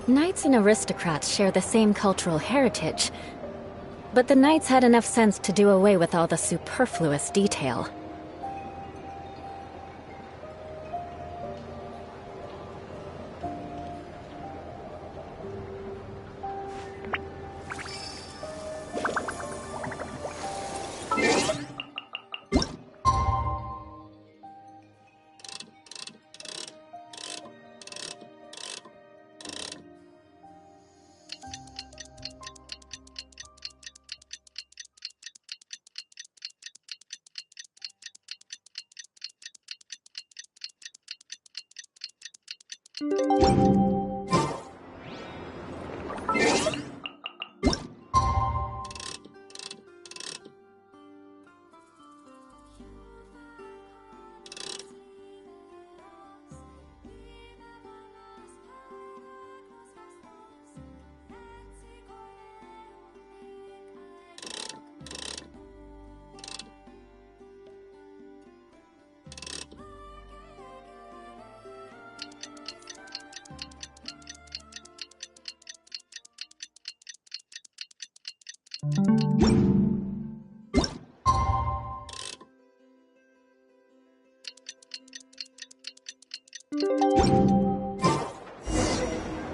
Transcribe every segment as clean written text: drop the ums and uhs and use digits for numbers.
Knights and aristocrats share the same cultural heritage, but the knights had enough sense to do away with all the superfluous detail.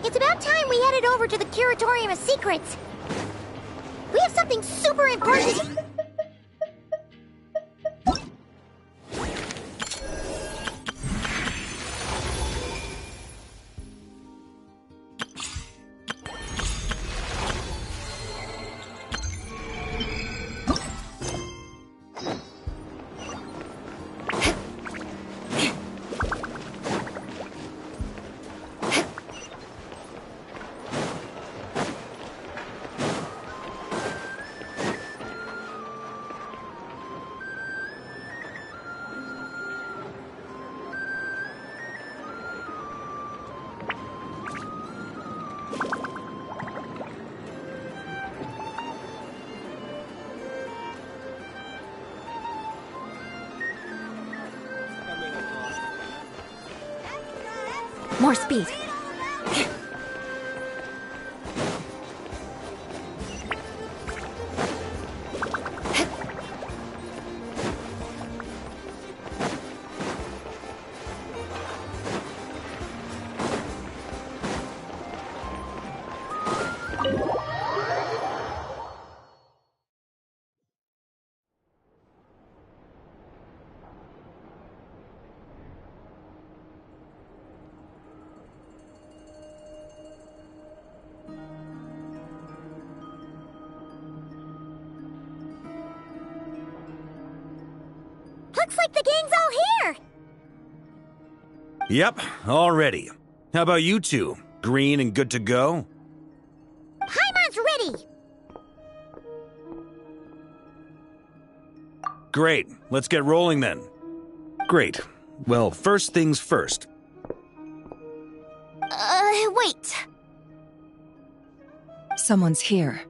It's about time we headed over to the Curatorium of Secrets. We have something super important. More speed. Looks like the gang's all here! Yep, all ready. How about you two? Green and good to go? Paimon's ready! Great, let's get rolling then. Great. Well, first things first. Wait. Someone's here.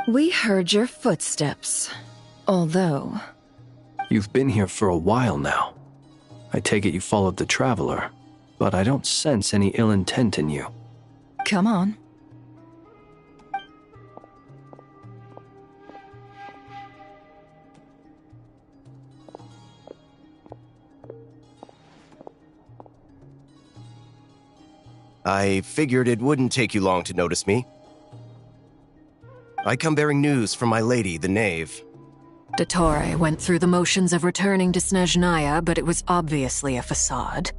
We heard your footsteps. Although... You've been here for a while now. I take it you followed the Traveler, but I don't sense any ill intent in you. Come on. I figured it wouldn't take you long to notice me. I come bearing news from my lady, the Knave. Dottore went through the motions of returning to Snezhnaya, but it was obviously a facade.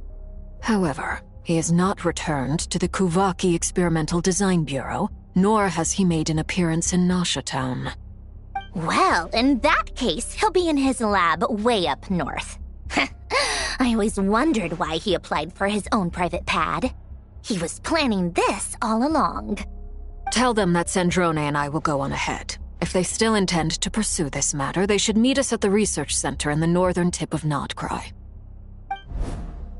However, he has not returned to the Kuvaki Experimental Design Bureau, nor has he made an appearance in Nasha Town. Well, in that case, he'll be in his lab way up north. I always wondered why he applied for his own private pad. He was planning this all along. Tell them that Sandrone and I will go on ahead. If they still intend to pursue this matter, they should meet us at the research center in the northern tip of Notcry.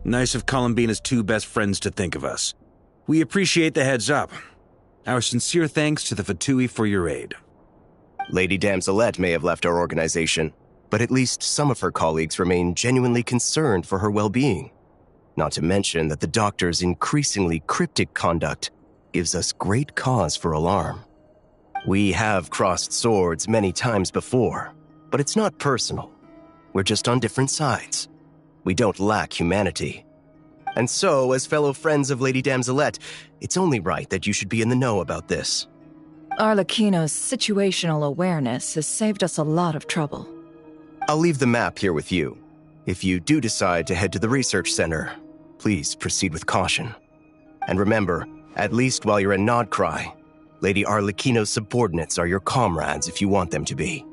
Nice of Columbina's two best friends to think of us. We appreciate the heads up. Our sincere thanks to the Fatui for your aid. Lady Damselette may have left our organization, but at least some of her colleagues remain genuinely concerned for her well-being. Not to mention that the Doctor's increasingly cryptic conduct gives us great cause for alarm. We have crossed swords many times before, but it's not personal. We're just on different sides. We don't lack humanity. And so, as fellow friends of Lady Damselette, it's only right that you should be in the know about this. Arlecchino's situational awareness has saved us a lot of trouble. I'll leave the map here with you. If you do decide to head to the research center, please proceed with caution. And remember, at least while you're in Nodcry, Lady Arlecchino's subordinates are your comrades if you want them to be.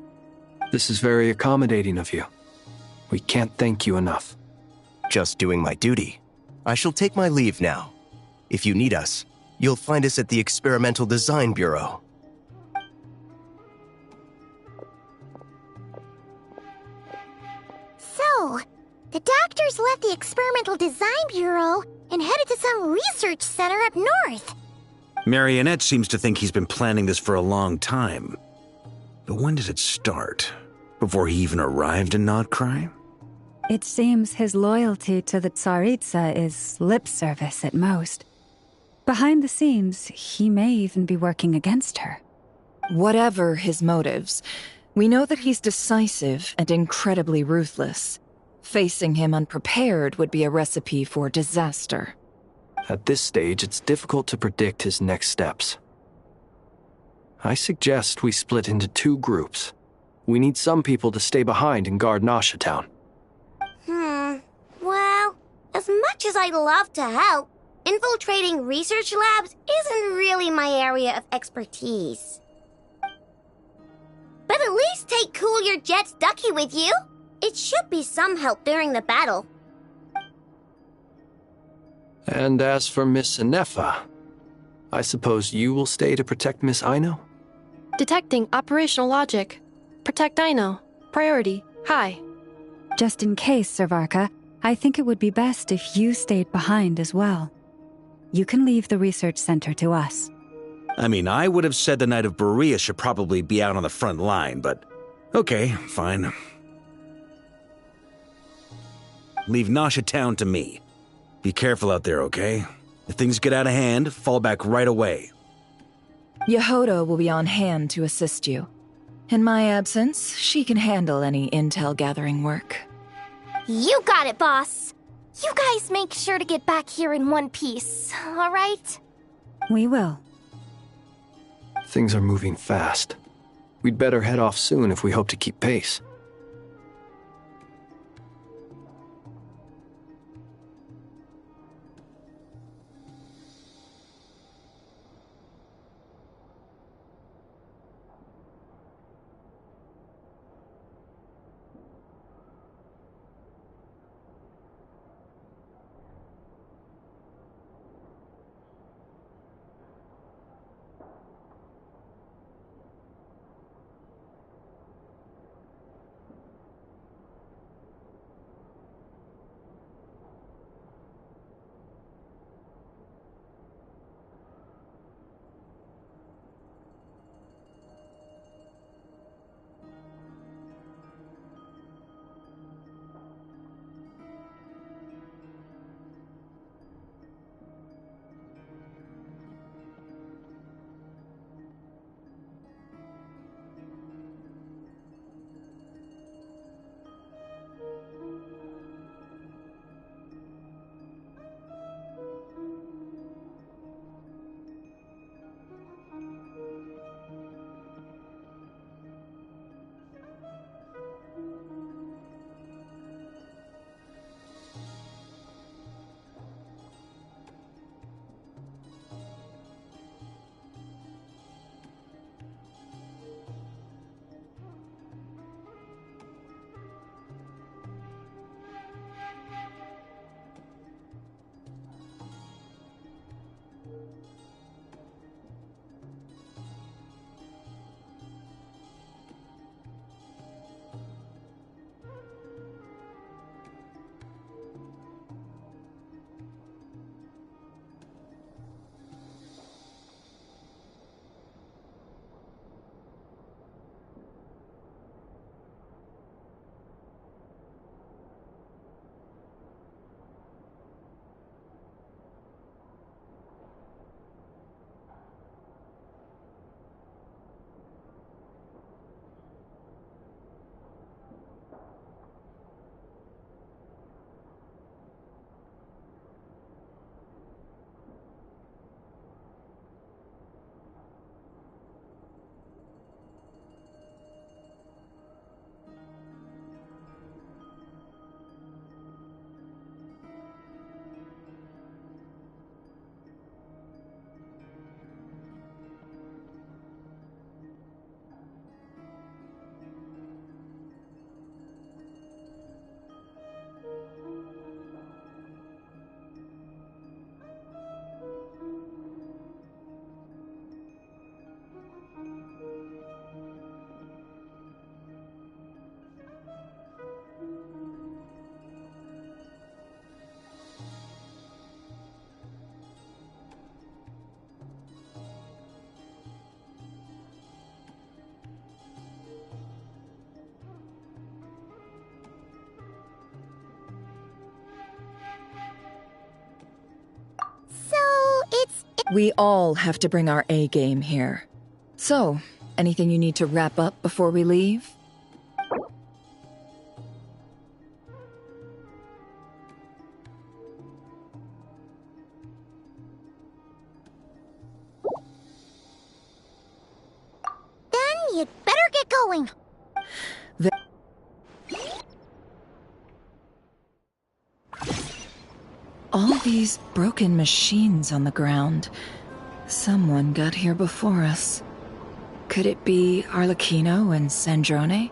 This is very accommodating of you. We can't thank you enough. Just doing my duty. I shall take my leave now. If you need us, you'll find us at the Experimental Design Bureau. So, the doctors left the Experimental Design Bureau and headed to some research center up north. Marionette seems to think he's been planning this for a long time. But when did it start? Before he even arrived in Nodcry? It seems his loyalty to the Tsaritsa is lip service at most. Behind the scenes, he may even be working against her. Whatever his motives, we know that he's decisive and incredibly ruthless. Facing him unprepared would be a recipe for disaster. At this stage, it's difficult to predict his next steps. I suggest we split into 2 groups. We need some people to stay behind and guard Nasha Town. Well, as much as I'd love to help, infiltrating research labs isn't really my area of expertise. But at least take Cool Your Jet's Ducky with you. It should be some help during the battle. And as for Miss Inefa, I suppose you will stay to protect Miss Aino? Detecting operational logic. Protect Aino. Priority. High. Just in case, Servarka, I think it would be best if you stayed behind as well. You can leave the research center to us. I mean, I would have said the Knight of Berea should probably be out on the front line, but okay, fine. Leave Nasha Town to me. Be careful out there, okay? If things get out of hand, fall back right away. Yehoda will be on hand to assist you. In my absence, she can handle any intel gathering work. You got it, boss. You guys make sure to get back here in one piece, all right? We will. Things are moving fast. We'd better head off soon if we hope to keep pace. We all have to bring our A game here. So, anything you need to wrap up before we leave? Then you'd better get going. All these broken machines on the ground. Someone got here before us. Could it be Arlecchino and Sandrone?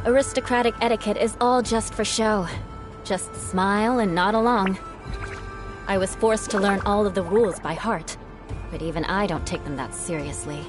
Aristocratic etiquette is all just for show. Just smile and nod along. I was forced to learn all of the rules by heart, but even I don't take them that seriously.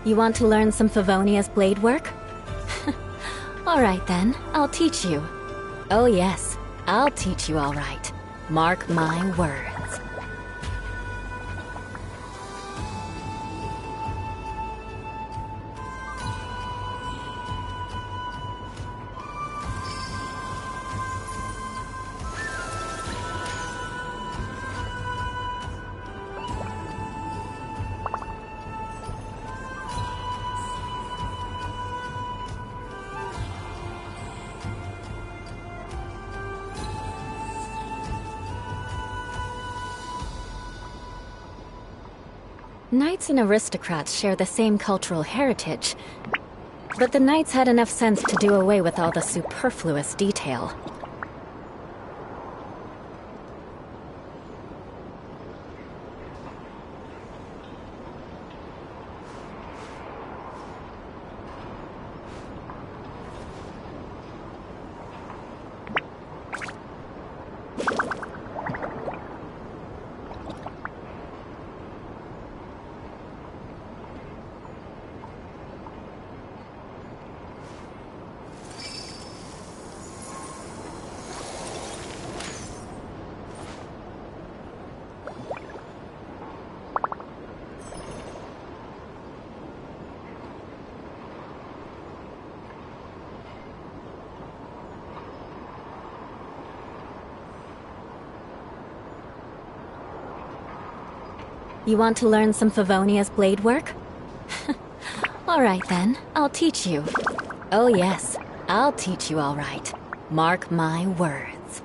You want to learn some Favonia's blade work? Alright then, I'll teach you. Oh yes, I'll teach you all right. Mark my words. Knights and aristocrats share the same cultural heritage, but the knights had enough sense to do away with all the superfluous detail. You want to learn some Favonia's blade work? Alright then, I'll teach you. Oh yes, I'll teach you all right. Mark my words.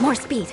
More speed.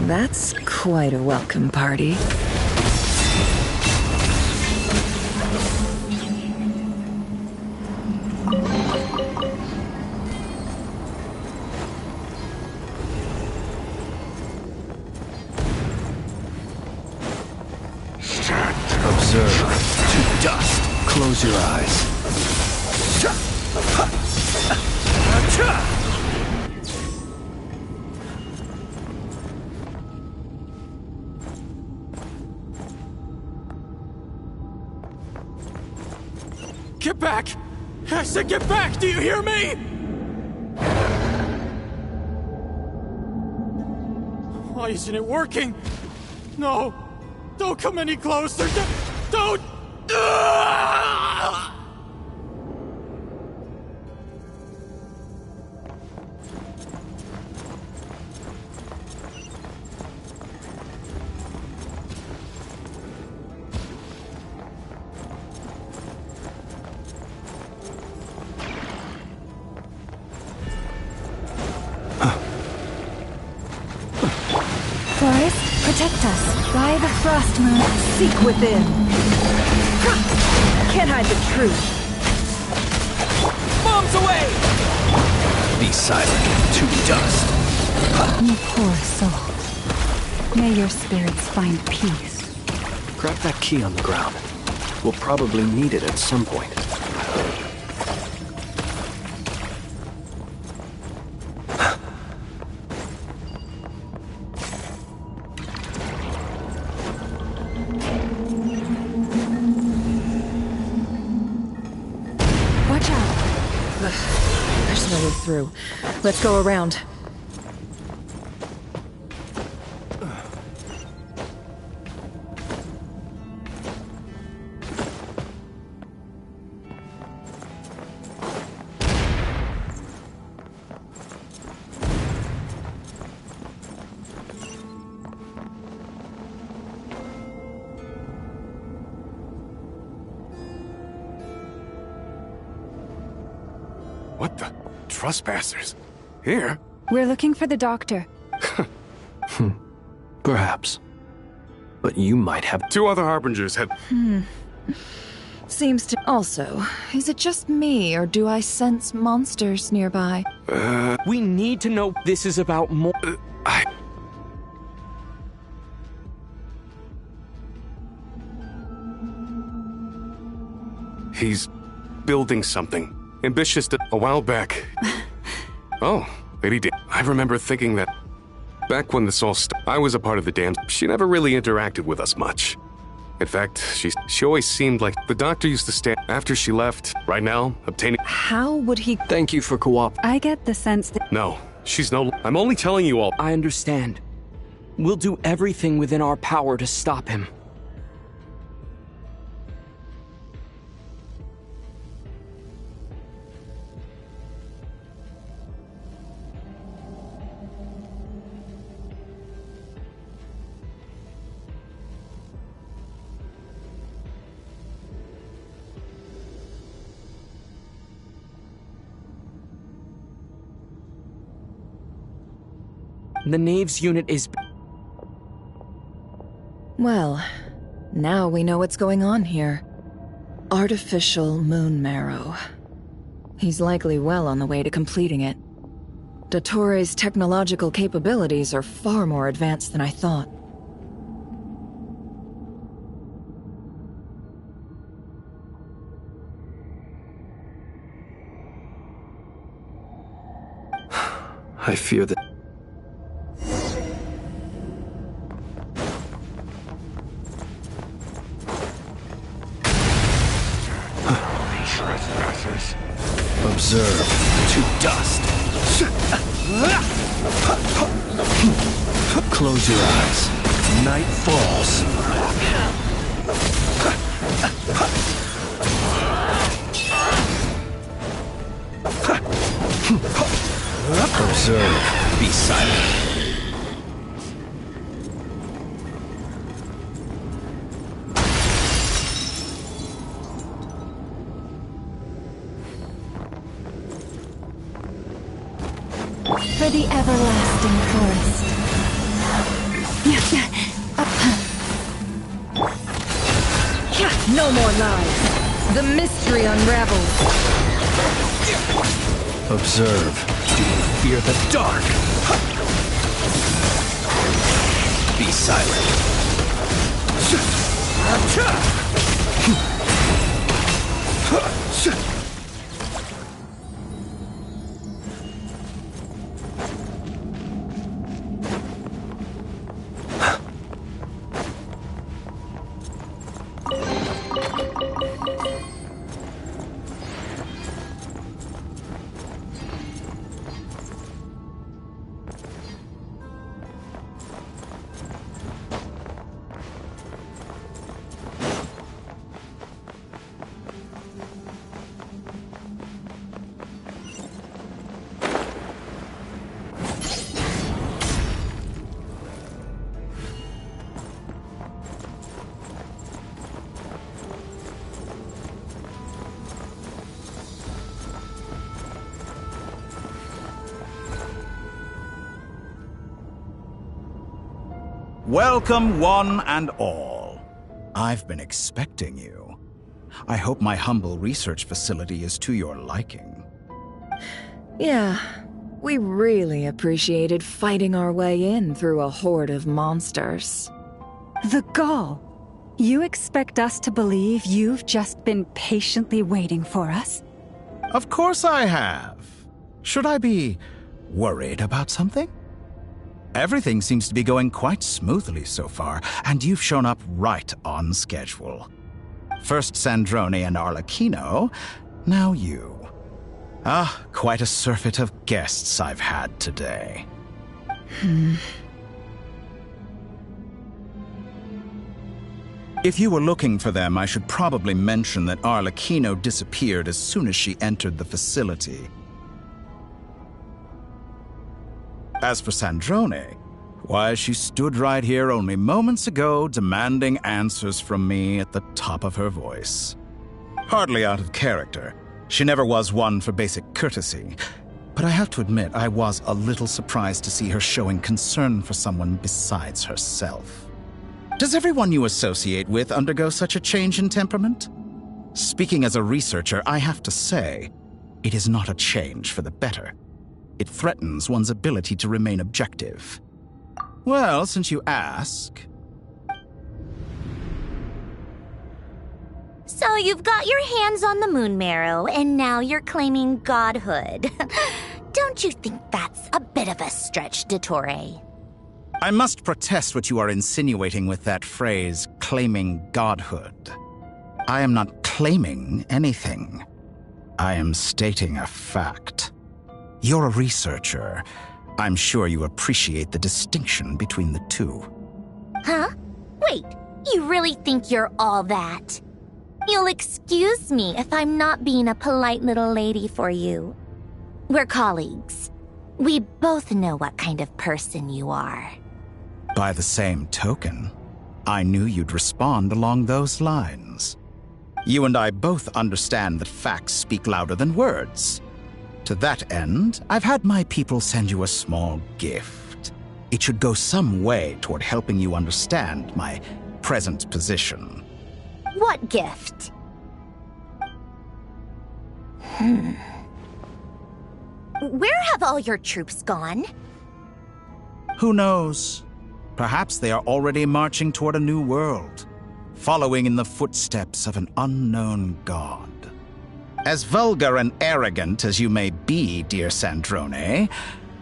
That's quite a welcome party. Observe. To dust. Close your eyes. Get back! I said get back! Do you hear me? Why isn't it working? No! Don't come any closer! Don't! Forest, protect us. By the frost moon, Seek within. Can't hide the truth. Bombs away! Be silent. To dust. you poor soul. May your spirits find peace. Grab that key on the ground. We'll probably need it at some point. Watch out. There's no way through. Let's go around. What the? Trespassers? Here? We're looking for the doctor. Perhaps. But you might have... Two other harbingers had... Seems to... Also, is it just me, or do I sense monsters nearby? We need to know this is about more. He's building something. Ambitious a while back. Oh, Lady Dan. I remember thinking that back when this all I was a part of the dance. She never really interacted with us much. In fact, she always seemed like the doctor used to stand after she left. Right now, obtaining... How would he... Thank you for co-op. I get the sense that... No, she's no... I'm only telling you all. I understand. We'll do everything within our power to stop him. The Knaves unit is... Well, now we know what's going on here. Artificial moon marrow. He's likely well on the way to completing it. Dottore's technological capabilities are far more advanced than I thought. I fear that... Observe. To dust. Close your eyes. Night falls. Observe. Be silent. For the everlasting forest. No more lies. The mystery unravels. Observe. Do you fear the dark? Be silent. Welcome, one and all. I've been expecting you. I hope my humble research facility is to your liking. Yeah, we really appreciated fighting our way in through a horde of monsters. The gall. You expect us to believe you've just been patiently waiting for us? Of course I have. Should I be worried about something? Everything seems to be going quite smoothly so far, and you've shown up right on schedule. First Sandrone and Arlecchino, now you. Ah, quite a surfeit of guests I've had today. If you were looking for them, I should probably mention that Arlecchino disappeared as soon as she entered the facility. As for Sandrone, why, she stood right here only moments ago demanding answers from me at the top of her voice. Hardly out of character. She never was one for basic courtesy. But I have to admit, I was a little surprised to see her showing concern for someone besides herself. Does everyone you associate with undergo such a change in temperament? Speaking as a researcher, I have to say, it is not a change for the better. It threatens one's ability to remain objective. Well, since you ask... So you've got your hands on the moon marrow, and now you're claiming godhood. Don't you think that's a bit of a stretch, Dottore? I must protest what you are insinuating with that phrase, claiming godhood. I am not claiming anything. I am stating a fact. You're a researcher. I'm sure you appreciate the distinction between the two. Huh? Wait, you really think you're all that? You'll excuse me if I'm not being a polite little lady for you. We're colleagues. We both know what kind of person you are. By the same token, I knew you'd respond along those lines. You and I both understand that facts speak louder than words. To that end, I've had my people send you a small gift. It should go some way toward helping you understand my present position. What gift? Where have all your troops gone? Who knows? Perhaps they are already marching toward a new world, following in the footsteps of an unknown god. As vulgar and arrogant as you may be, dear Sandrone,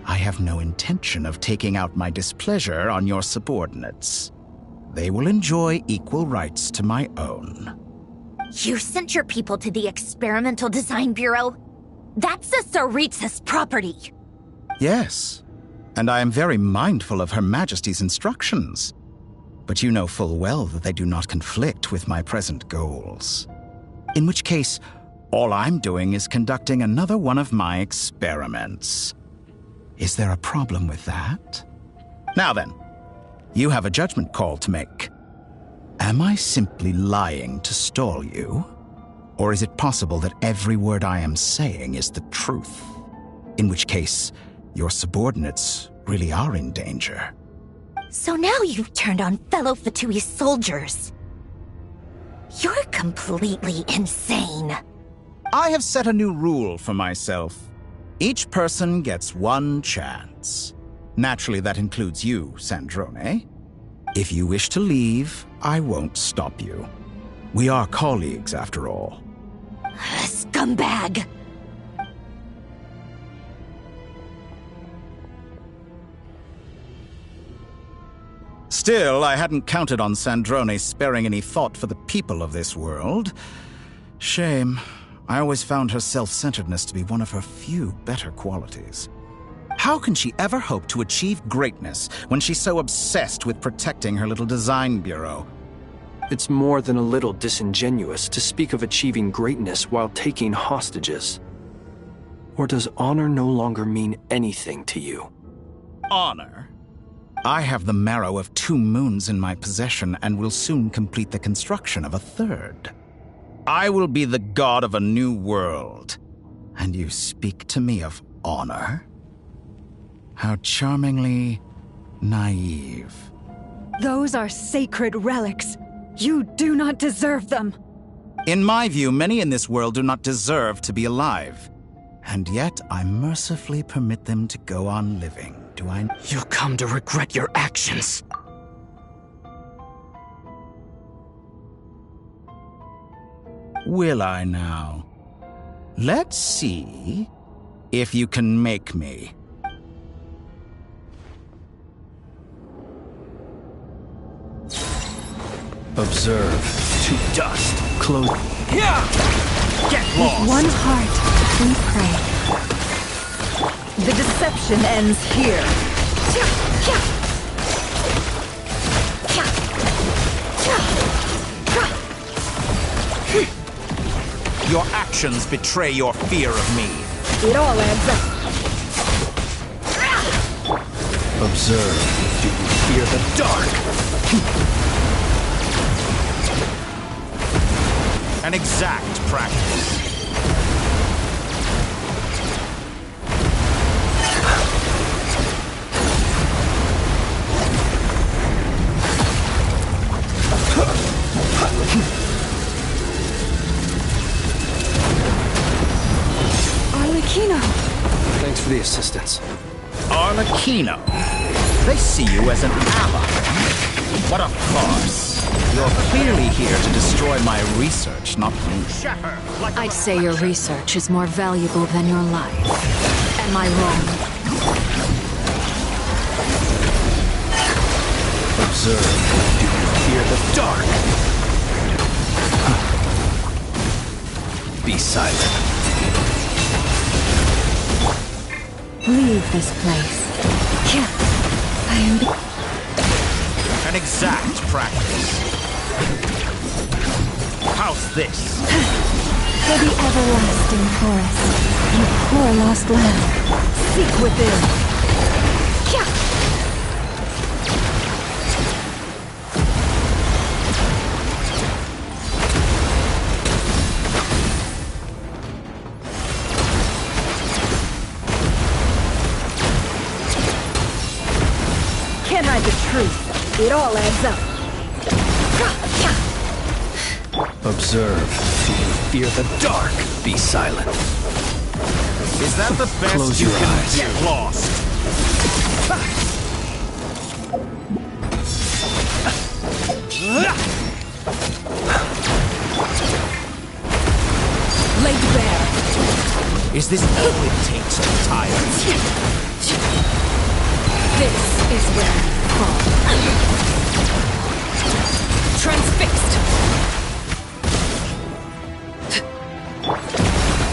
I have no intention of taking out my displeasure on your subordinates. They will enjoy equal rights to my own. You sent your people to the Experimental Design Bureau? That's the Tsaritsa's property. Yes, and I am very mindful of Her Majesty's instructions. But you know full well that they do not conflict with my present goals. In which case, all I'm doing is conducting another one of my experiments. Is there a problem with that? Now then, you have a judgment call to make. Am I simply lying to stall you? Or is it possible that every word I am saying is the truth? In which case, your subordinates really are in danger. So now you've turned on fellow Fatui soldiers. You're completely insane. I have set a new rule for myself. Each person gets one chance. Naturally, that includes you, Sandrone. If you wish to leave, I won't stop you. We are colleagues, after all. Scumbag! Still, I hadn't counted on Sandrone sparing any thought for the people of this world. Shame. I always found her self-centeredness to be one of her few better qualities. How can she ever hope to achieve greatness when she's so obsessed with protecting her little design bureau? It's more than a little disingenuous to speak of achieving greatness while taking hostages. Or does honor no longer mean anything to you? Honor? I have the marrow of 2 moons in my possession and will soon complete the construction of a 3rd. I will be the god of a new world. And you speak to me of honor? How charmingly naive. Those are sacred relics. You do not deserve them. In my view, many in this world do not deserve to be alive. And yet, I mercifully permit them to go on living. Do I? You'll come to regret your actions. Will I now? Let's see if you can make me. Observe to dust. Close. Get lost! With one heart, we pray. The deception ends here. Your actions betray your fear of me. It all adds up. Observe. Do you fear the dark? An exact practice. Arlecchino! Thanks for the assistance. Arlecchino. They see you as an ally. What a farce. You're clearly here to destroy my research, not me. I'd say your research is more valuable than your life. Am I wrong? Observe. Do you fear the dark? Be silent. Leave this place. Yeah. I am... An exact practice. How's this? For the everlasting forest, you poor lost lamb, seek within. Yeah. Can't hide the truth. It all adds up. Observe. Do you fear the dark? Be silent. Is that the best Close you your can eyes. get lost? Laid bare. Is this all it takes to tire us? This is where you fall. Transfixed.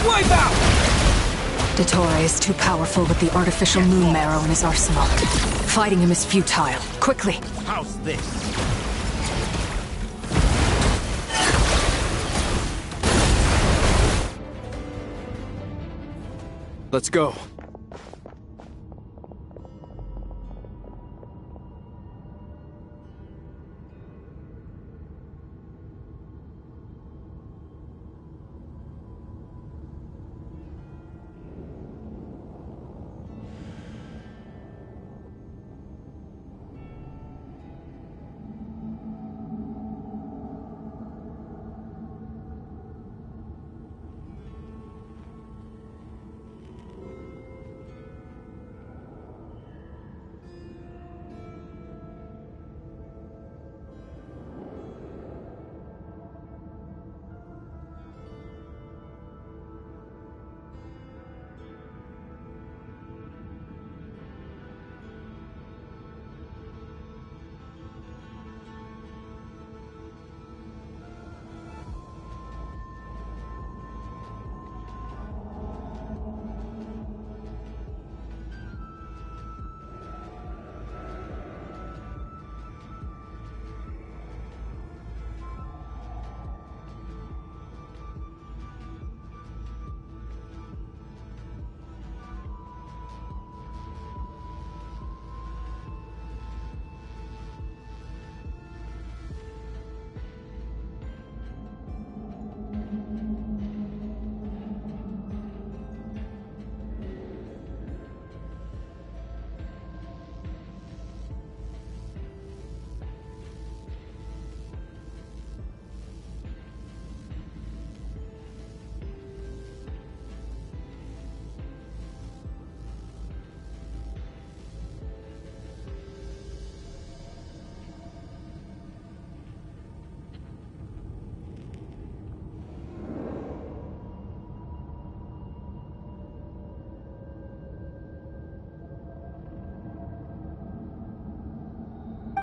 Wipe out! Dottore is too powerful with the artificial moon marrow in his arsenal. Fighting him is futile. Quickly! How's this? Let's go.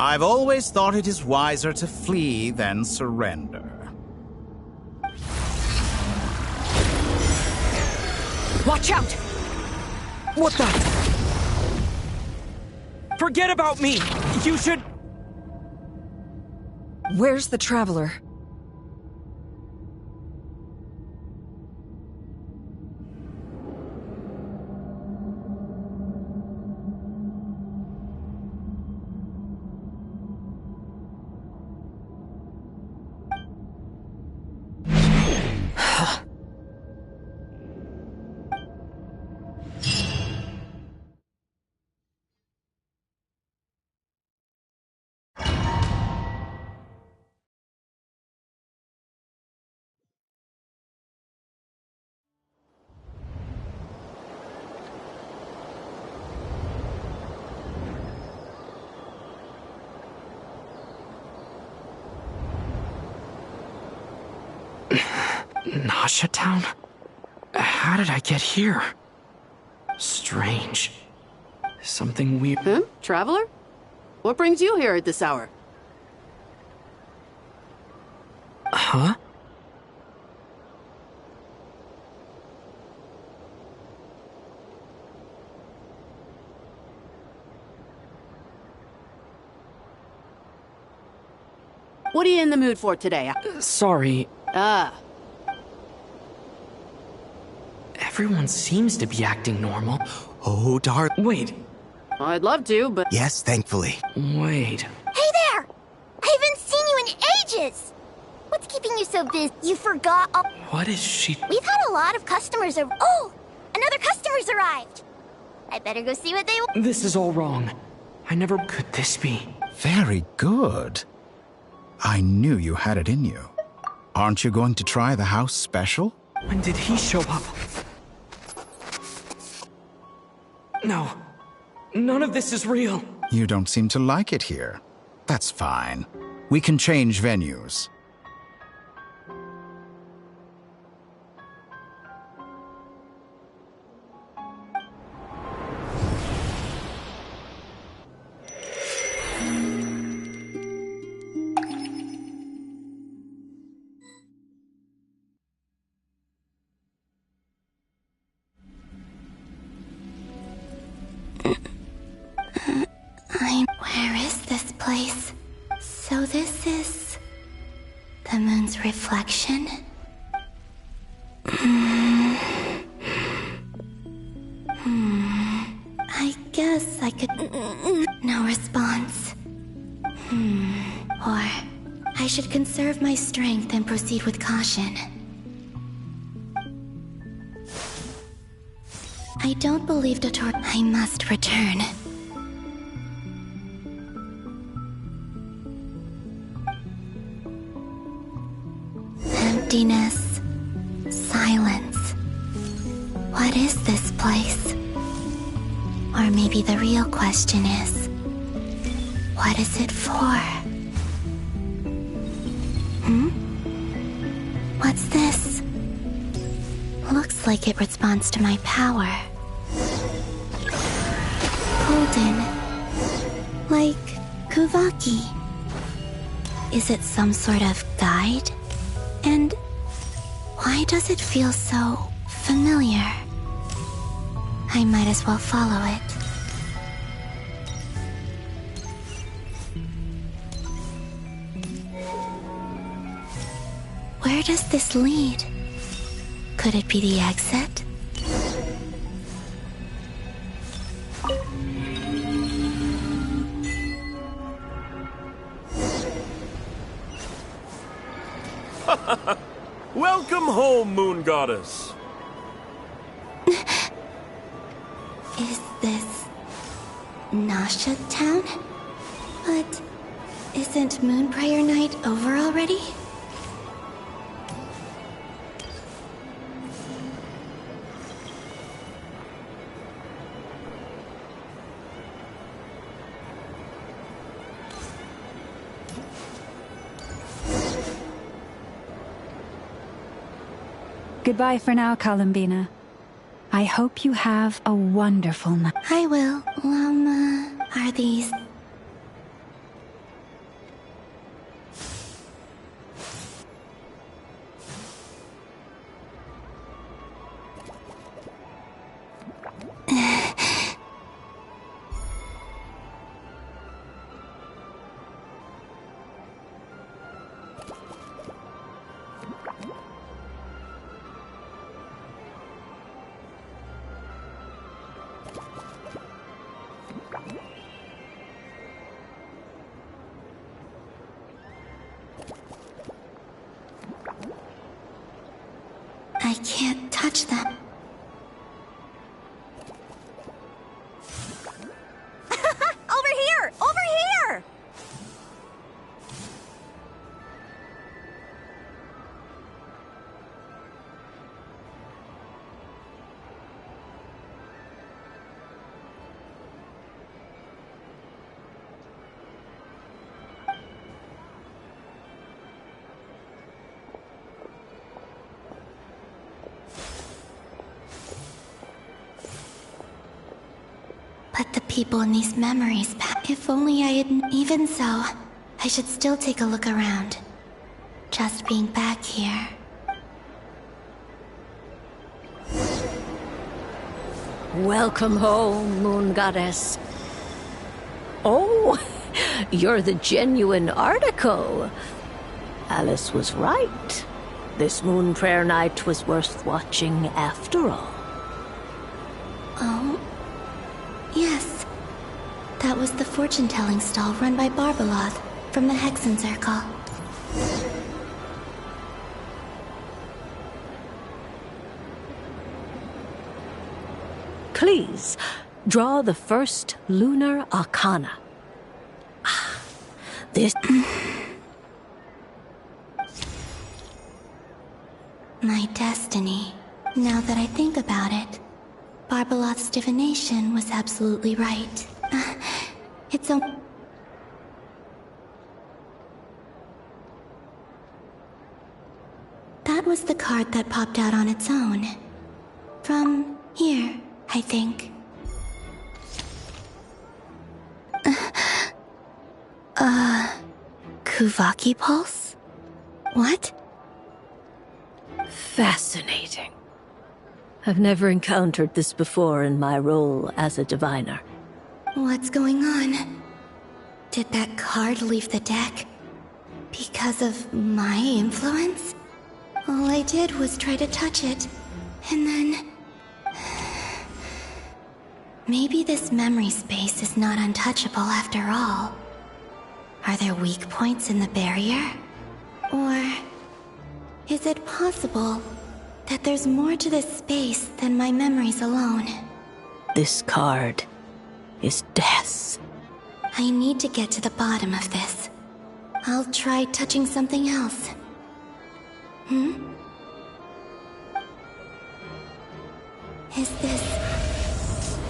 I've always thought it is wiser to flee than surrender. Watch out! What the? Forget about me! You should... Where's the Traveler? Nasha Town? How did I get here? Strange. Something weird. Traveler? What brings you here at this hour? Huh? What are you in the mood for today? Sorry. Ah. Everyone seems to be acting normal. Oh, darling. Wait. I'd love to, but... Yes, thankfully. Wait. Hey there! I haven't seen you in ages! What's keeping you so busy? You forgot all... What is she... We've had a lot of customers Oh! Another customer's arrived! I better go see what they... This is all wrong. I never... Could this be? Very good. I knew you had it in you. Aren't you going to try the house special? When did he show up? No. None of this is real. You don't seem to like it here. That's fine. We can change venues. Where is this place? So this is... the moon's reflection? I guess I could... No response. Or... I should conserve my strength and proceed with caution. I don't believe Dotor... I must return. Emptiness. Silence. What is this place? Or maybe the real question is, what is it for? What's this? Looks like it responds to my power. Golden. Like Kuvaki. Is it some sort of guide? And why does it feel so familiar? I might as well follow it. Where does this lead? Could it be the exit? Welcome home, Moon Goddess. Is this... Nasha Town? But... isn't Moon Prayer Night over already? Goodbye for now, Columbina. I hope you have a wonderful night. I will. Are these... I can't touch them. Over here! Over here! But the people in these memories, if only I had... Even so, I should still take a look around. Just being back here. Welcome home, Moon Goddess. Oh, you're the genuine article. Alice was right. This Moon Prayer Night was worth watching after all. Oh? Yes. That was the fortune-telling stall run by Barbeloth from the Hexen Circle. Please, draw the first lunar arcana. This... My destiny. Now that I think about it, Barbeloth's divination was absolutely right. It's a... That was the card that popped out on its own. From here, I think. Kuvaki Pulse? What? Fascinating. I've never encountered this before in my role as a diviner. What's going on? Did that card leave the deck? Because of my influence? All I did was try to touch it, and then... Maybe this memory space is not untouchable after all. Are there weak points in the barrier? Or... is it possible that there's more to this space than my memories alone? This card is death. I need to get to the bottom of this. I'll try touching something else. Is this...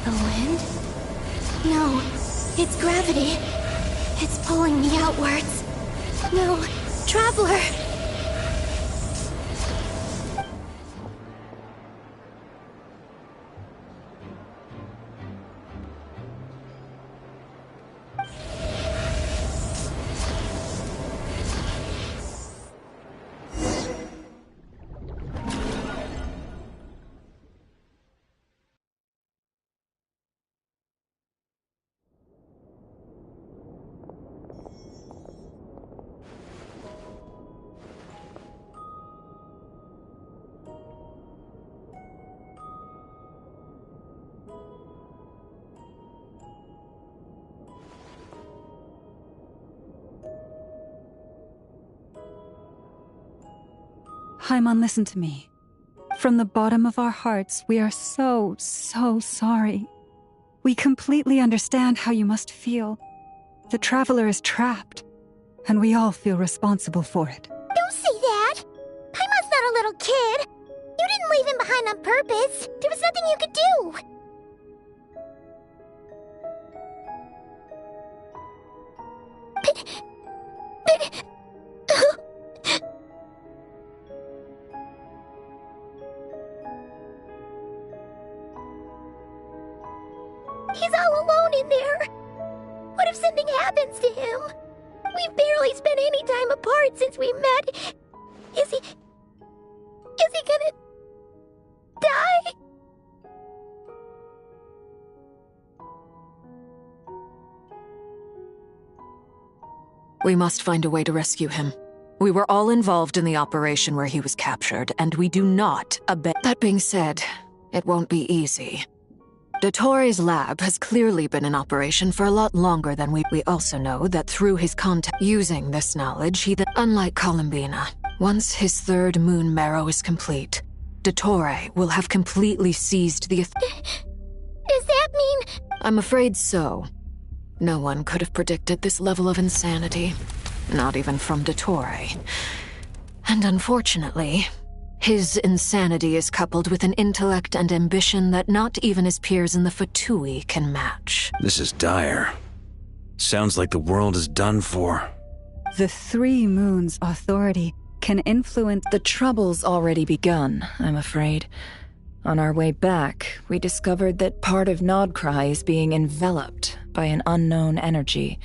the wind? No, it's gravity. It's pulling me outwards. No, Traveler! Haimon, listen to me. From the bottom of our hearts, we are so sorry. We completely understand how you must feel. The Traveler is trapped, and we all feel responsible for it. Don't say that! Paimon's not a little kid! You didn't leave him behind on purpose! There was nothing you could do! He's all alone in there! What if something happens to him? We've barely spent any time apart since we met. Is he gonna... die? We must find a way to rescue him. We were all involved in the operation where he was captured, and we do not abandon. That being said, it won't be easy. Dottore lab has clearly been in operation for a lot longer than we also know that through his contact using this knowledge, unlike Columbina, once his third moon marrow is complete, Dottore will have completely seized the... Does that mean... I'm afraid so. No one could have predicted this level of insanity. Not even from Dottore. And unfortunately, his insanity is coupled with an intellect and ambition that not even his peers in the Fatui can match. This is dire. Sounds like the world is done for. The Three Moons authority can influence... The trouble's already begun, I'm afraid. On our way back, we discovered that part of Nodcry is being enveloped by an unknown energy.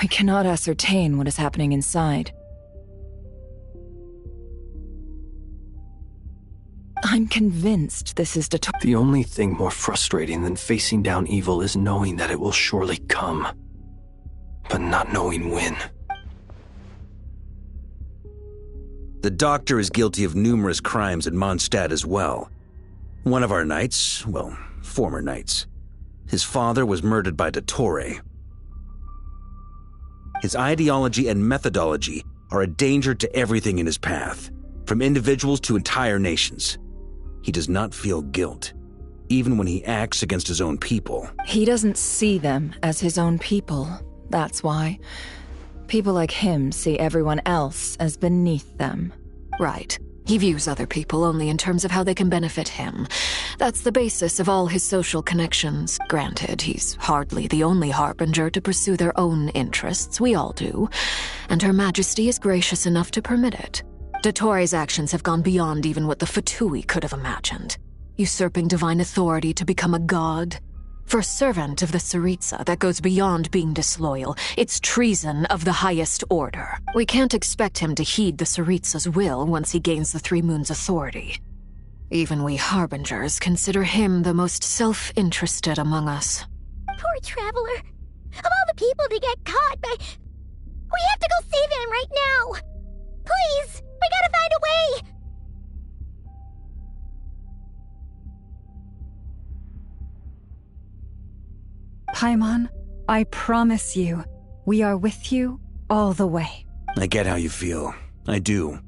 We cannot ascertain what is happening inside. I'm convinced this is The only thing more frustrating than facing down evil is knowing that it will surely come, but not knowing when. The doctor is guilty of numerous crimes in Mondstadt as well. One of our knights, well, former knights. His father was murdered by Dottore. His ideology and methodology are a danger to everything in his path, from individuals to entire nations. He does not feel guilt, even when he acts against his own people. He doesn't see them as his own people, that's why. People like him see everyone else as beneath them. Right. He views other people only in terms of how they can benefit him. That's the basis of all his social connections. Granted, he's hardly the only harbinger to pursue their own interests. We all do. And Her Majesty is gracious enough to permit it. Dottore's actions have gone beyond even what the Fatui could have imagined. Usurping divine authority to become a god. For a servant of the Tsaritsa, that goes beyond being disloyal. It's treason of the highest order. We can't expect him to heed the Tsaritsa's will once he gains the Three Moons' authority. Even we harbingers consider him the most self-interested among us. Poor Traveler. Of all the people to get caught by... We have to go save him right now! Please! We gotta find a way! Paimon, I promise you, we are with you all the way. I get how you feel. I do.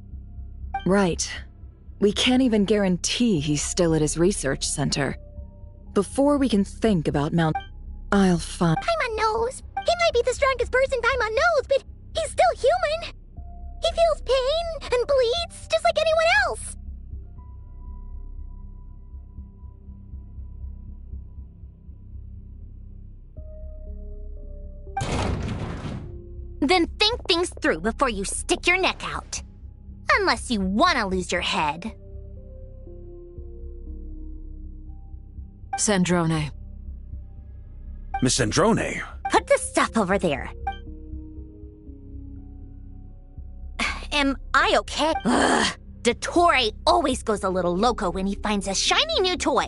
Right. We can't even guarantee he's still at his research center. Before we can think about I'll find... Paimon knows. He might be the strongest person Paimon knows, but he's still human. He feels pain and bleeds just like anyone else. Then think things through before you stick your neck out. Unless you want to lose your head. Sandrone. Miss Sandrone? Put the stuff over there. Am I okay? Ugh. Dottore always goes a little loco when he finds a shiny new toy.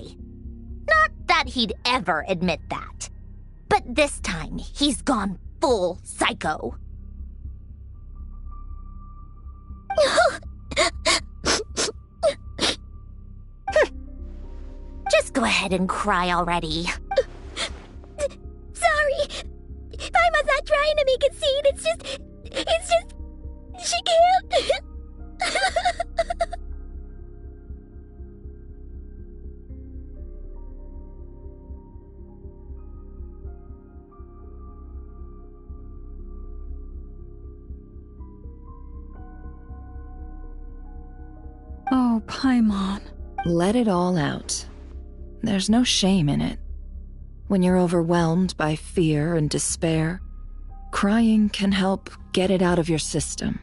Not that he'd ever admit that. But this time, he's gone full psycho. Just go ahead and cry already. Sorry. Paimon's not trying to make it seem. It's just... She can't. Oh, Paimon. Let it all out. There's no shame in it. When you're overwhelmed by fear and despair, crying can help get it out of your system.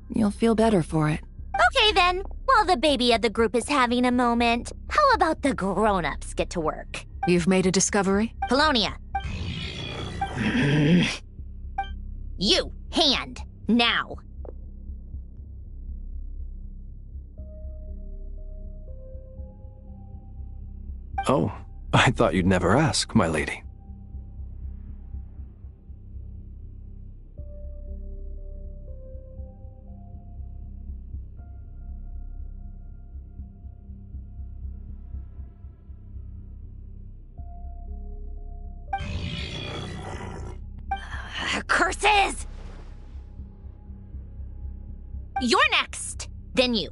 You'll feel better for it. Okay then, while the baby of the group is having a moment, how about the grown-ups get to work? You've made a discovery? Colonia. You, hand, now. Oh, I thought you'd never ask, my lady. Curses! You're next, then you.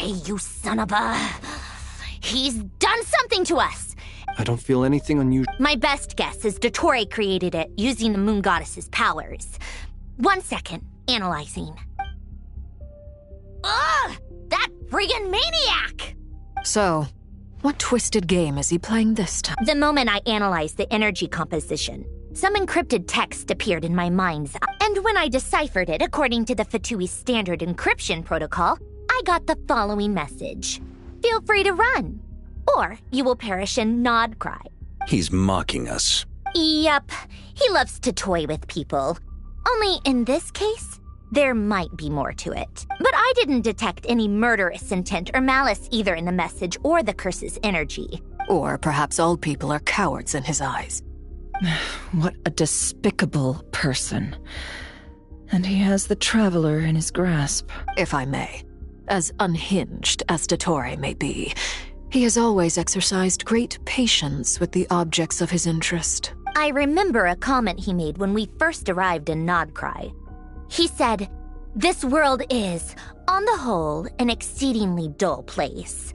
you son of a... He's done something to us! I don't feel anything unusual. My best guess is Dottore created it using the moon goddess's powers. 1 second, analyzing. Ugh! That friggin' maniac! So, what twisted game is he playing this time? The moment I analyzed the energy composition, some encrypted text appeared in my mind's eye. And when I deciphered it according to the Fatui standard encryption protocol, I got the following message. Feel free to run, or you will perish in nod cry. He's mocking us. Yup, he loves to toy with people. Only in this case, there might be more to it. But I didn't detect any murderous intent or malice either in the message or the curse's energy. Or perhaps all people are cowards in his eyes. What a despicable person. And he has the Traveler in his grasp. If I may. As unhinged as Dottore may be, he has always exercised great patience with the objects of his interest. I remember a comment he made when we first arrived in Nodcry. He said, "This world is, on the whole, an exceedingly dull place.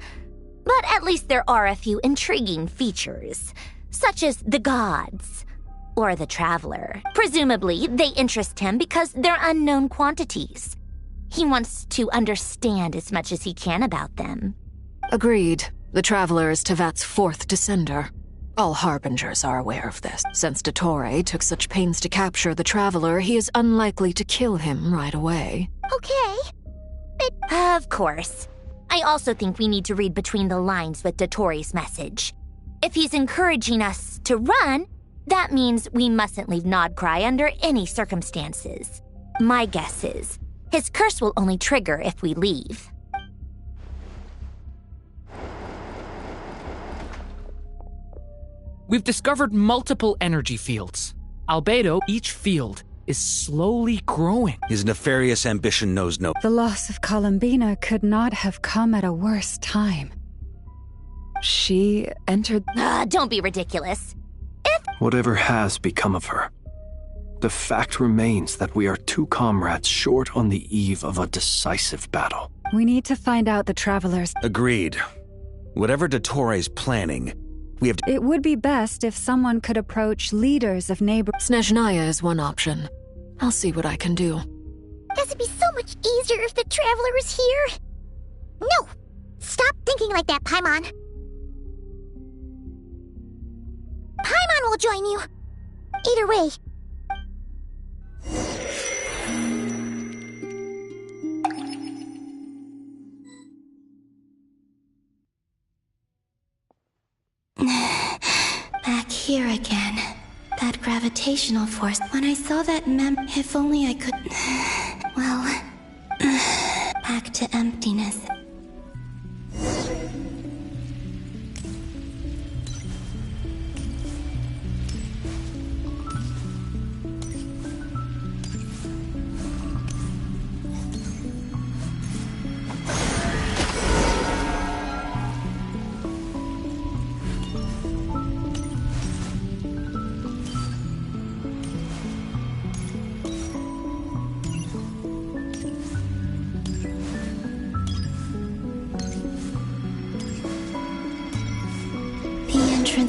But at least there are a few intriguing features, such as the gods, or the Traveler. Presumably, they interest him because they're unknown quantities. He wants to understand as much as he can about them." Agreed. The Traveler is Tevat's 4th descender. All Harbingers are aware of this. Since Dottore took such pains to capture the Traveler, he is unlikely to kill him right away. Okay. Of course. I also think we need to read between the lines with Dottore's message. If he's encouraging us to run, that means we mustn't leave Nodcry under any circumstances. My guess is, his curse will only trigger if we leave. We've discovered multiple energy fields. Albedo, each field is slowly growing. His nefarious ambition knows no... The loss of Columbina could not have come at a worse time. She entered... Don't be ridiculous. Whatever has become of her, the fact remains that we are 2 comrades short on the eve of a decisive battle. We need to find out the Travelers. Agreed. Whatever Dottore's planning, we have to... It would be best if someone could approach leaders of neighbor... Snezhnaya is one option. I'll see what I can do. This would be so much easier if the Traveler was here. No! Stop thinking like that, Paimon. Paimon will join you. Either way. Back here again. That gravitational force. When I saw that if only I could... Well... Back to emptiness.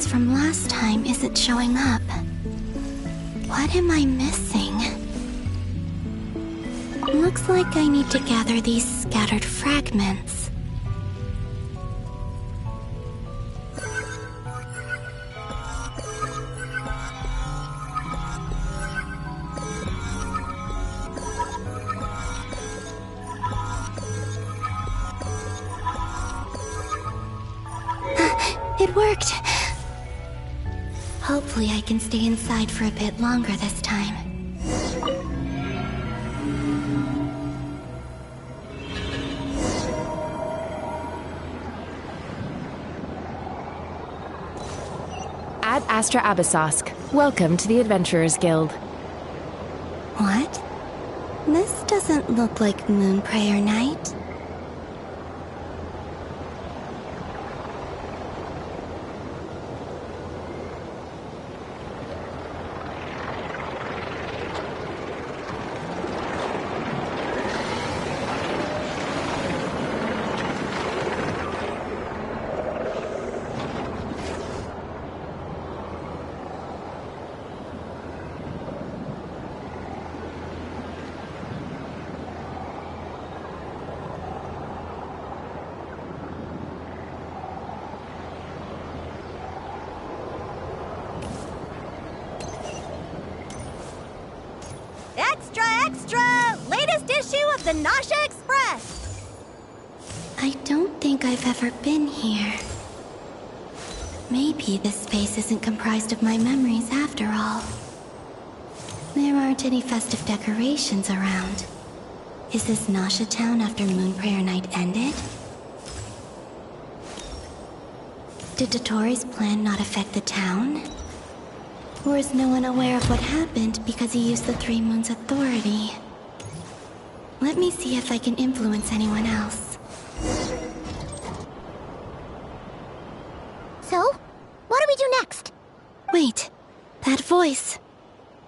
From last time isn't showing up. What am I missing? Looks like I need to gather these scattered fragments. It worked! Hopefully I can stay inside for a bit longer this time. Ad Astra Abyssosque. Welcome to the Adventurers Guild. What? This doesn't look like Moon Prayer Night. Extra, extra! Latest issue of the Nasha Express! I don't think I've ever been here. Maybe this space isn't comprised of my memories after all. There aren't any festive decorations around. Is this Nasha town after Moon Prayer Night ended? Did Dottore plan not affect the town? Or is no one aware of what happened because he used the Three Moons' authority? Let me see if I can influence anyone else. So, what do we do next? Wait, that voice.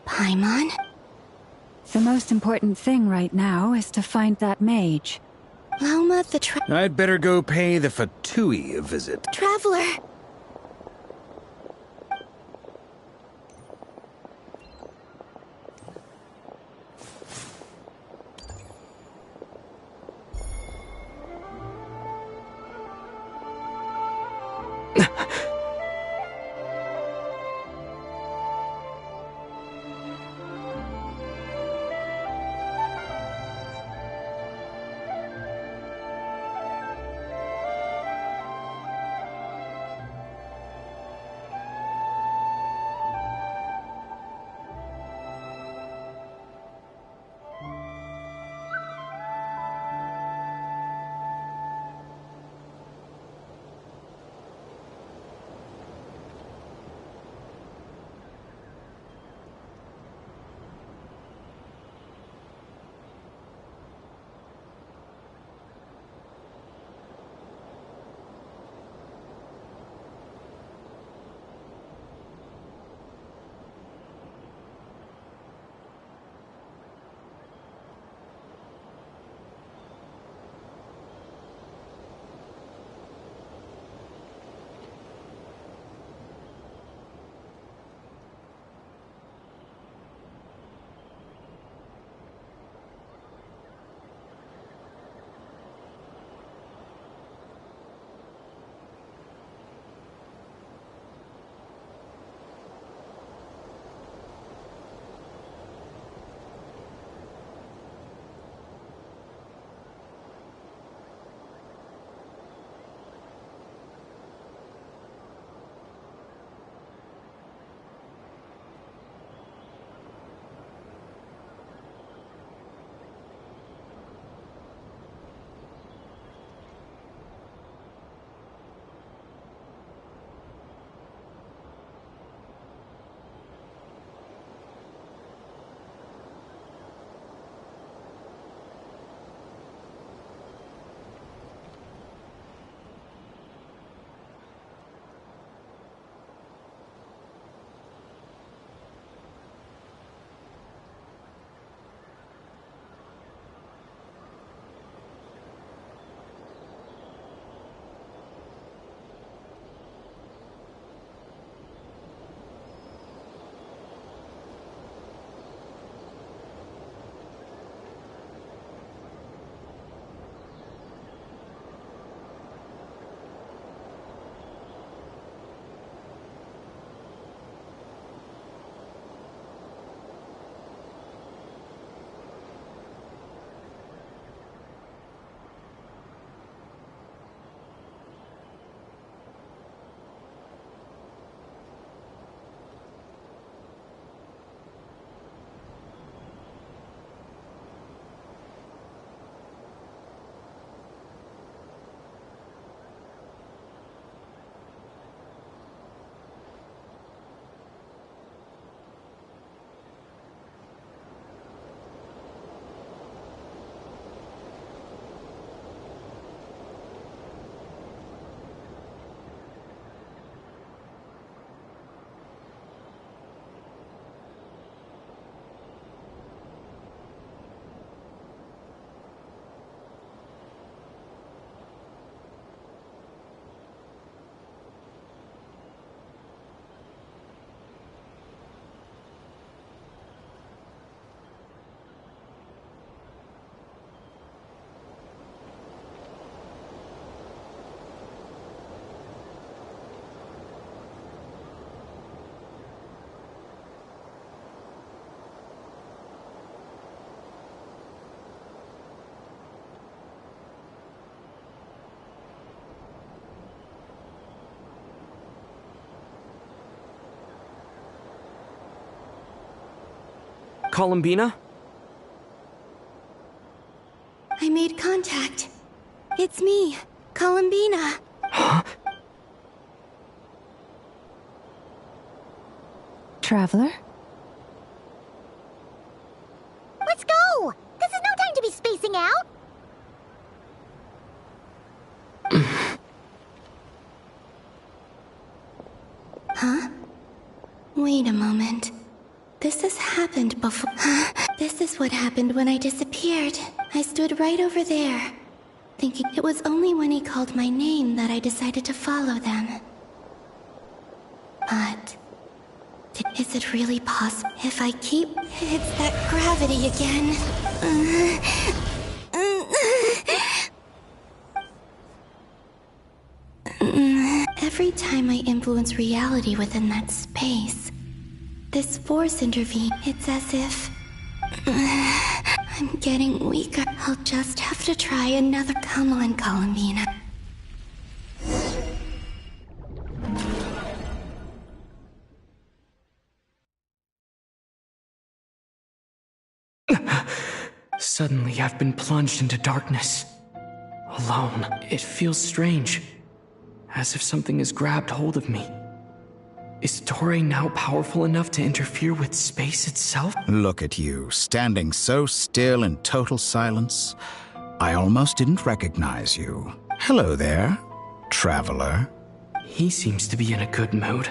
Paimon? The most important thing right now is to find that mage. Lauma the I'd better go pay the Fatui a visit. Traveler! Columbina? I made contact. It's me, Columbina. Huh? Traveler? Let's go! This is no time to be spacing out! Huh? Wait a moment. This has happened before. This is what happened when I disappeared. I stood right over there, thinking it was only when he called my name that I decided to follow them. But is it really possible? If I keep... It's that gravity again. Every time I influence reality within that space, this force intervenes. It's as if... I'm getting weaker. I'll just have to try another... Come on, Columbina. Suddenly, I've been plunged into darkness. Alone. It feels strange. As if something has grabbed hold of me. Is Torre now powerful enough to interfere with space itself? Look at you, standing so still in total silence. I almost didn't recognize you. Hello there, traveler. He seems to be in a good mood.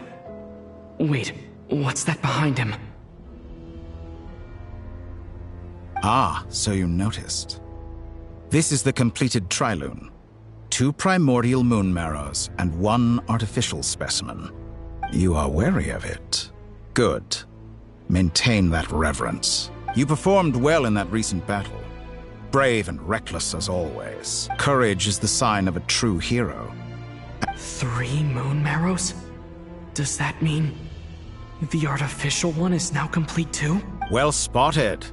Wait, what's that behind him? Ah, so you noticed. This is the completed trilune. 2 primordial moon marrows and 1 artificial specimen. You are wary of it. Good. Maintain that reverence. You performed well in that recent battle. Brave and reckless as always. Courage is the sign of a true hero. 3 moon marrows? Does that mean the artificial one is now complete too? Well spotted.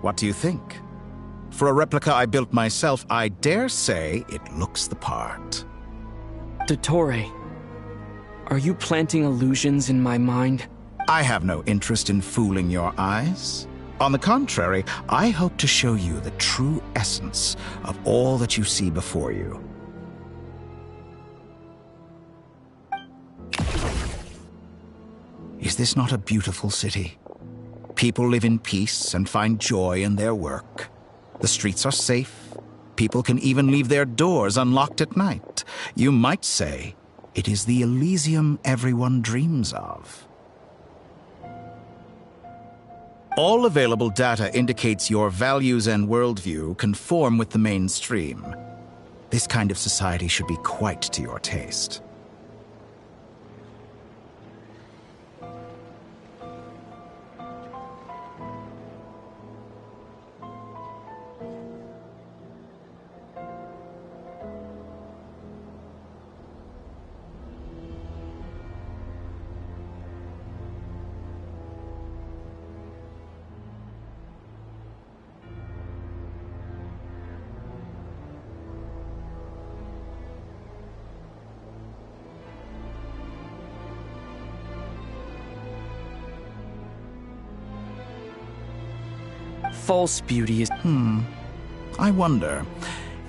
What do you think? For a replica I built myself, I dare say it looks the part. Dottore, are you planting illusions in my mind? I have no interest in fooling your eyes. On the contrary, I hope to show you the true essence of all that you see before you. Is this not a beautiful city? People live in peace and find joy in their work. The streets are safe. People can even leave their doors unlocked at night. You might say it is the Elysium everyone dreams of. All available data indicates your values and worldview conform with the mainstream. This kind of society should be quite to your taste. False beauty is... I wonder,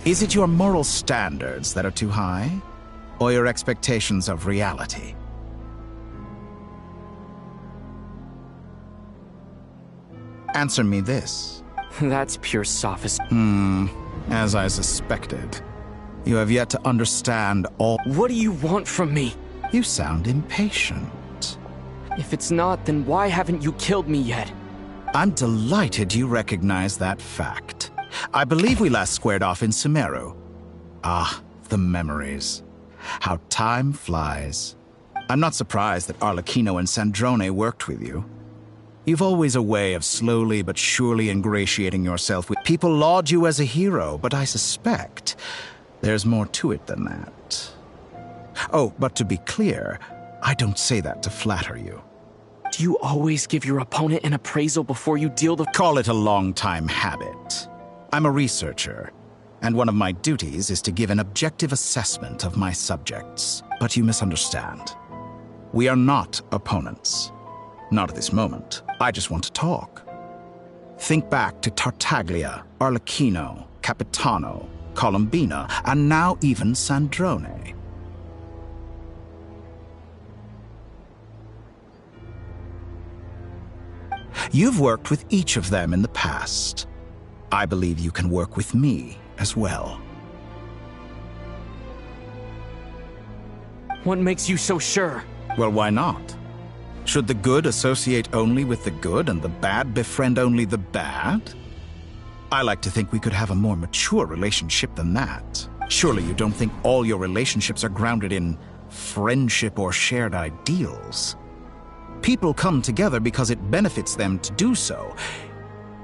is it your moral standards that are too high? Or your expectations of reality? Answer me this. That's pure sophistry. As I suspected. You have yet to understand all... What do you want from me? You sound impatient. If it's not, then why haven't you killed me yet? I'm delighted you recognize that fact. I believe we last squared off in Sumeru. Ah, the memories. How time flies. I'm not surprised that Arlecchino and Sandrone worked with you. You've always a way of slowly but surely ingratiating yourself with... People laud you as a hero, but I suspect there's more to it than that. Oh, but to be clear, I don't say that to flatter you. Do you always give your opponent an appraisal before you deal the... Call it a long-time habit. I'm a researcher, and one of my duties is to give an objective assessment of my subjects. But you misunderstand. We are not opponents. Not at this moment. I just want to talk. Think back to Tartaglia, Arlecchino, Capitano, Columbina, and now even Sandrone. You've worked with each of them in the past. I believe you can work with me as well. What makes you so sure? Well, why not? Should the good associate only with the good and the bad befriend only the bad? I like to think we could have a more mature relationship than that. Surely you don't think all your relationships are grounded in friendship or shared ideals? People come together because it benefits them to do so.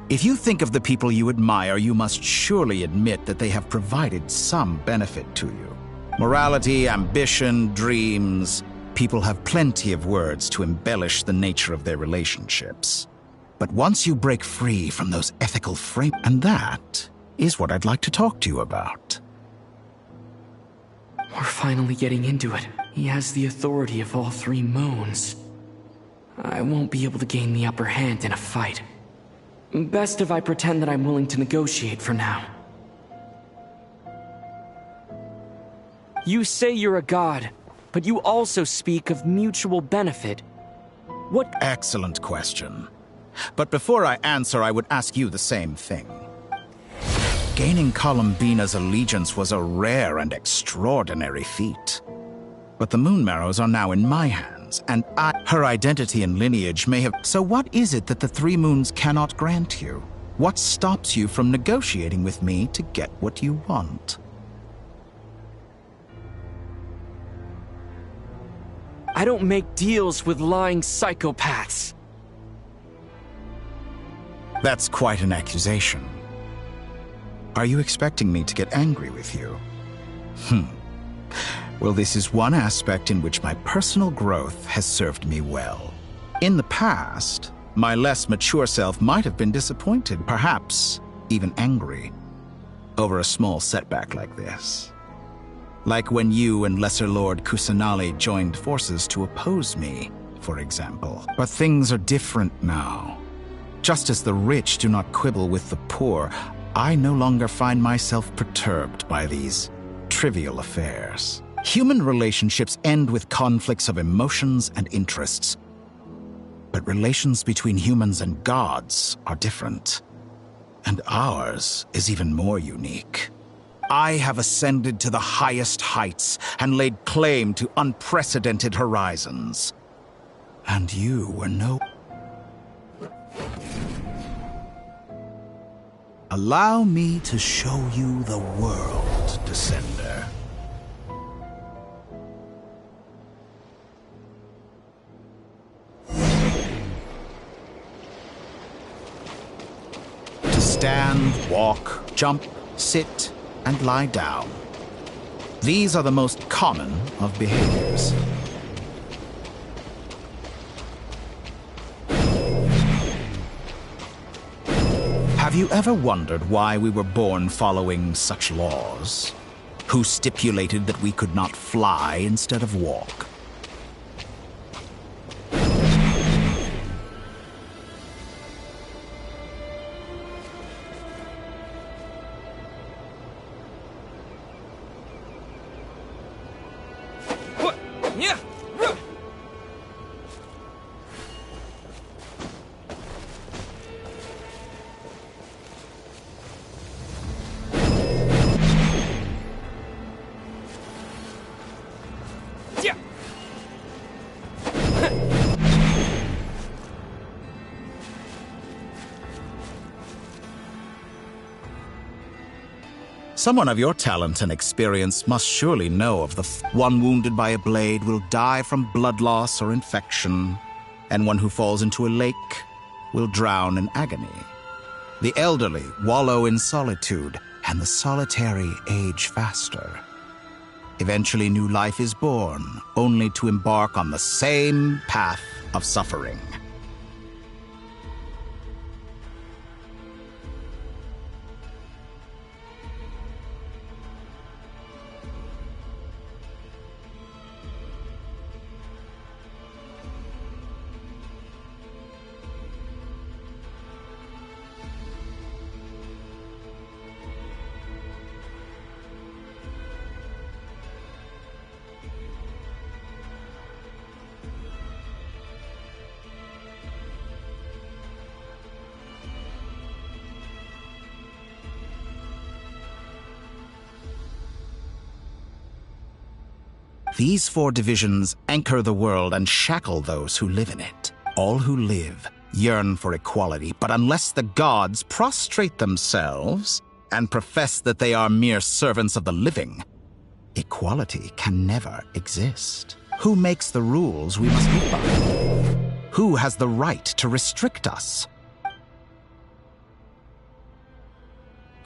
If you think of the people you admire, you must surely admit that they have provided some benefit to you. Morality, ambition, dreams. People have plenty of words to embellish the nature of their relationships. But once you break free from those ethical frames, and that is what I'd like to talk to you about. We're finally getting into it. He has the authority of all three moons. I won't be able to gain the upper hand in a fight. Best if I pretend that I'm willing to negotiate for now. You say you're a god, but you also speak of mutual benefit. What? Excellent question. But before I answer, I would ask you the same thing. Gaining Columbina's allegiance was a rare and extraordinary feat. But the Moon Marrows are now in my hands, and her identity and lineage may have... So what is it that the Three Moons cannot grant you? What stops you from negotiating with me to get what you want? I don't make deals with lying psychopaths. That's quite an accusation. Are you expecting me to get angry with you? Well, this is one aspect in which my personal growth has served me well. In the past, my less mature self might have been disappointed, perhaps even angry, over a small setback like this. Like when you and Lesser Lord Kusanali joined forces to oppose me, for example. But things are different now. Just as the rich do not quibble with the poor, I no longer find myself perturbed by these trivial affairs. Human relationships end with conflicts of emotions and interests. But relations between humans and gods are different. And ours is even more unique. I have ascended to the highest heights and laid claim to unprecedented horizons. And you were no... Allow me to show you the world, Descender. To stand, walk, jump, sit, and lie down. These are the most common of behaviors. Have you ever wondered why we were born following such laws? Who stipulated that we could not fly instead of walk? Someone of your talent and experience must surely know of the one wounded by a blade will die from blood loss or infection, and one who falls into a lake will drown in agony. The elderly wallow in solitude, and the solitary age faster. Eventually new life is born, only to embark on the same path of suffering. These 4 divisions anchor the world and shackle those who live in it. All who live yearn for equality, but unless the gods prostrate themselves and profess that they are mere servants of the living, equality can never exist. Who makes the rules we must live by? Who has the right to restrict us?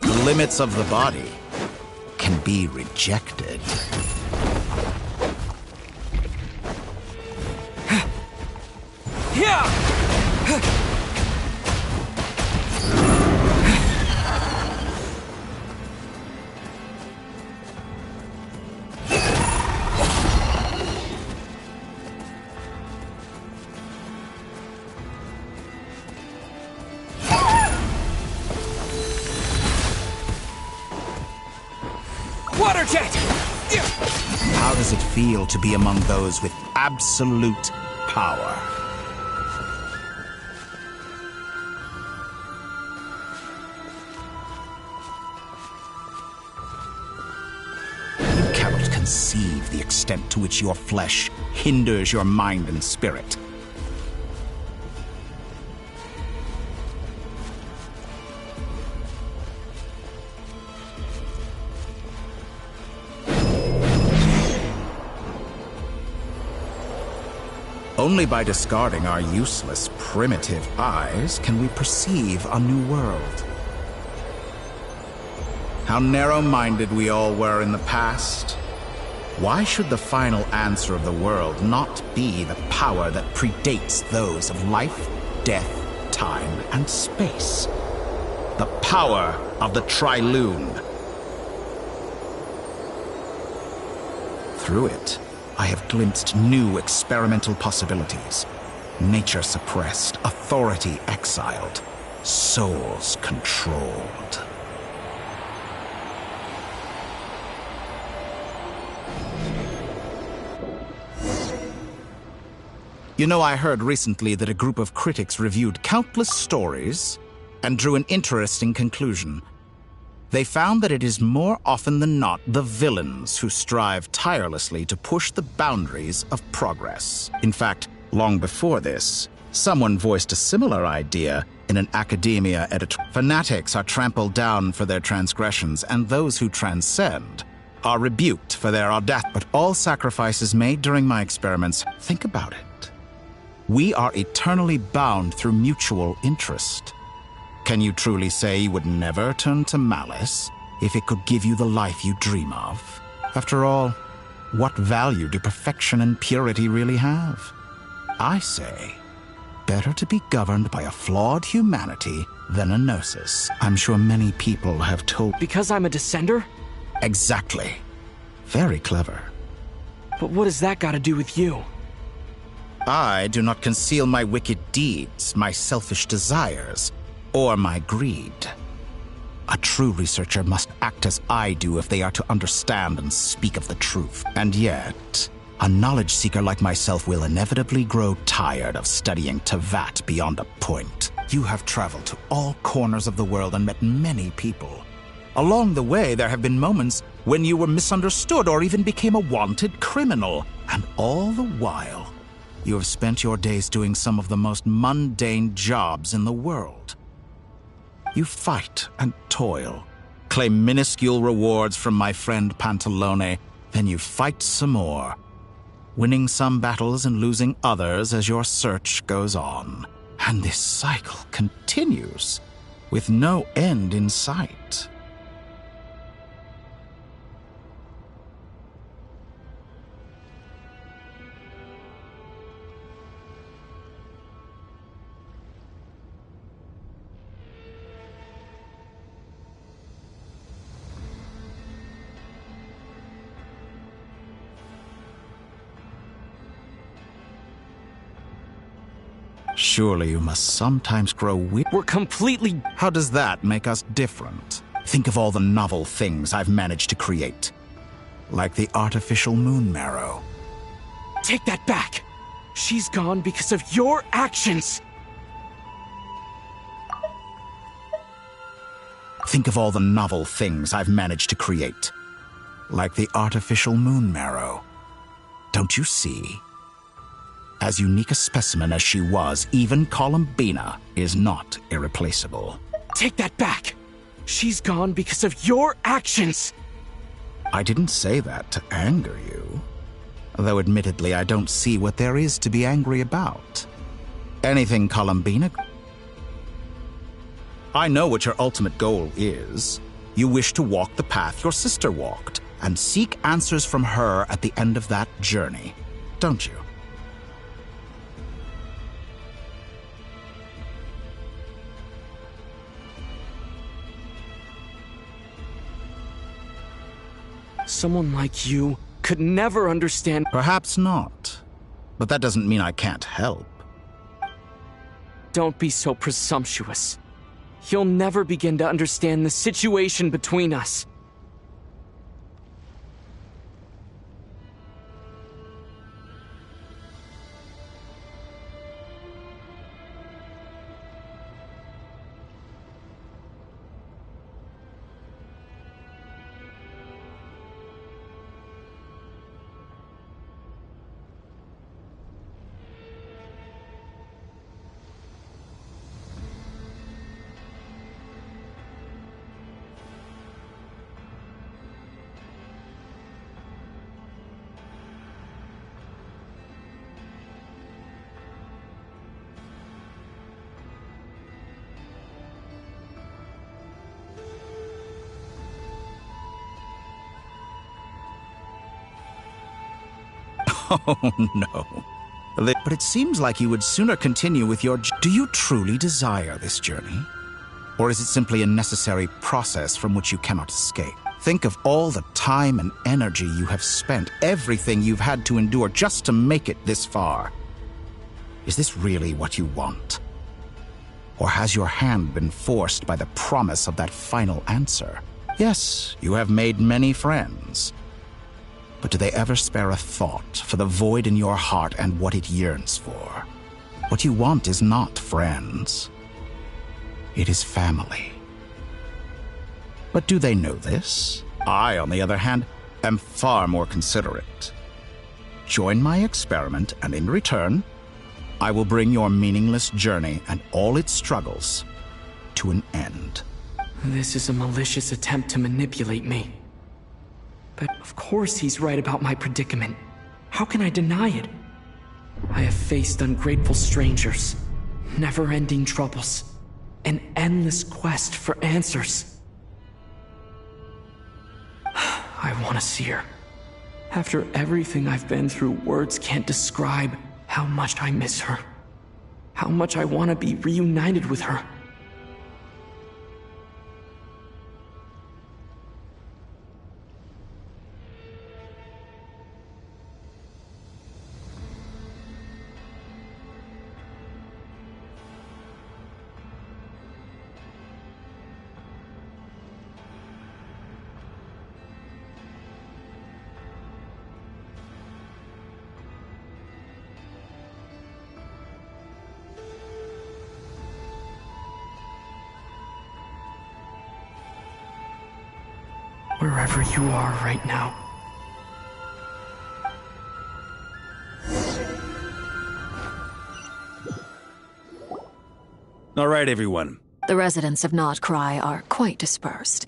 The limits of the body can be rejected. Water jet! How does it feel to be among those with absolute power? You cannot conceive the extent to which your flesh hinders your mind and spirit. Only by discarding our useless, primitive eyes can we perceive a new world. How narrow-minded we all were in the past. Why should the final answer of the world not be the power that predates those of life, death, time, and space? The power of the Trilune. Through it, I have glimpsed new experimental possibilities. Nature suppressed, authority exiled, souls controlled. You know, I heard recently that a group of critics reviewed countless stories and drew an interesting conclusion. They found that it is more often than not the villains who strive tirelessly to push the boundaries of progress. In fact, long before this, someone voiced a similar idea in an academia editor. Fanatics are trampled down for their transgressions, and those who transcend are rebuked for their audacity. But all sacrifices made during my experiments, think about it. We are eternally bound through mutual interest. Can you truly say you would never turn to malice if it could give you the life you dream of? After all, what value do perfection and purity really have? I say, better to be governed by a flawed humanity than a gnosis. I'm sure many people have told... Because I'm a descender? Exactly. Very clever. But what has that got to do with you? I do not conceal my wicked deeds, my selfish desires, or my greed. A true researcher must act as I do if they are to understand and speak of the truth. And yet, a knowledge seeker like myself will inevitably grow tired of studying Tevat beyond a point. You have traveled to all corners of the world and met many people. Along the way, there have been moments when you were misunderstood or even became a wanted criminal. And all the while, you have spent your days doing some of the most mundane jobs in the world. You fight and toil, claim minuscule rewards from my friend Pantalone, then you fight some more, winning some battles and losing others as your search goes on. And this cycle continues, with no end in sight. Surely you must sometimes grow weak. We're completely... How does that make us different? Think of all the novel things I've managed to create. Like the artificial moon marrow. Take that back! She's gone because of your actions! Think of all the novel things I've managed to create. Like the artificial moon marrow. Don't you see? As unique a specimen as she was, even Columbina is not irreplaceable. Take that back! She's gone because of your actions! I didn't say that to anger you. Though admittedly, I don't see what there is to be angry about. Anything Columbina... I know what your ultimate goal is. You wish to walk the path your sister walked, and seek answers from her at the end of that journey, don't you? Someone like you could never understand. Perhaps not. But that doesn't mean I can't help. Don't be so presumptuous. You'll never begin to understand the situation between us. Oh, no. But it seems like you would sooner continue with your... Do you truly desire this journey? Or is it simply a necessary process from which you cannot escape? Think of all the time and energy you have spent, everything you've had to endure just to make it this far. Is this really what you want? Or has your hand been forced by the promise of that final answer? Yes, you have made many friends. But do they ever spare a thought for the void in your heart and what it yearns for? What you want is not friends. It is family. But do they know this? I, on the other hand, am far more considerate. Join my experiment, and in return, I will bring your meaningless journey and all its struggles to an end. This is a malicious attempt to manipulate me. But of course he's right about my predicament. How can I deny it? I have faced ungrateful strangers, never-ending troubles, an endless quest for answers. I want to see her. After everything I've been through, words can't describe how much I miss her. How much I want to be reunited with her. Wherever you are right now. All right, everyone. The residents of Nod Cry are quite dispersed.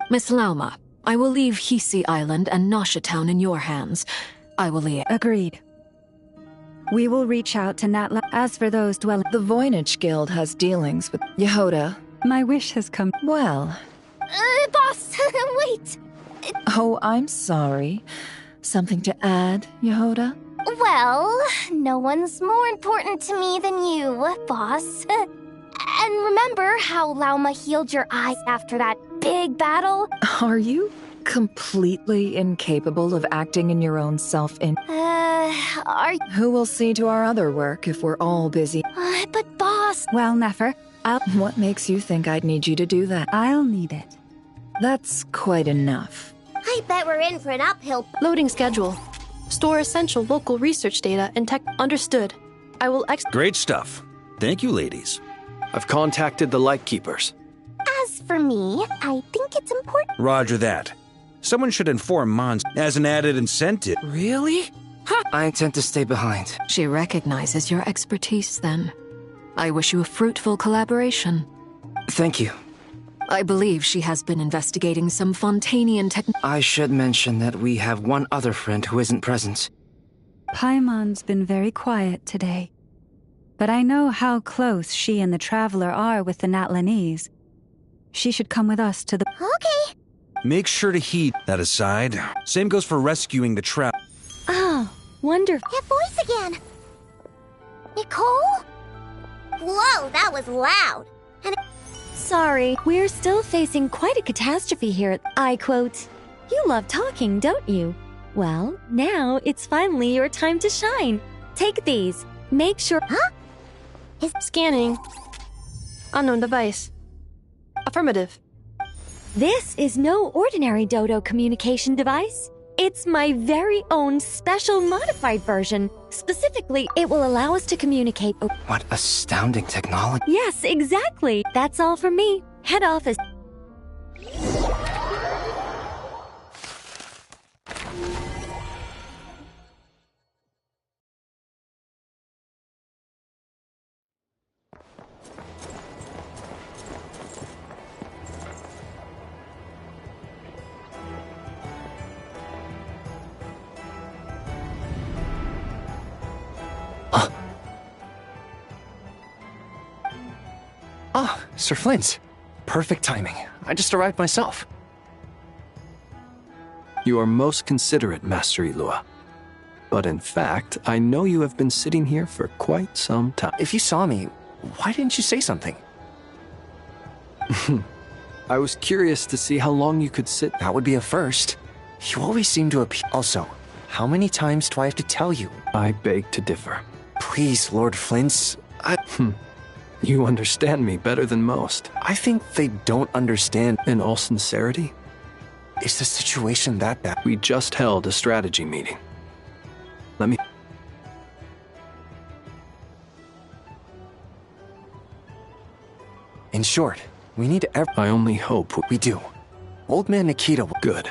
Miss Lauma, I will leave Hisi Island and Nasha Town in your hands. I will leave. Agreed. We will reach out to Natla. As for those dwelling... The Voynich Guild has dealings with Yehoda. My wish has come... Well... Boss, wait! Oh, I'm sorry. Something to add, Yehoda? Well, no one's more important to me than you, boss. And remember how Lauma healed your eyes after that big battle? Are you completely incapable of acting in your own Who will see to our other work if we're all busy? But boss... Well, Nefer, What makes you think I'd need you to do that? I'll need it. That's quite enough. I bet we're in for an uphill... Loading schedule. Store essential local research data and tech... Understood. I will Great stuff. Thank you, ladies. I've contacted the Lightkeepers. As for me, I think it's important... Roger that. Someone should inform Mons as an added incentive. Really? I intend to stay behind. She recognizes your expertise then. I wish you a fruitful collaboration. Thank you. I believe she has been investigating some Fontanian I should mention that we have one other friend who isn't present. Paimon's been very quiet today. But I know how close she and the Traveler are with the Natlanese. She should come with us to the— Okay. Make sure to heed that aside. Same goes for rescuing the trap. Oh, wonderful. That voice again. Nicole? Whoa, that was loud. And Sorry, we're still facing quite a catastrophe here. I quote, "You love talking, don't you? Well, now it's finally your time to shine. Take these. Make sure— Huh? Scanning. Unknown device. Affirmative. This is no ordinary Dodo communication device. It's my very own special modified version. Specifically, it will allow us to communicate— What astounding technology. Yes, exactly. That's all from me. Head office. Ah, Sir Flint. Perfect timing. I just arrived myself. You are most considerate, Master Ilua. But in fact, I know you have been sitting here for quite some time. If you saw me, why didn't you say something? I was curious to see how long you could sit. That would be a first. You always seem to appear. Also, how many times do I have to tell you? I beg to differ. Please, Lord Flint. You understand me better than most. I think they don't understand. In all sincerity, is the situation that bad? We just held a strategy meeting. Let me... In short, we need I only hope we do. Old man Nikita will... Good.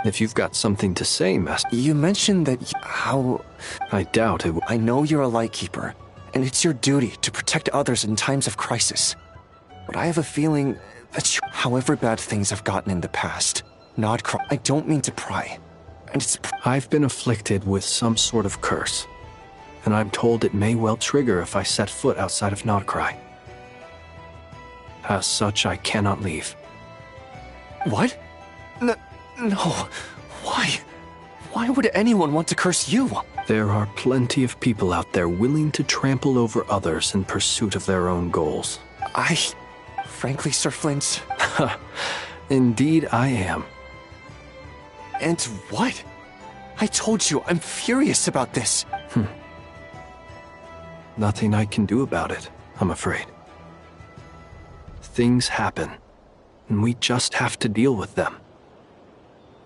If you've got something to say, Master... You mentioned that how... I doubt it. I know you're a Lightkeeper, and it's your duty to protect others in times of crisis. But I have a feeling that however bad things have gotten in the past, I don't mean to pry. And it's... I've been afflicted with some sort of curse, and I'm told it may well trigger if I set foot outside of Nodcry. As such, I cannot leave. What? No. Why? Why would anyone want to curse you? There are plenty of people out there willing to trample over others in pursuit of their own goals. Frankly, Sir Flint... Indeed I am. And what? I told you, I'm furious about this. Nothing I can do about it, I'm afraid. Things happen, and we just have to deal with them.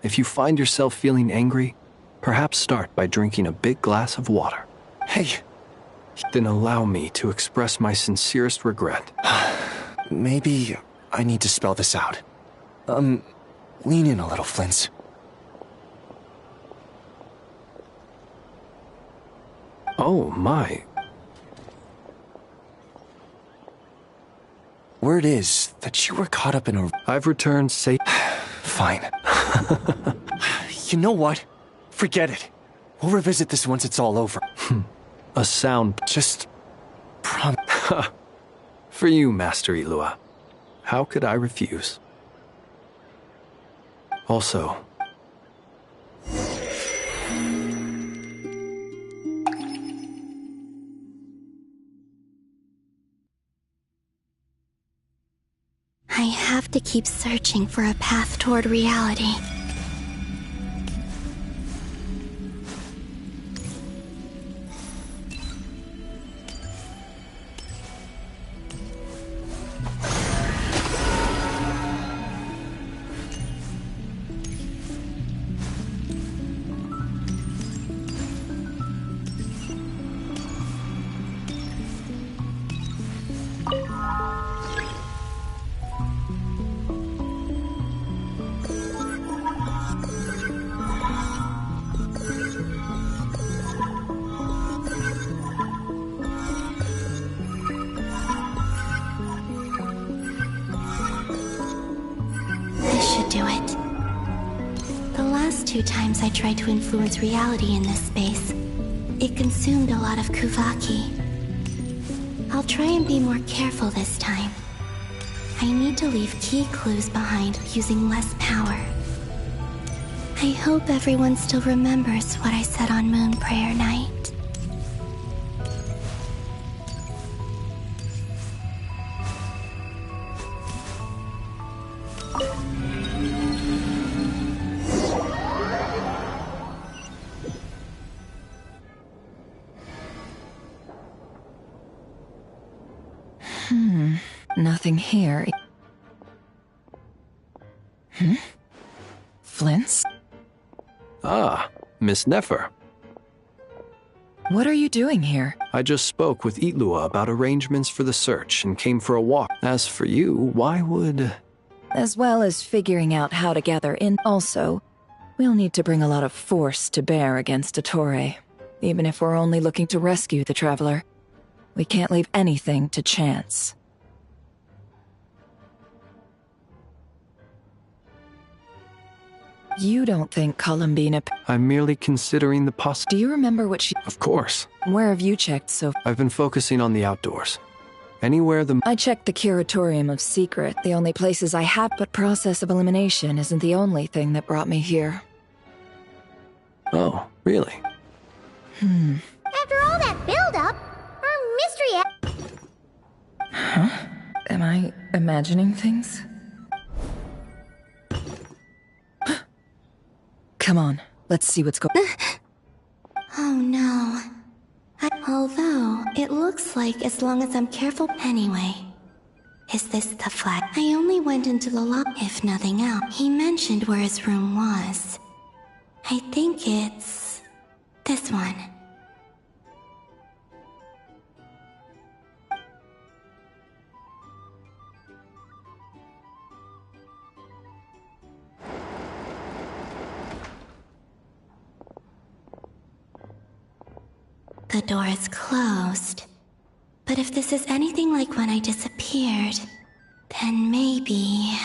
If you find yourself feeling angry, perhaps start by drinking a big glass of water. Hey! Then allow me to express my sincerest regret. Maybe I need to spell this out. Lean in a little, Flint. Oh, my. Word is that you were caught up in a... I've returned safe... Fine. You know what? Forget it. We'll revisit this once it's all over. A sound... Just... For you, Master Ilua. How could I refuse? Also... I have to keep searching for a path toward reality. two times I tried to influence reality in this space, it consumed a lot of Kuvaki. I'll try and be more careful this time. I need to leave key clues behind using less power. I hope everyone still remembers what I said on Moon Prayer Night. Nothing here. Flints? Ah, Miss Nefer. What are you doing here? I just spoke with Itlua about arrangements for the search and came for a walk. As for you, why would... As well as figuring out how to gather in. Also, we'll need to bring a lot of force to bear against Dottore. Even if we're only looking to rescue the Traveler. We can't leave anything to chance. You don't think Columbina... I'm merely considering the Do you remember what she... Of course. Where have you checked so... I've been focusing on the outdoors. Anywhere the... I checked the Curatorium of Secret, the only places I have, but process of elimination isn't the only thing that brought me here. Oh, really? After all that build-up, our mystery... Huh? Am I imagining things? Come on, let's see what's going... Oh no. Although, it looks like as long as I'm careful... Anyway, is this the flag? I only went into the lock, if nothing else. He mentioned where his room was. I think it's... this one. The door is closed. But if this is anything like when I disappeared, then maybe...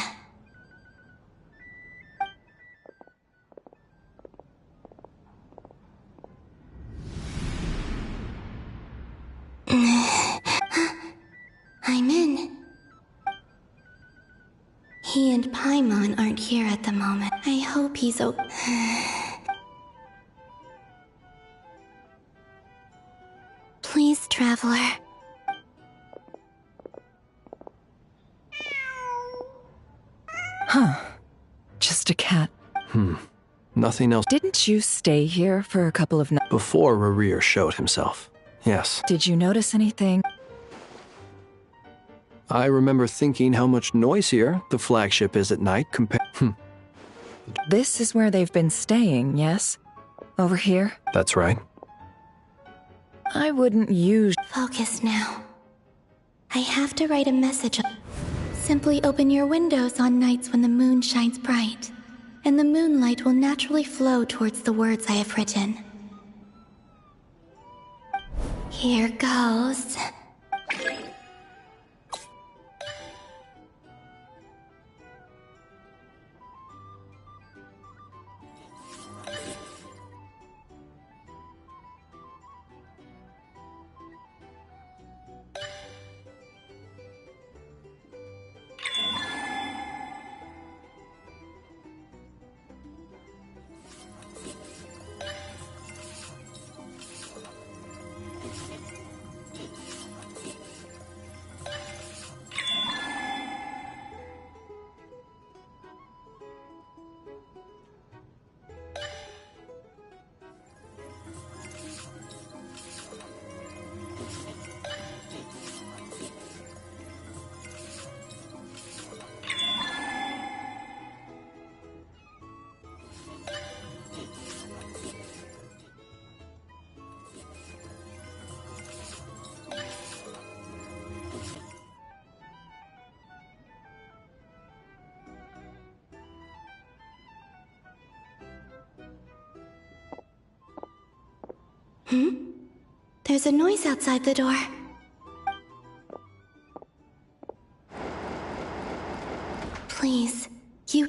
I'm in. He and Paimon aren't here at the moment. I hope he's Please, Traveler. Huh. Just a cat. Nothing else. Didn't you stay here for a couple of nights? Before Rarir showed himself. Yes. Did you notice anything? I remember thinking how much noisier the flagship is at night compared... This is where they've been staying, yes? Over here? That's right. I wouldn't use... Focus now. I have to write a message. Simply open your windows on nights when the moon shines bright, and the moonlight will naturally flow towards the words I have written. Here goes. There's a noise outside the door. Please, you...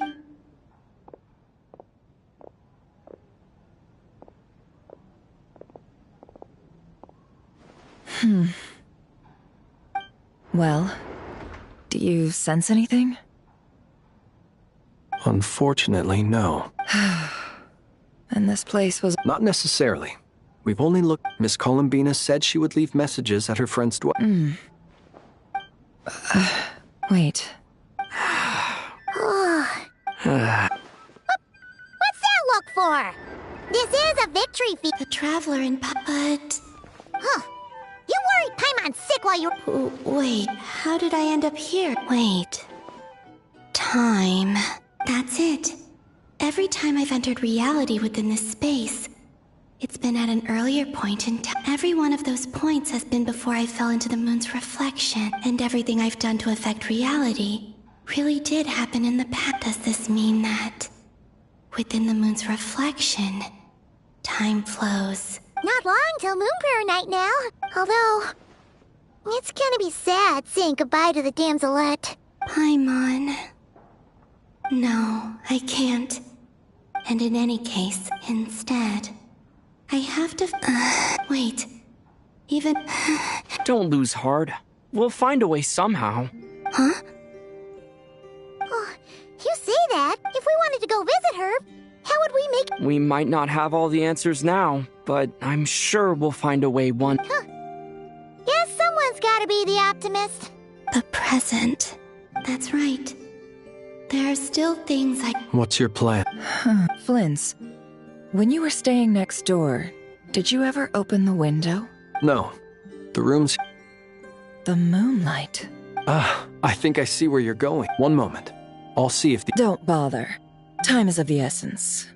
you sense anything? Unfortunately, no. And this place was... Not necessarily. We've only looked... Miss Columbina said she would leave messages at her friend's door. Wait. What's that look for? This is a victory feat. The Traveler in but... Huh. You worried Paimon's sick while you... Wait, how did I end up here? Wait. Time. That's it. Every time I've entered reality within this space, it's been at an earlier point in time. Every one of those points has been before I fell into the moon's reflection, and everything I've done to affect reality really did happen in the past. Does this mean that within the moon's reflection, time flows? Not long till Moonprayer night now. Although, it's gonna be sad saying goodbye to the damselette. Paimon. No, I can't. And in any case, instead, I have to... wait. Even... Don't lose heart. We'll find a way somehow. Huh? Oh, you say that. If we wanted to go visit her, how would we make... We might not have all the answers now, but I'm sure we'll find a way one... Huh. Guess someone's gotta be the optimist. The present. That's right. There are still things I... What's your plan? Flint's, when you were staying next door, did you ever open the window? No. The room's... The moonlight. I think I see where you're going. One moment. I'll see if the... Don't bother. Time is of the essence.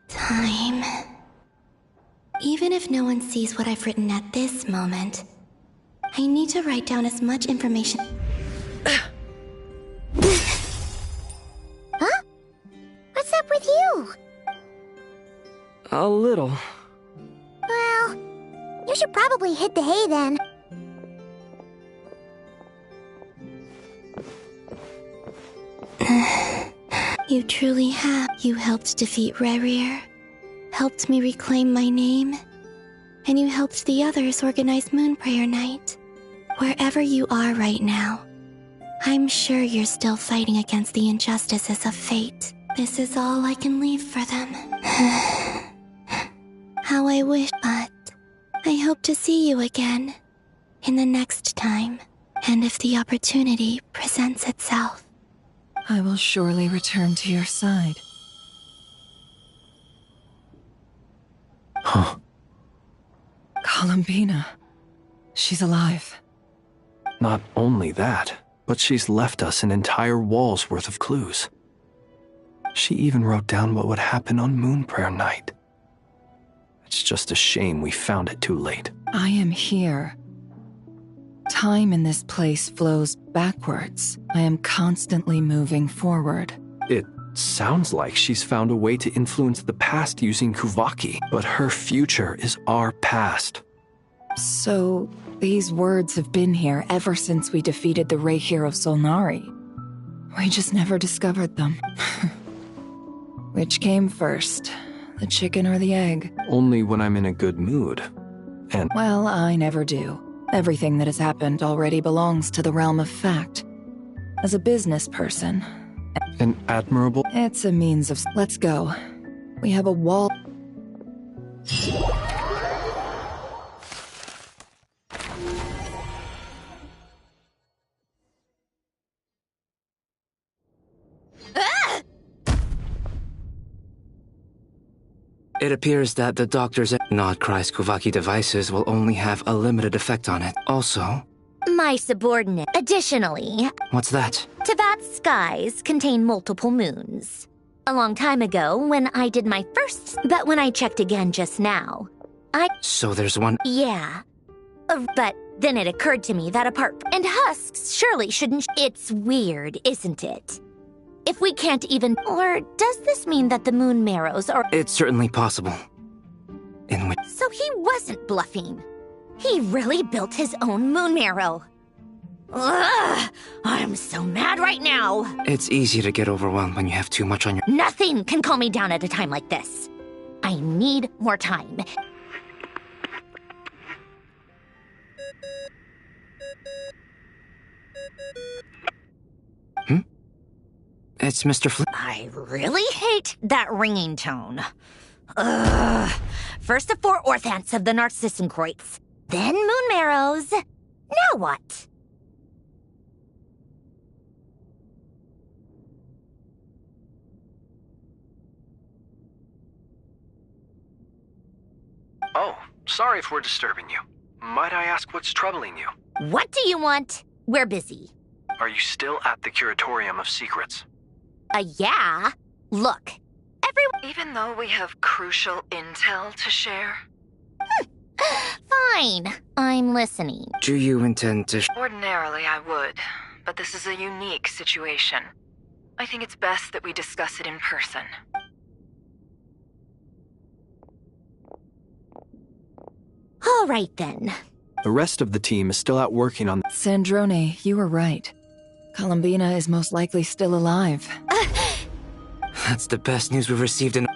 Time. Even if no one sees what I've written at this moment, I need to write down as much information... Huh? What's up with you? A little. Well, you should probably hit the hay then. You truly have. You helped defeat Rerir, helped me reclaim my name, and you helped the others organize Moonprayer Night. Wherever you are right now, I'm sure you're still fighting against the injustices of fate. This is all I can leave for them. How I wish, but I hope to see you again in the next time, and if the opportunity presents itself. I will surely return to your side. Huh. Columbina. She's alive. Not only that, but she's left us an entire wall's worth of clues. She even wrote down what would happen on Moonprayer Night. It's just a shame we found it too late. I am here. Time in this place flows backwards. I am constantly moving forward. It sounds like she's found a way to influence the past using Kuvaki, but her future is our past. So, these words have been here ever since we defeated the Rey Hero Solnari. We just never discovered them. Which came first, the chicken or the egg? Only when I'm in a good mood. And... Well, I never do. Everything that has happened already belongs to the realm of fact. As a business person... An admirable... It's a means of... Let's go. We have a wall... It appears that the doctor's Nodcry's Kuvaki devices will only have a limited effect on it. Also... My subordinate. Additionally... What's that? Teyvat's skies contain multiple moons. A long time ago, when I did my first... But when I checked again just now, So there's one... Yeah. But then it occurred to me that apart... And husks surely shouldn't... It's weird, isn't it? If we can't even... Or does this mean that the moon marrows are... It's certainly possible. In which... So he wasn't bluffing. He really built his own moon marrow. Ugh! I'm so mad right now. It's easy to get overwhelmed when you have too much on your... Nothing can calm me down at a time like this. I need more time. It's Mr. Flynn. I really hate that ringing tone. Ugh. First the 4 orthants of the Narcissenkreuz, then moon marrows. Now what? Oh, sorry if we're disturbing you. Might I ask what's troubling you? What do you want? We're busy. Are you still at the Curatorium of Secrets? Yeah. Look, everyone. Even though we have crucial intel to share? Fine. I'm listening. Do you intend to... Ordinarily, I would, but this is a unique situation. I think it's best that we discuss it in person. All right, then. The rest of the team is still out working on... Sandrone, you were right. Columbina is most likely still alive. That's the best news we've received in...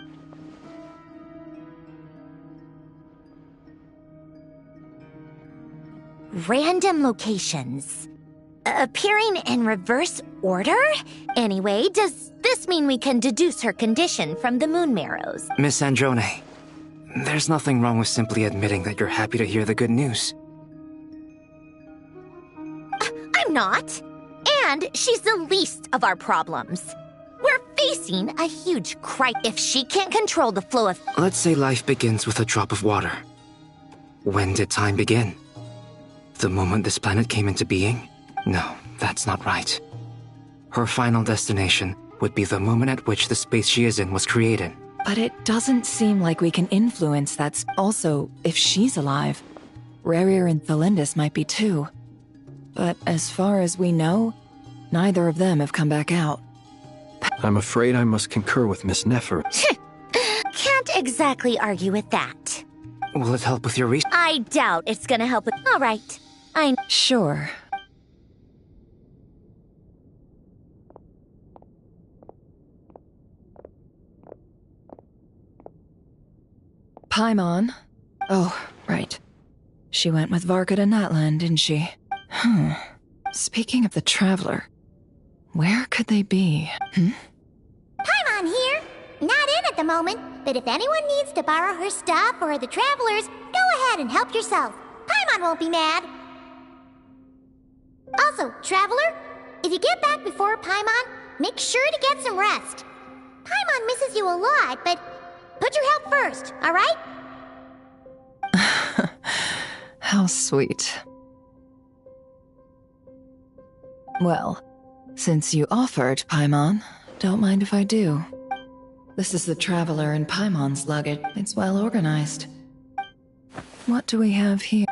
Random locations. Appearing in reverse order? Anyway, does this mean we can deduce her condition from the moon marrows? Miss Sandrone, there's nothing wrong with simply admitting that you're happy to hear the good news. I'm not. And she's the least of our problems. We're facing a huge crisis if she can't control the flow of... Let's say life begins with a drop of water. When did time begin? The moment this planet came into being? No, that's not right. Her final destination would be the moment at which the space she is in was created. But it doesn't seem like we can influence that. Also, if she's alive, Rerir and Thalindus might be too. But as far as we know, neither of them have come back out. I'm afraid I must concur with Miss Nefer. Can't exactly argue with that. Will it help with your research? I doubt it's gonna help with... All right. Sure. Paimon. Oh, right. She went with Varka to Natlan, didn't she? Speaking of the Traveler, where could they be? Paimon here. Not in at the moment, but if anyone needs to borrow her stuff or the Travelers, go ahead and help yourself. Paimon won't be mad. Also, Traveler, if you get back before Paimon, make sure to get some rest. Paimon misses you a lot, but put your health first, alright? How sweet. Well, since you offered, Paimon, don't mind if I do. This is the Traveler and Paimon's luggage. It's well organized. What do we have here?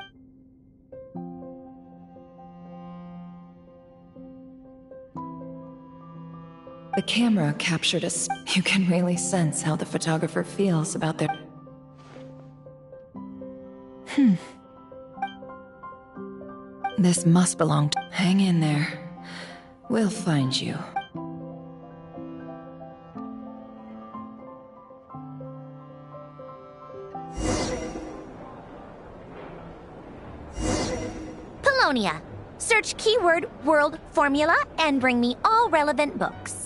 The camera captured us. You can really sense how the photographer feels about their... This must belong to... Hang in there. We'll find you. Polonia. Search keyword world formula and bring me all relevant books.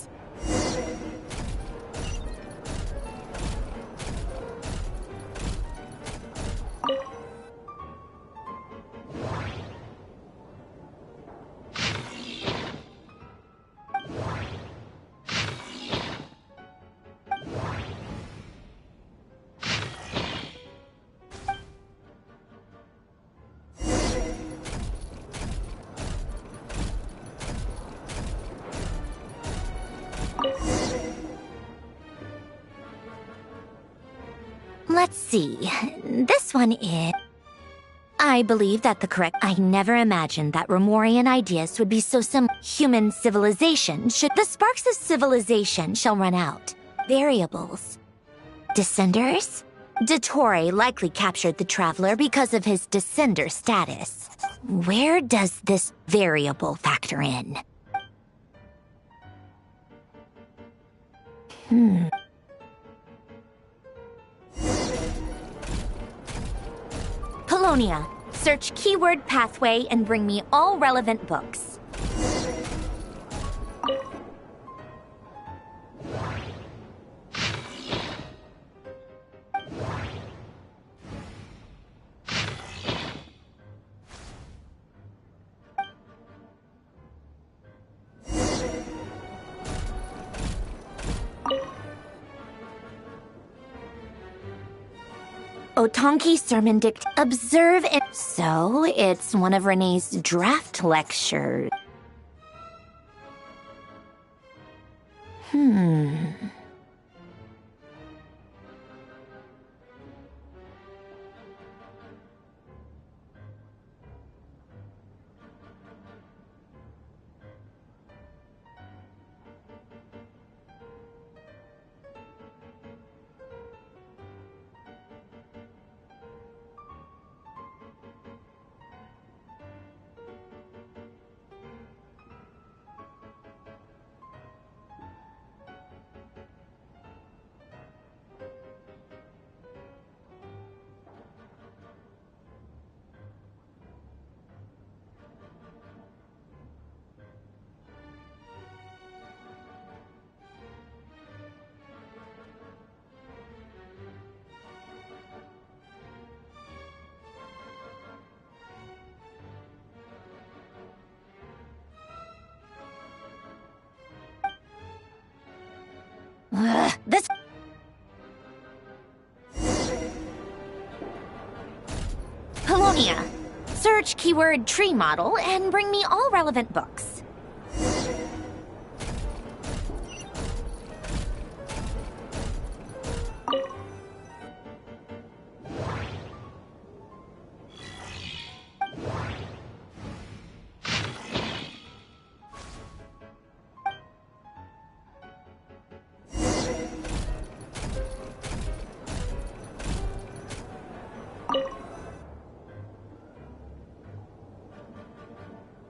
Let's see. This one is... I believe that the correct... I never imagined that Romorian ideas would be so similar. Human civilization should... The sparks of civilization shall run out. Variables. Descenders? Dottore likely captured the Traveler because of his descender status. Where does this variable factor in? Polonia. Search keyword pathway and bring me all relevant books. Otonki Sermon Dict. Observe it. So, it's one of Renee's draft lectures. This... Polonia. Search keyword tree model and bring me all relevant books.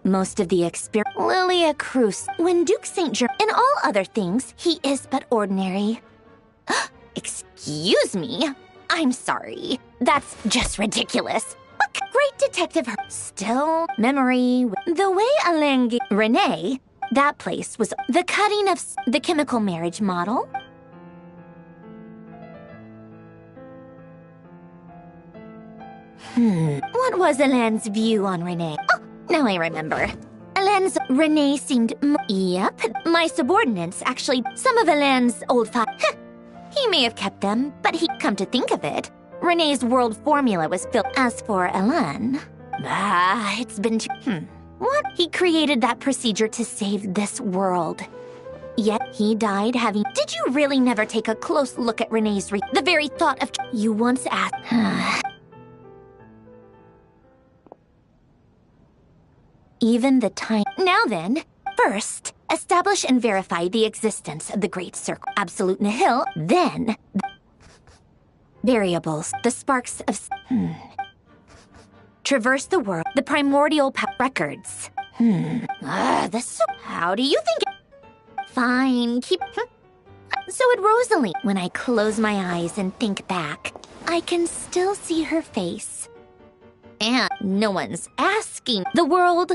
Most of the experience. Lilia Cruz. When Duke St. Germain. In all other things, he is but ordinary. Excuse me? I'm sorry. That's just ridiculous. What great detective. Still, memory. The way Alain Renee, that place was the cutting of the chemical marriage model. What was Alain's view on Renee? Oh, now I remember. Alain's Renee seemed. Yep, my subordinates actually. Some of Alain's old he may have kept them, but come to think of it, Renee's world formula was filled. As for Alain, it's been too. What? He created that procedure to save this world. Yet he died having. Did you really never take a close look at Renee's the very thought of. You once asked. Even the time. Now then, first, establish and verify the existence of the Great Circle. Absolute nihil. Then, variables, the sparks of. Traverse the world, the primordial records. This. How do you think? Fine, keep. So at Rosalie, when I close my eyes and think back, I can still see her face. And no one's asking. The world.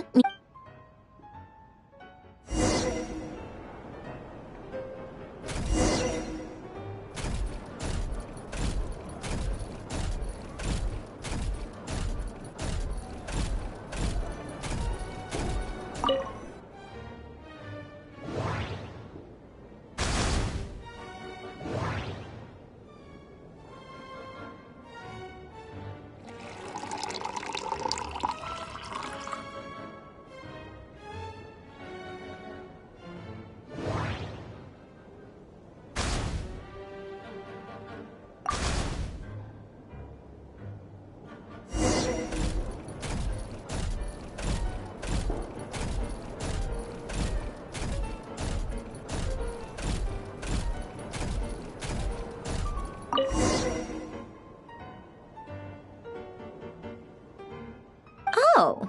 Oh,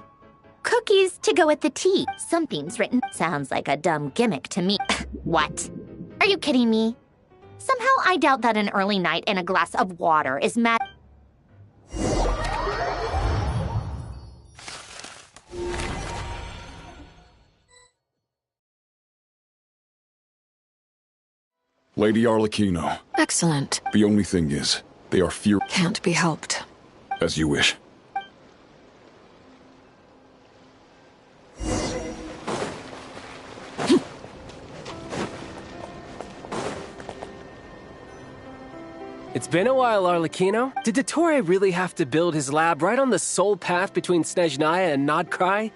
cookies to go with the tea. Something's written. Sounds like a dumb gimmick to me. What? Are you kidding me? Somehow I doubt that an early night and a glass of water is mad. Lady Arlecchino. Excellent. The only thing is, they are few. Can't be helped. As you wish. It's been a while, Arlecchino. Did Dottore really have to build his lab right on the sole path between Snezhnaya and Nodcry?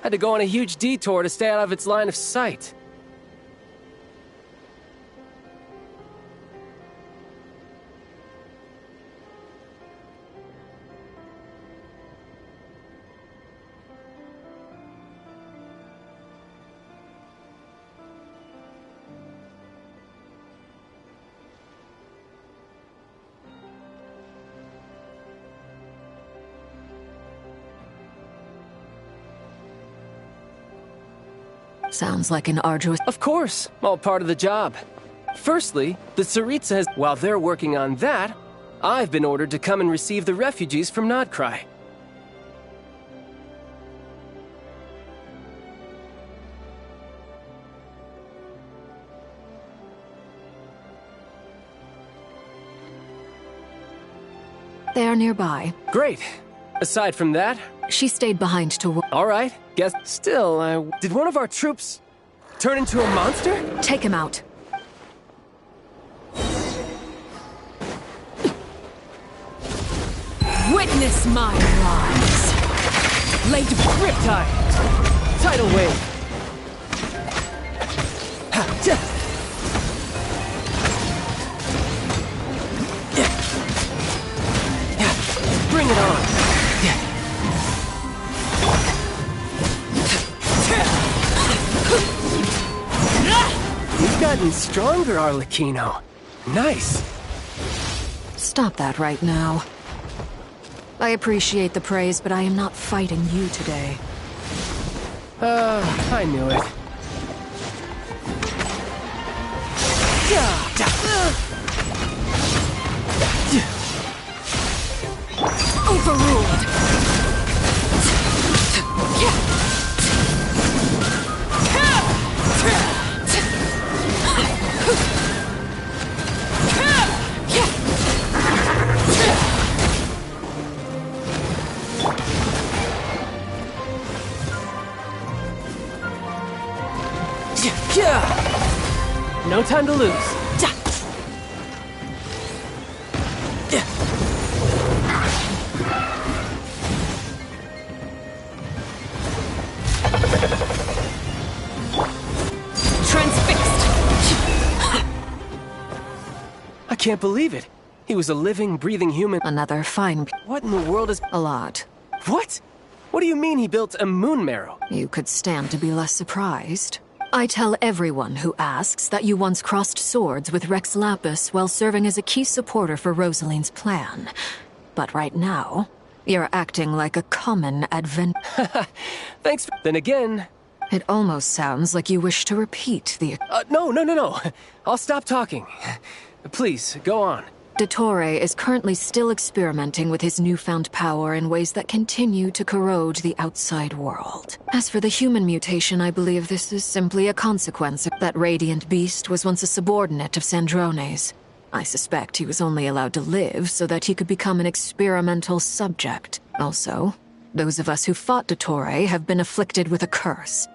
Had to go on a huge detour to stay out of its line of sight. Sounds like an arduous... Of course, all part of the job. Firstly, the Tsaritsa has... While they're working on that, I've been ordered to come and receive the refugees from Nodcry. They are nearby. Great. Aside from that... She stayed behind to... All right. Guess... Still, did one of our troops turn into a monster? Take him out. Witness my rise. Late Riptide. Tidal wave. Bring it on. You've gotten stronger, Arlecchino. Nice. Stop that right now. I appreciate the praise, but I am not fighting you today. I knew it. Overruled. No time to lose. Transfixed. I can't believe it. He was a living, breathing human. Another fine... What in the world is... A lot. What? What do you mean he built a moon marrow? You could stand to be less surprised. I tell everyone who asks that you once crossed swords with Rex Lapis while serving as a key supporter for Rosaline's plan. But right now, you're acting like a common Thanks for... Then again... It almost sounds like you wish to repeat the... No. I'll stop talking. Please, go on. Dottore is currently still experimenting with his newfound power in ways that continue to corrode the outside world. As for the human mutation, I believe this is simply a consequence of that radiant beast was once a subordinate of Sandrone's. I suspect he was only allowed to live so that he could become an experimental subject. Also, those of us who fought Dottore have been afflicted with a curse.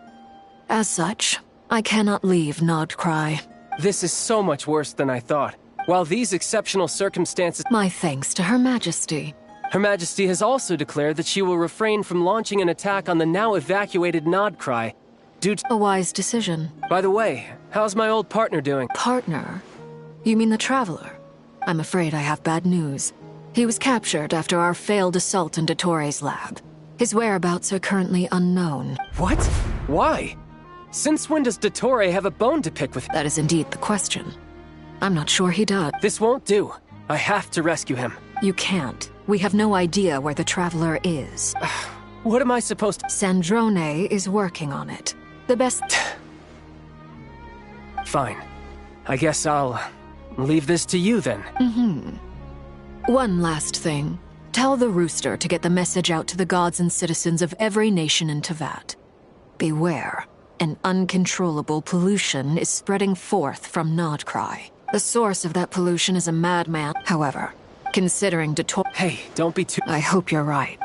As such, I cannot leave Nodcry. This is so much worse than I thought. While these exceptional circumstances... My thanks to Her Majesty. Her Majesty has also declared that she will refrain from launching an attack on the now evacuated Nodcry due to... A wise decision. By the way, how's my old partner doing? Partner? You mean the Traveler? I'm afraid I have bad news. He was captured after our failed assault in Dottore's lab. His whereabouts are currently unknown. What? Why? Since when does Dottore have a bone to pick with? That is indeed the question. I'm not sure he does. This won't do. I have to rescue him. You can't. We have no idea where the Traveler is. What am I supposed to... Sandrone is working on it. The best... Fine. I guess I'll leave this to you then. One last thing. Tell the Rooster to get the message out to the gods and citizens of every nation in Teyvat. Beware. An uncontrollable pollution is spreading forth from Nodcry. The source of that pollution is a madman. However, considering Dottore... Hey, don't be too... I hope you're right.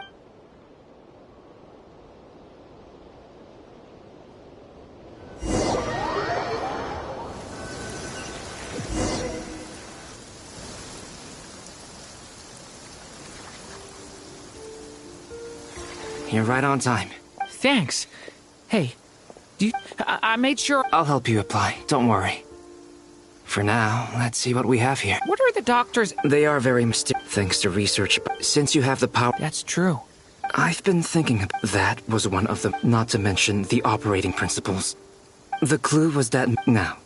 You're right on time. Thanks. Hey, I made sure... I'll help you apply, don't worry. For now, let's see what we have here. What are the doctors... They are very mysterious, thanks to research. Since you have the power... That's true. I've been thinking that was one of them, not to mention the operating principles. The clue was that now,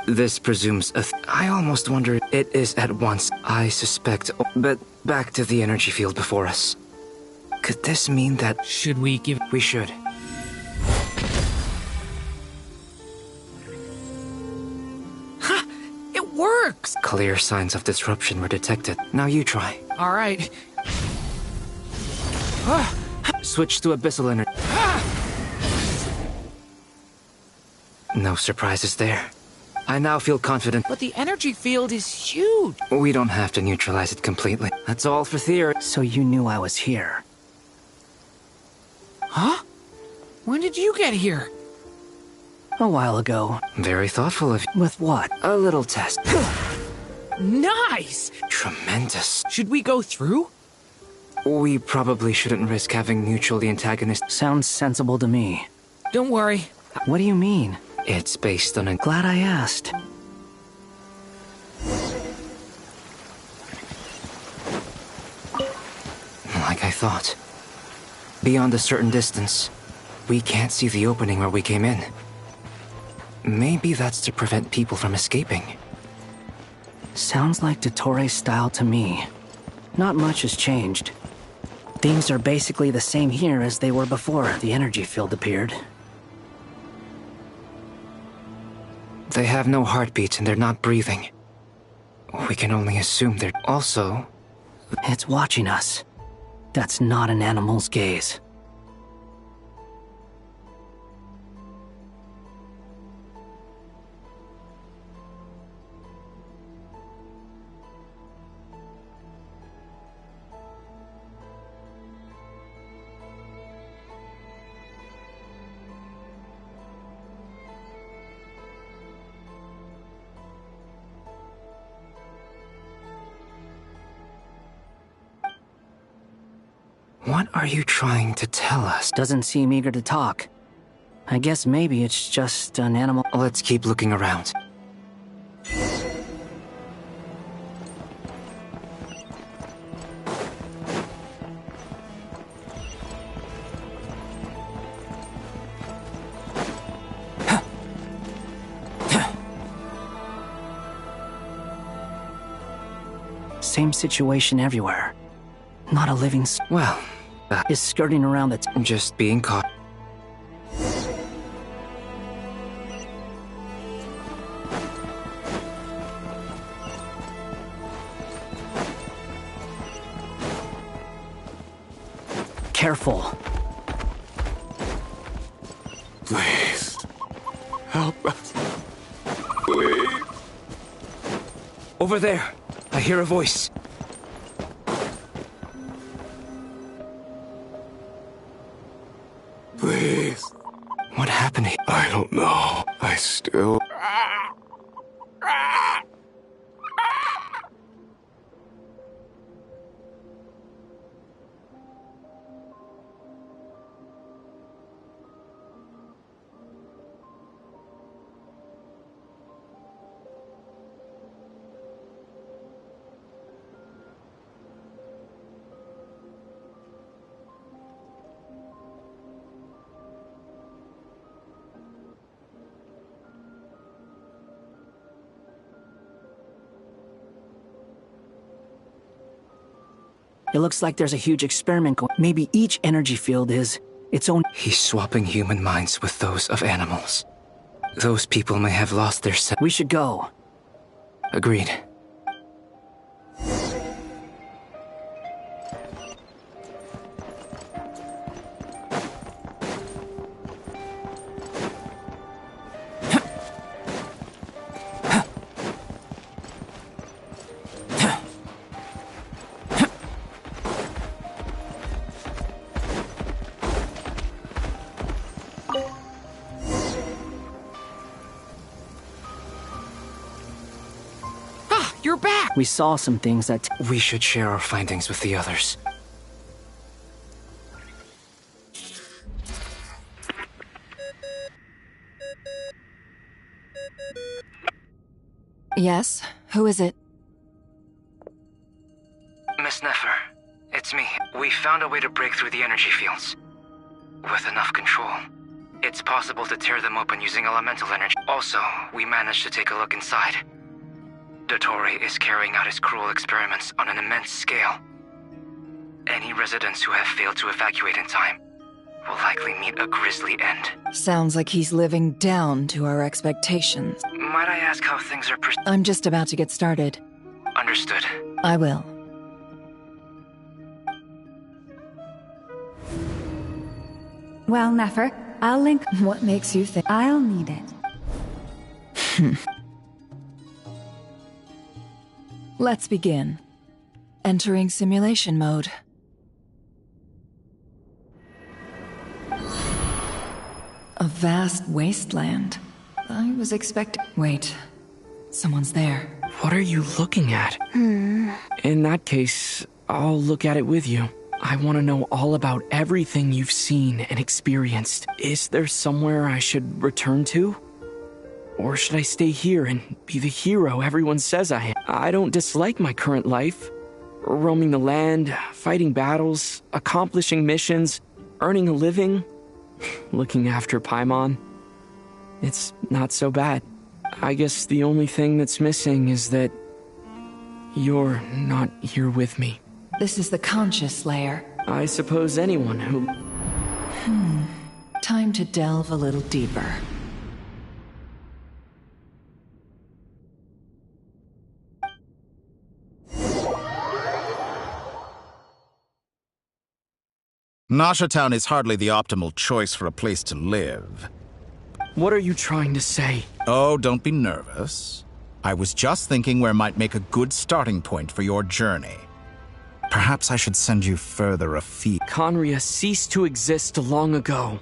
this presumes I almost wonder it is at once, I suspect, but back to the energy field before us. Could this mean that... Should we give... We should. Ha! It works! Clear signs of disruption were detected. Now you try. All right. Switch to abyssal energy. No surprises there. I now feel confident. But the energy field is huge. We don't have to neutralize it completely. That's all for theory. So you knew I was here. Huh? When did you get here? A while ago. Very thoughtful of you. With what? A little test. Nice! Tremendous. Should we go through? We probably shouldn't risk having mutually antagonistic... Sounds sensible to me. Don't worry. What do you mean? It's based on a... Glad I asked. Like I thought. Beyond a certain distance, we can't see the opening where we came in. Maybe that's to prevent people from escaping. Sounds like Dottore style to me. Not much has changed. Things are basically the same here as they were before the energy field appeared. They have no heartbeat and they're not breathing. We can only assume they're also... It's watching us. That's not an animal's gaze. What are you trying to tell us? Doesn't seem eager to talk. I guess maybe it's just an animal. Let's keep looking around. Same situation everywhere. Not a living well, is skirting around the just being caught. Careful. Please. Help us. Please. Over there. I hear a voice. Please. What happened here? I don't know. I still... It looks like there's a huge experiment going. Maybe each energy field is its own. He's swapping human minds with those of animals. Those people may have lost their sense. We should go. Agreed. You're back! We saw some things that... We should share our findings with the others. Yes? Who is it? Miss Nefer, it's me. We found a way to break through the energy fields. With enough control, it's possible to tear them open using elemental energy. Also, we managed to take a look inside. Dottore is carrying out his cruel experiments on an immense scale. Any residents who have failed to evacuate in time will likely meet a grisly end. Sounds like he's living down to our expectations. Might I ask how things are I'm just about to get started. Understood. I will. Well, Nefer, I'll link. What makes you think? I'll need it. Let's begin. Entering simulation mode. A vast wasteland. I was expecting... Wait. Someone's there. What are you looking at? In that case, I'll look at it with you. I want to know all about everything you've seen and experienced. Is there somewhere I should return to? Or should I stay here and be the hero everyone says I am? I don't dislike my current life. Roaming the land, fighting battles, accomplishing missions, earning a living, looking after Paimon. It's not so bad. I guess the only thing that's missing is that you're not here with me. This is the conscious layer. I suppose anyone who... Time to delve a little deeper. Nasha Town is hardly the optimal choice for a place to live. What are you trying to say? Oh, don't be nervous. I was just thinking where might make a good starting point for your journey. Perhaps I should send you further afield. Conria ceased to exist long ago.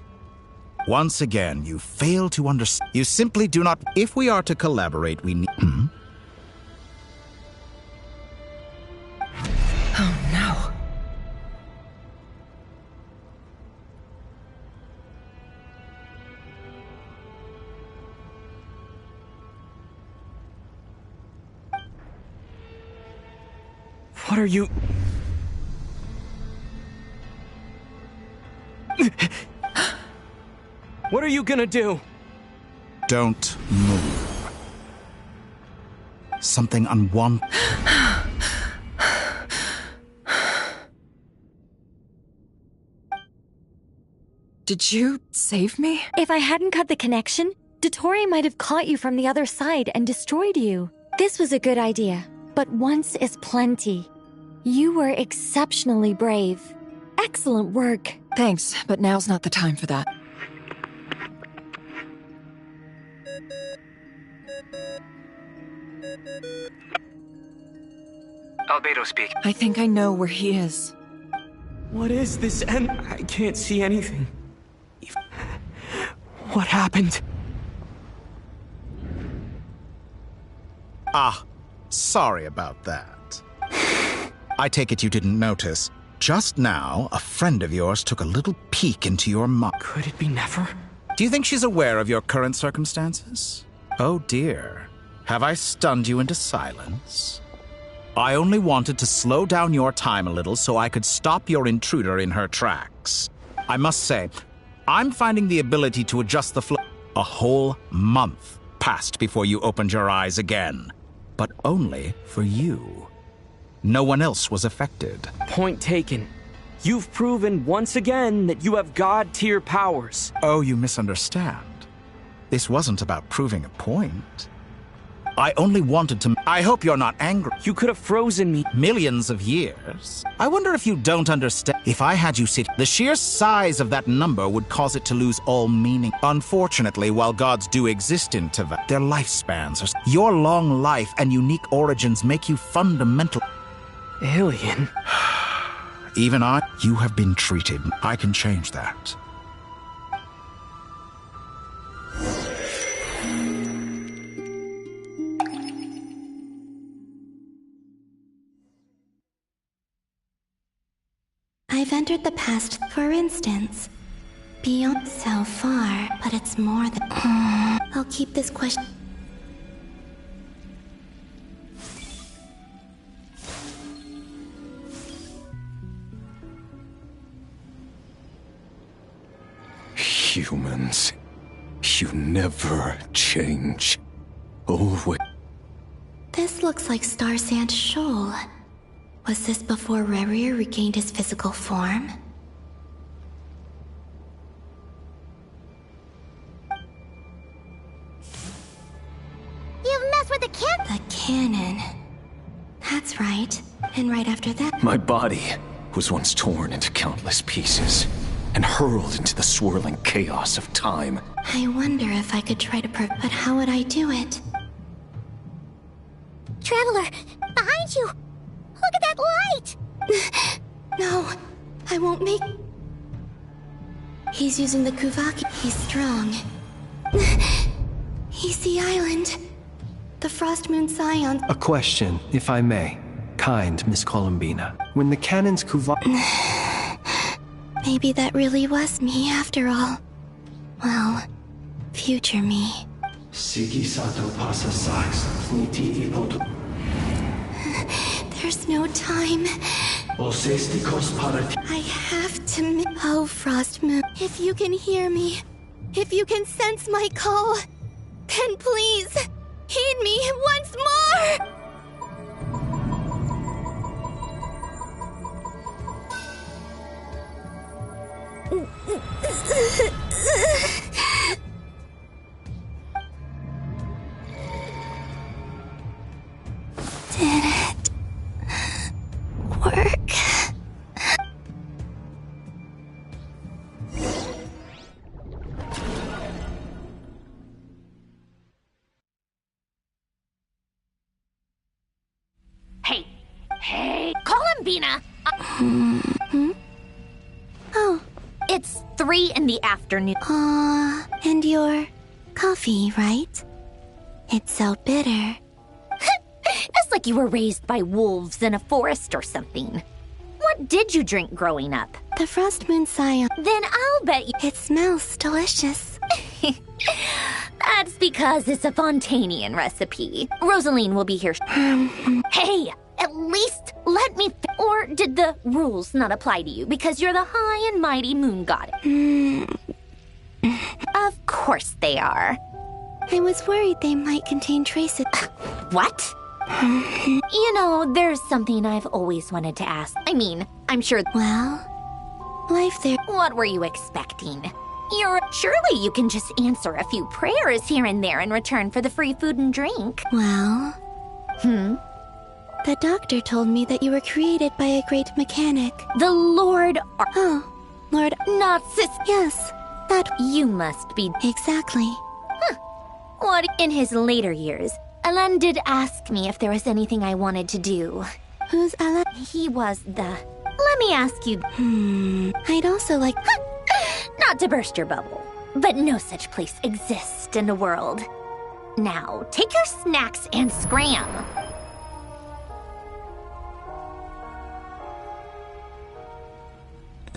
Once again, you fail to understand. You simply do not... If we are to collaborate, we need... Oh, no. What are you... What are you gonna do? Don't move. Something unwanted. Did you save me? If I hadn't cut the connection, Dottore might have caught you from the other side and destroyed you. This was a good idea, but once is plenty. You were exceptionally brave. Excellent work. Thanks, but now's not the time for that. Albedo speak. I think I know where he is. What is this I can't see anything. What happened? Ah, sorry about that. I take it you didn't notice. Just now, a friend of yours took a little peek into your mind. Could it be Nefer? Do you think she's aware of your current circumstances? Oh dear. Have I stunned you into silence? I only wanted to slow down your time a little so I could stop your intruder in her tracks. I must say, I'm finding the ability to adjust the flow. A whole month passed before you opened your eyes again. But only for you. No one else was affected. Point taken. You've proven once again that you have God-tier powers. Oh, you misunderstand. This wasn't about proving a point. I only wanted to... I hope you're not angry. You could have frozen me. Millions of years? I wonder if you don't understand. If I had you sit... The sheer size of that number would cause it to lose all meaning. Unfortunately, while gods do exist in Teyvat, their lifespans are... Your long life and unique origins make you fundamental... Alien? Even you have been treated. I can change that. I've entered the past, for instance. Beyond so far, but it's more than... I'll keep this question... Humans, you never change. Always. This looks like Star Sand Shoal. Was this before Rerir regained his physical form? You've messed with the cannon! The cannon. That's right. And right after that... My body was once torn into countless pieces and hurled into the swirling chaos of time. I wonder if I could try to but how would I do it? Traveler, behind you! Look at that light! No, I won't make... He's using the Kuvaki. He's strong. He's the island. The Frost Moon Scions. A question, if I may. Kind Miss Columbina. When the cannon's Maybe that really was me after all. Well, future me. There's no time. I have to Oh, Frost Moon. If you can hear me, if you can sense my call, then please, heed me once more! Did it work? Hey, Columbina! Oh. It's 3 in the afternoon. And your coffee, right? It's so bitter. It's like you were raised by wolves in a forest or something. What did you drink growing up? The Frost Moon Scion. Then I'll bet you... It smells delicious. That's because it's a Fontanian recipe. Rosaline will be here. Hey, at least let me... Or did the rules not apply to you because you're the high and mighty moon goddess? Of course they are. I was worried they might contain traces. What? You know, there's something I've always wanted to ask. I mean, I'm sure... Well, life there... What were you expecting? Surely you can just answer a few prayers here and there in return for the free food and drink. Well... The doctor told me that you were created by a great mechanic. The Lord... Oh, Lord... Not sis... Yes, that... You must be... Exactly. What? In his later years, Alan did ask me if there was anything I wanted to do. Who's Alan? He was the... Let me ask you... I'd also like... Not to burst your bubble, but no such place exists in the world. Now, take your snacks and scram.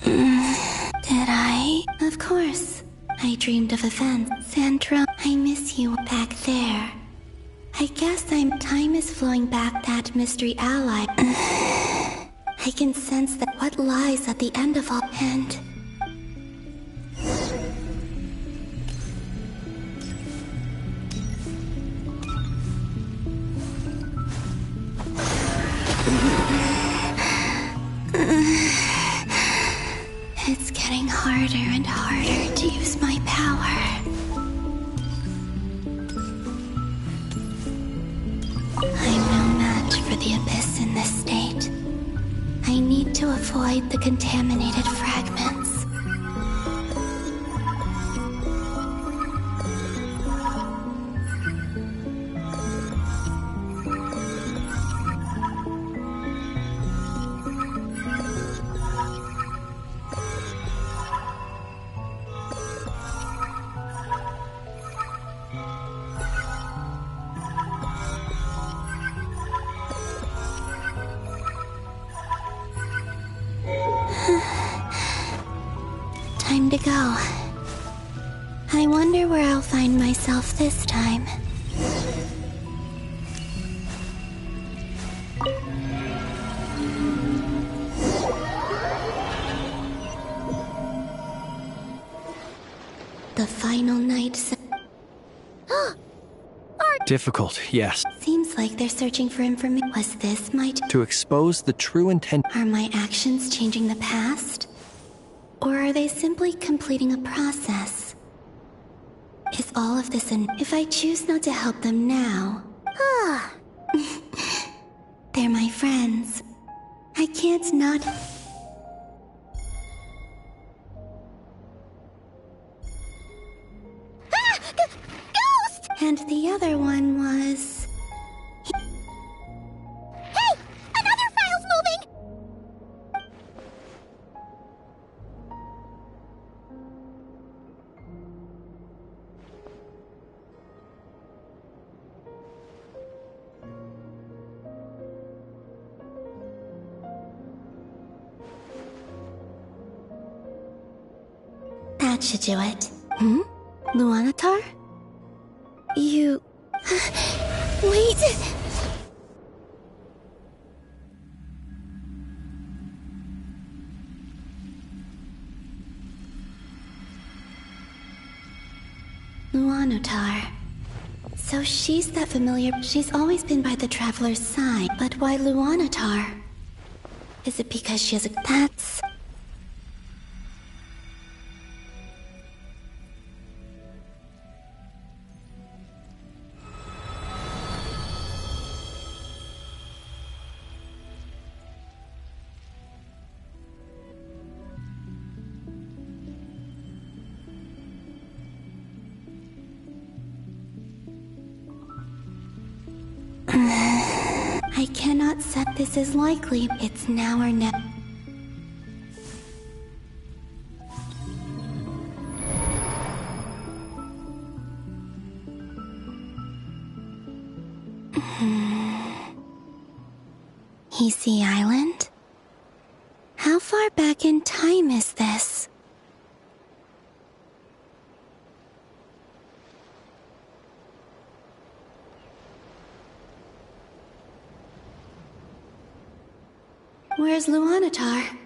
Did I? Of course. I dreamed of events. Sandra, I miss you back there. I guess time is flowing back that mystery ally. I can sense that what lies at the end of all and... It's getting harder and harder to use my power. I'm no match for the Abyss in this state. I need to avoid the contaminated fragments. Time to go. I wonder where I'll find myself this time. The final night. Difficult, yes. Seems like they're searching for information. Was this my To expose the true intent. Are my actions changing the past? Or are they simply completing a process? Is all of this if I choose not to help them now? They're my friends. I can't not. Ghost! And the other one was... Hey! Another file's moving! That should do it. Luanatar? You... Wait! Luanatar. So she's that familiar... She's always been by the Traveler's side, but why Luanatar? Is it because she has a... That's... I cannot set this as likely. It's now or never. Easy Island? How far back in time is this? Where's Luanatar?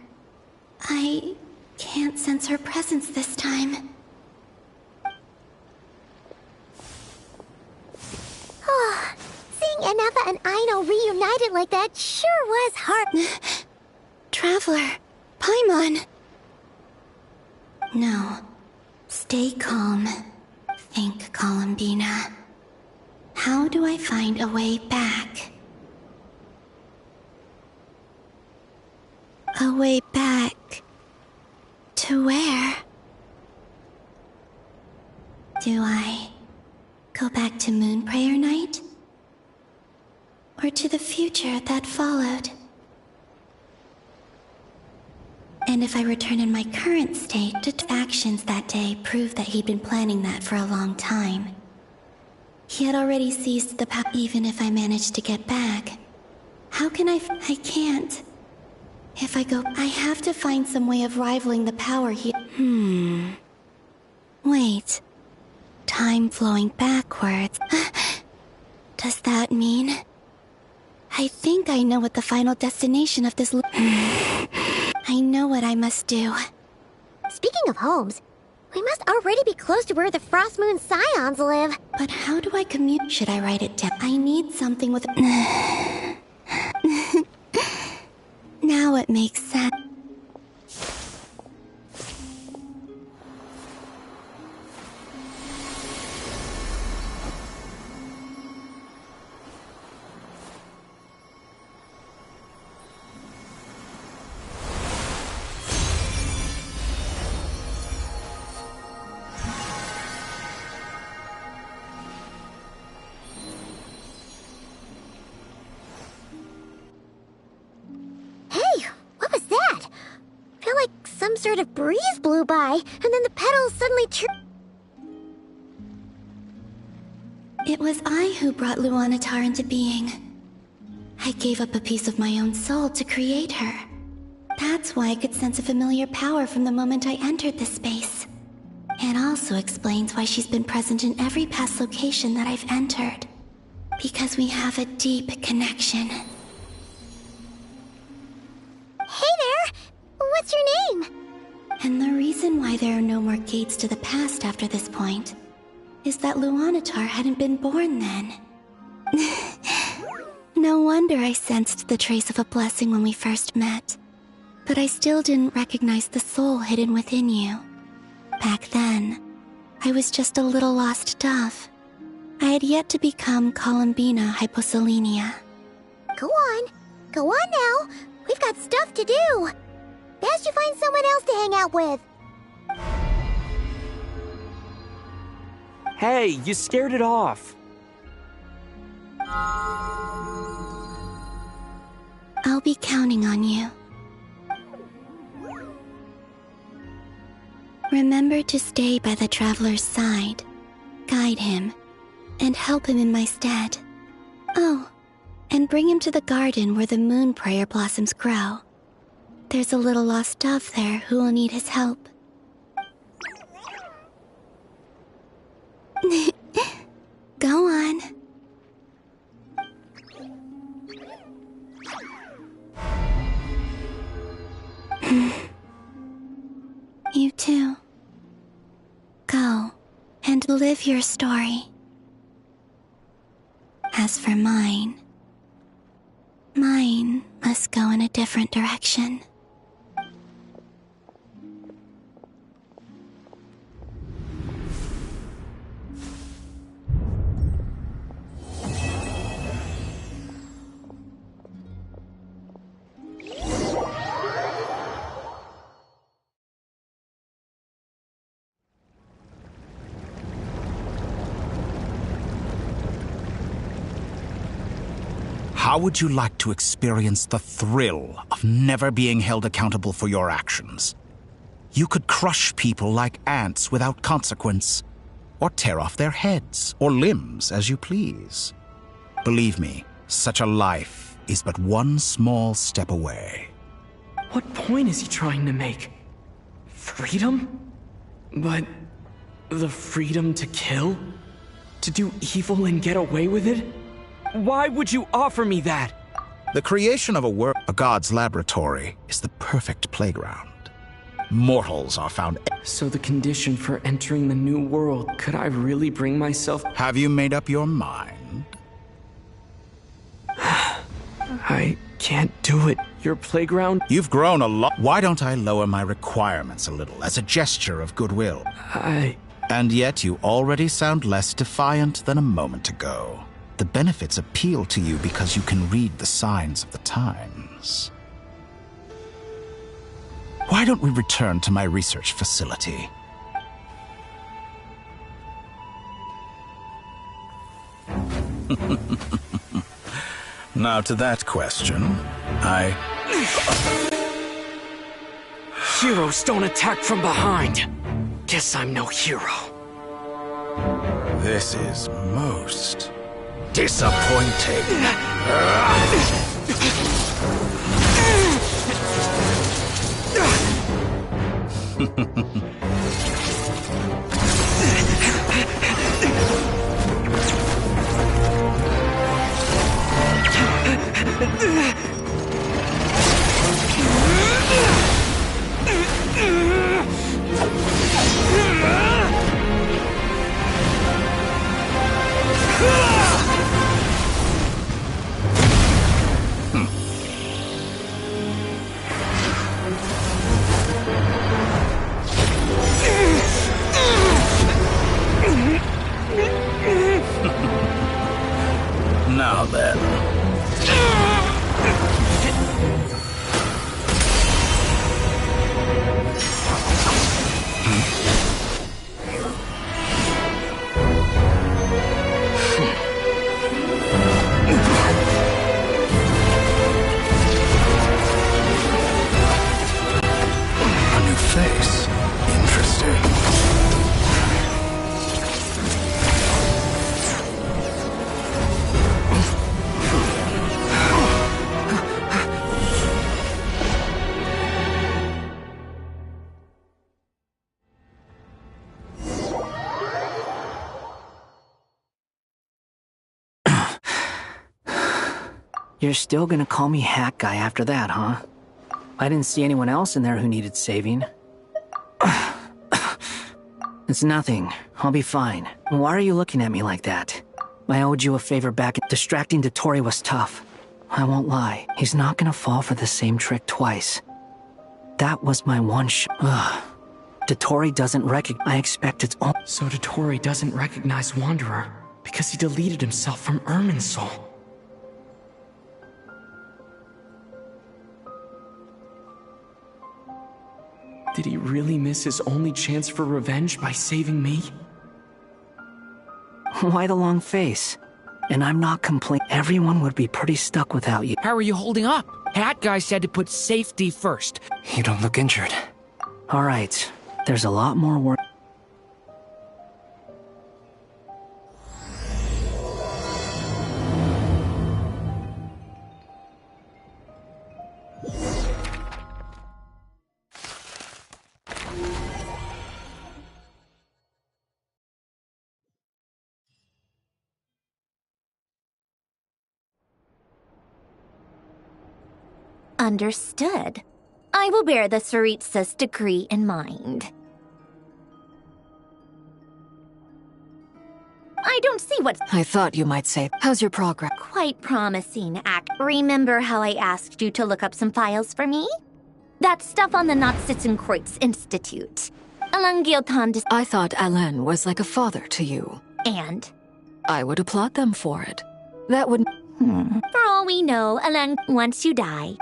I can't sense her presence this time. Seeing Enefa and Aino reunited like that sure was hard. Traveler, Paimon. No. Stay calm. Think, Columbina. How do I find a way back? A way back... to where? Do I go back to Moon Prayer Night? Or to the future that followed? And if I return in my current state, actions that day prove that he'd been planning that for a long time. He had already seized the power. Even if I managed to get back, how can I can't. If I go, I have to find some way of rivaling the power he... Wait. Time flowing backwards. Does that mean... I think I know what the final destination of this... I know what I must do. Speaking of homes, we must already be close to where the Frost Moon Scions live. But how do I commute? Should I write it down? I need something with... Now it makes sense. Sort of breeze blew by, and then the petals suddenly It was I who brought Luanatar into being. I gave up a piece of my own soul to create her. That's why I could sense a familiar power from the moment I entered this space. It also explains why she's been present in every past location that I've entered. Because we have a deep connection. Hey there! What's your name? And the reason reason why there are no more gates to the past after this point is that Luanatar hadn't been born then. No wonder I sensed the trace of a blessing when we first met. But I still didn't recognize the soul hidden within you. Back then, I was just a little lost dove. I had yet to become Columbina Hyposelenia. Go on. Go on now. We've got stuff to do. Best you find someone else to hang out with. Hey, you scared it off. I'll be counting on you. Remember to stay by the traveler's side, guide him, and help him in my stead. Oh, and bring him to the garden where the moon prayer blossoms grow. There's a little lost dove there who will need his help. Go on. You too. Go and live your story. As for mine must go in a different direction. How would you like to experience the thrill of never being held accountable for your actions? You could crush people like ants without consequence, or tear off their heads or limbs as you please. Believe me, such a life is but one small step away. What point is he trying to make? Freedom? But the freedom to kill? To do evil and get away with it? Why would you offer me that? The creation of a god's laboratory is the perfect playground. Mortals are found. So the condition for entering the new world, could I really bring myself? Have you made up your mind? I can't do it. Your playground? You've grown a lot. Why don't I lower my requirements a little as a gesture of goodwill? And yet you already sound less defiant than a moment ago. The benefits appeal to you because you can read the signs of the times. Why don't we return to my research facility? Now to that question, Heroes don't attack from behind. Guess I'm no hero. This is most disappointing. Now then. A new face. Interesting. You're still gonna call me Hack Guy after that, huh? I didn't see anyone else in there who needed saving. It's nothing. I'll be fine. Why are you looking at me like that? I owed you a favor back. Distracting Dottore was tough. I won't lie. He's not gonna fall for the same trick twice. That was my one Ugh. Dottore doesn't recognize. I expect it's all. So Dottore doesn't recognize Wanderer because he deleted himself from Irminsul. Did he really miss his only chance for revenge by saving me? Why the long face? And I'm not complaining. Everyone would be pretty stuck without you. How are you holding up? Hat guy said to put safety first. You don't look injured. All right. There's a lot more work. Understood. I will bear the Tsaritsa's decree in mind. I don't see what's— I thought you might say, how's your progress? Quite promising, Remember how I asked you to look up some files for me? That stuff on the Nachtschitzenkreuz Institute. I thought Alain was like a father to you. And? I would applaud them for it. That would— For all we know, Alain, once you die.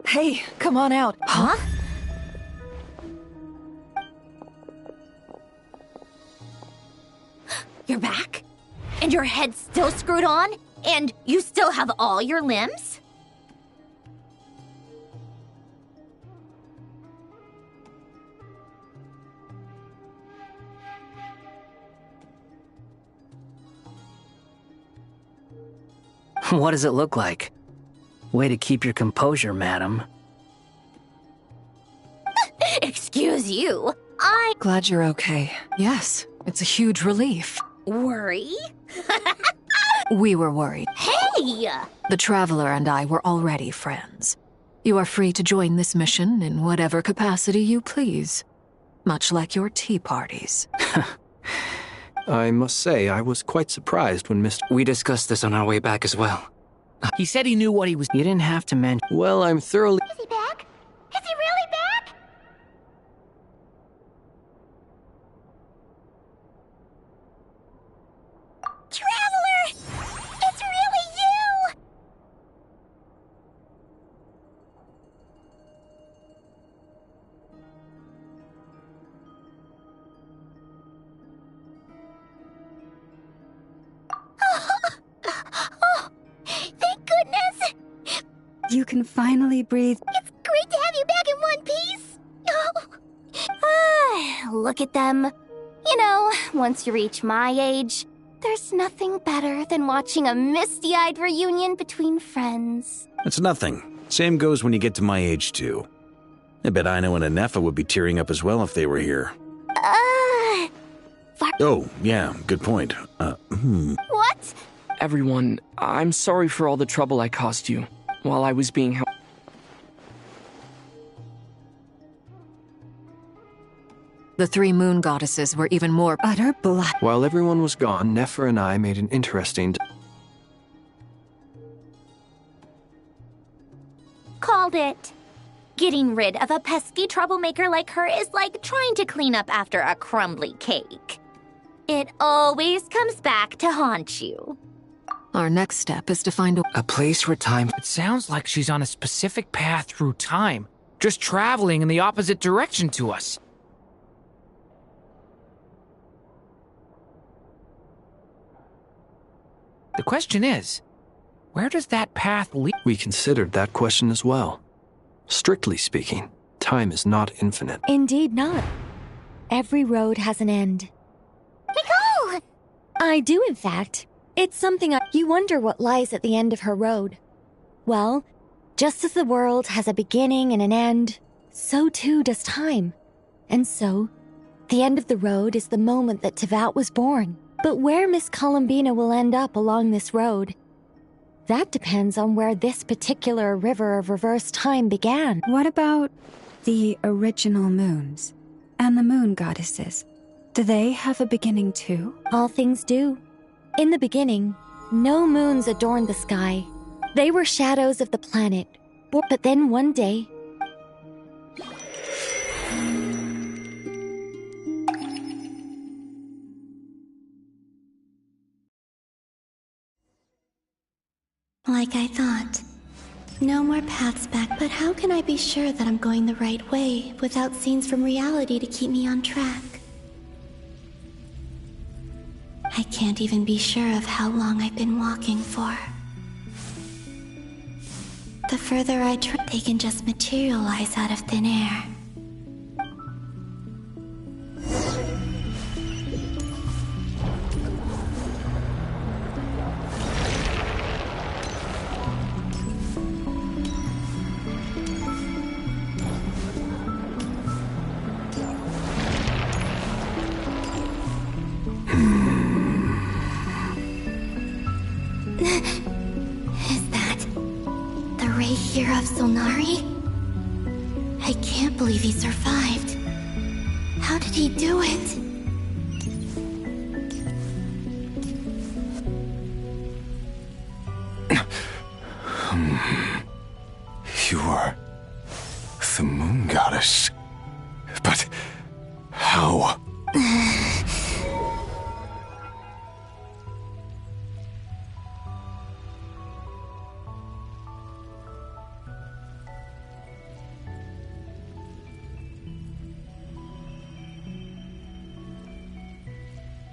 Hey, come on out. Huh? You're back? And your head's still screwed on? And you still have all your limbs? What does it look like? Way to keep your composure, madam. Excuse you. Glad you're okay. Yes, it's a huge relief. Worry? We were worried. Hey! The Traveler and I were already friends. You are free to join this mission in whatever capacity you please. Much like your tea parties. I must say, I was quite surprised when Mr. We discussed this on our way back as well. He said he knew what he was— You didn't have to mention— Well, I'm thoroughly— Is he back? Is he really back? Traveler! It's really you! Oh, thank goodness! You can finally breathe. It's great to have you back in one piece! Look at them. You know, once you reach my age, there's nothing better than watching a misty-eyed reunion between friends. It's nothing. Same goes when you get to my age, too. I bet Ino and Anefa would be tearing up as well if they were here. Oh, yeah, good point. What? Everyone, I'm sorry for all the trouble I caused you while I was being held. The three moon goddesses were even more utter black. While everyone was gone, Nefer and I made an interesting... Called it. Getting rid of a pesky troublemaker like her is like trying to clean up after a crumbly cake. It always comes back to haunt you. Our next step is to find a place where time... It sounds like she's on a specific path through time, just traveling in the opposite direction to us. The question is, where does that path lead? We considered that question as well. Strictly speaking, time is not infinite. Indeed not. Every road has an end. Nicole! I do, in fact. It's something you wonder what lies at the end of her road. Well, just as the world has a beginning and an end, so too does time. And so, the end of the road is the moment that Tevat was born. But where Miss Columbina will end up along this road, that depends on where this particular river of reverse time began. What about the original moons? And the moon goddesses, do they have a beginning too? All things do. In the beginning, no moons adorned the sky. They were shadows of the planet. But then one day... Like I thought. No more paths back, but how can I be sure that I'm going the right way without scenes from reality to keep me on track? I can't even be sure of how long I've been walking for. The further I try, they can just materialize out of thin air. Is that the Ray here of Solnari? I can't believe he survived. How did he do it? You are the moon goddess. But how?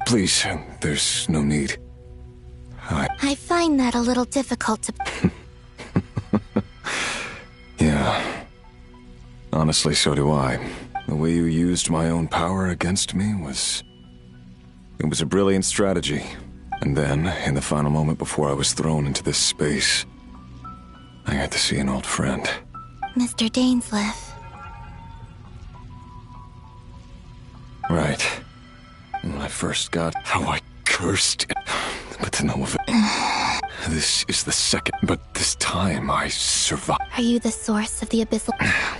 Please, there's no need. I find that a little difficult to... Yeah. Honestly, so do I. The way you used my own power against me was... It was a brilliant strategy. And then, in the final moment before I was thrown into this space, I got to see an old friend. Mr. Dainsleif. Right. When I first got how I cursed it, but to no avail. This is the second, but this time I survived. Are you the source of the abyssal...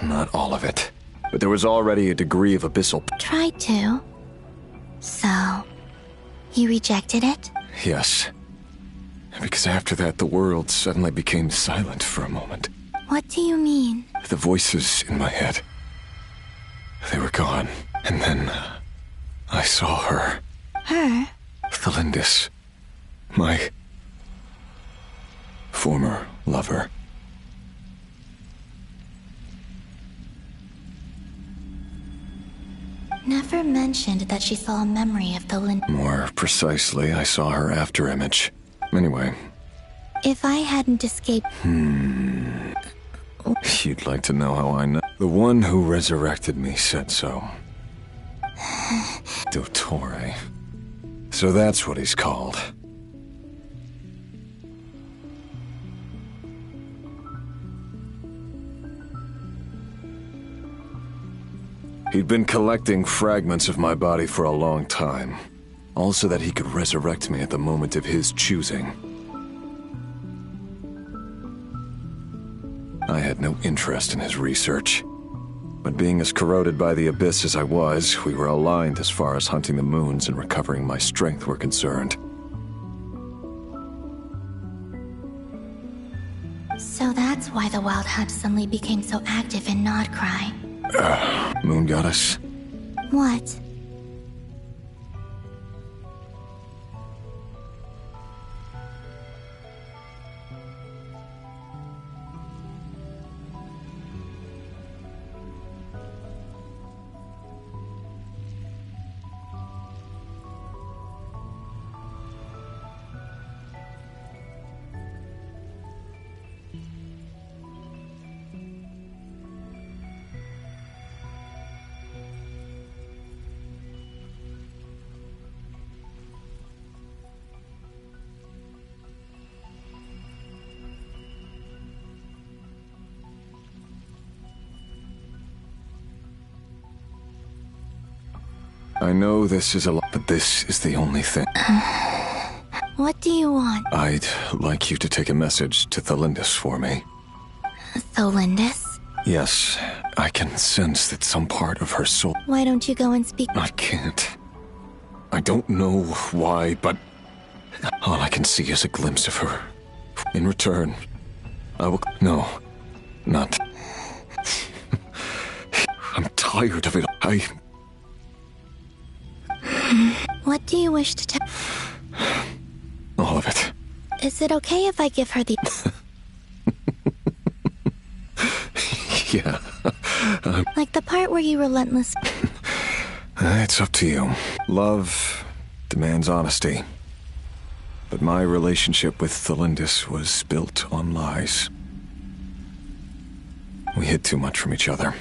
Not all of it, but there was already a degree of abyssal... Tried to. So, you rejected it? Yes. Because after that, the world suddenly became silent for a moment. What do you mean? The voices in my head, they were gone. And then... I saw her. Her? Thelindis. My... former lover. Never mentioned that she saw a memory of Thelindis. More precisely, I saw her after-image. Anyway. If I hadn't escaped... You'd like to know how I know? The one who resurrected me said so. Dottore. So that's what he's called. He'd been collecting fragments of my body for a long time. All so that he could resurrect me at the moment of his choosing. I had no interest in his research. But being as corroded by the abyss as I was, we were aligned as far as hunting the moons and recovering my strength were concerned. So that's why the Wild Hunt suddenly became so active in Nodcry. Moon Goddess? What? I know this is a lot, but this is the only thing. What do you want? I'd like you to take a message to Thelindis for me. Thelindis? Yes, I can sense that some part of her soul... Why don't you go and speak? I can't. I don't know why, but all I can see is a glimpse of her. In return, I will... No, not... I'm tired of it. What do you wish to tell? All of it. Is it okay if I give her the... Yeah. Like the part where you relentless... It's up to you. Love demands honesty. But my relationship with Thelindis was built on lies. We hid too much from each other.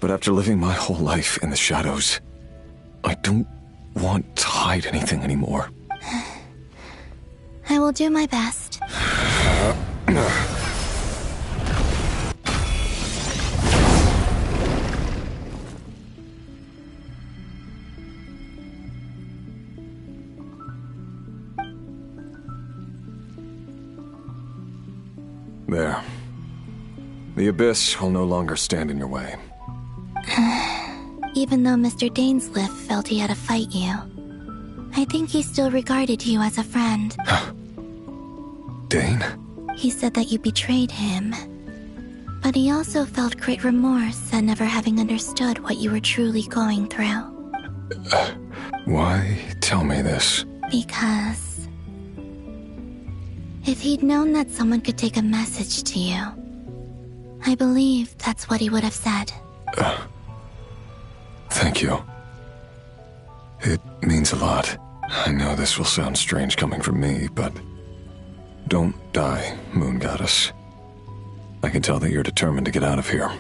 But after living my whole life in the shadows, I don't want to hide anything anymore. I will do my best. There. The Abyss will no longer stand in your way. Even though Mr. Dainsleif felt he had to fight you, I think he still regarded you as a friend. Dane? He said that you betrayed him, but he also felt great remorse at never having understood what you were truly going through. Why tell me this? Because if he'd known that someone could take a message to you, I believe that's what he would have said. Thank you. It means a lot. I know this will sound strange coming from me, but don't die, Moon Goddess. I can tell that you're determined to get out of here.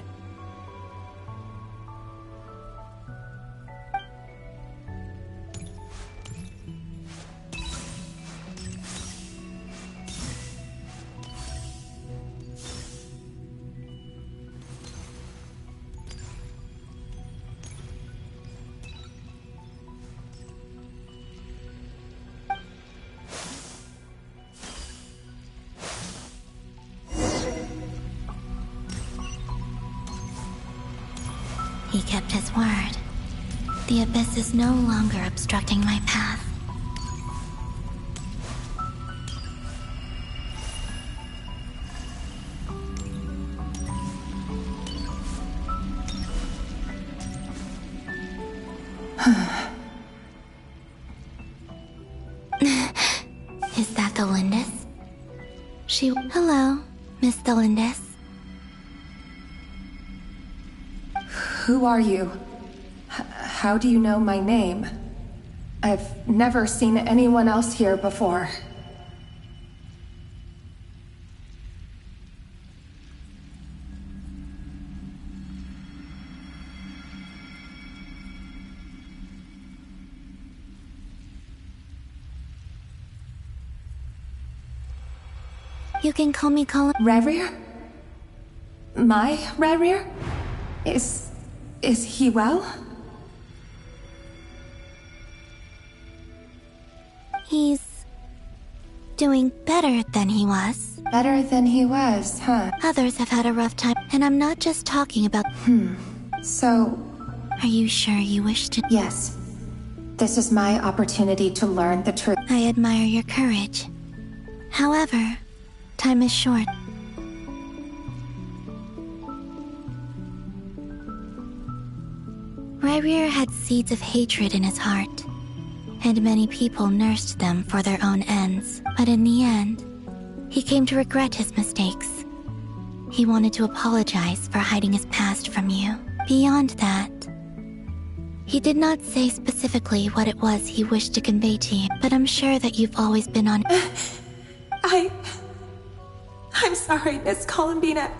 He kept his word. The Abyss is no longer obstructing my path. Is that Thelindis? Hello, Miss Thelindis. Who are you? How do you know my name? I've never seen anyone else here before. You can call me Rerir? My Rerir? Is he well? He's doing better than he was. Better than he was, huh? Others have had a rough time, and I'm not just talking about... So... Are you sure you wish to... Yes. This is my opportunity to learn the truth. I admire your courage. However, time is short. Rerir had seeds of hatred in his heart, and many people nursed them for their own ends. But in the end, he came to regret his mistakes. He wanted to apologize for hiding his past from you. Beyond that, he did not say specifically what it was he wished to convey to you, but I'm sure that you've always been on... I'm sorry, Miss Columbina.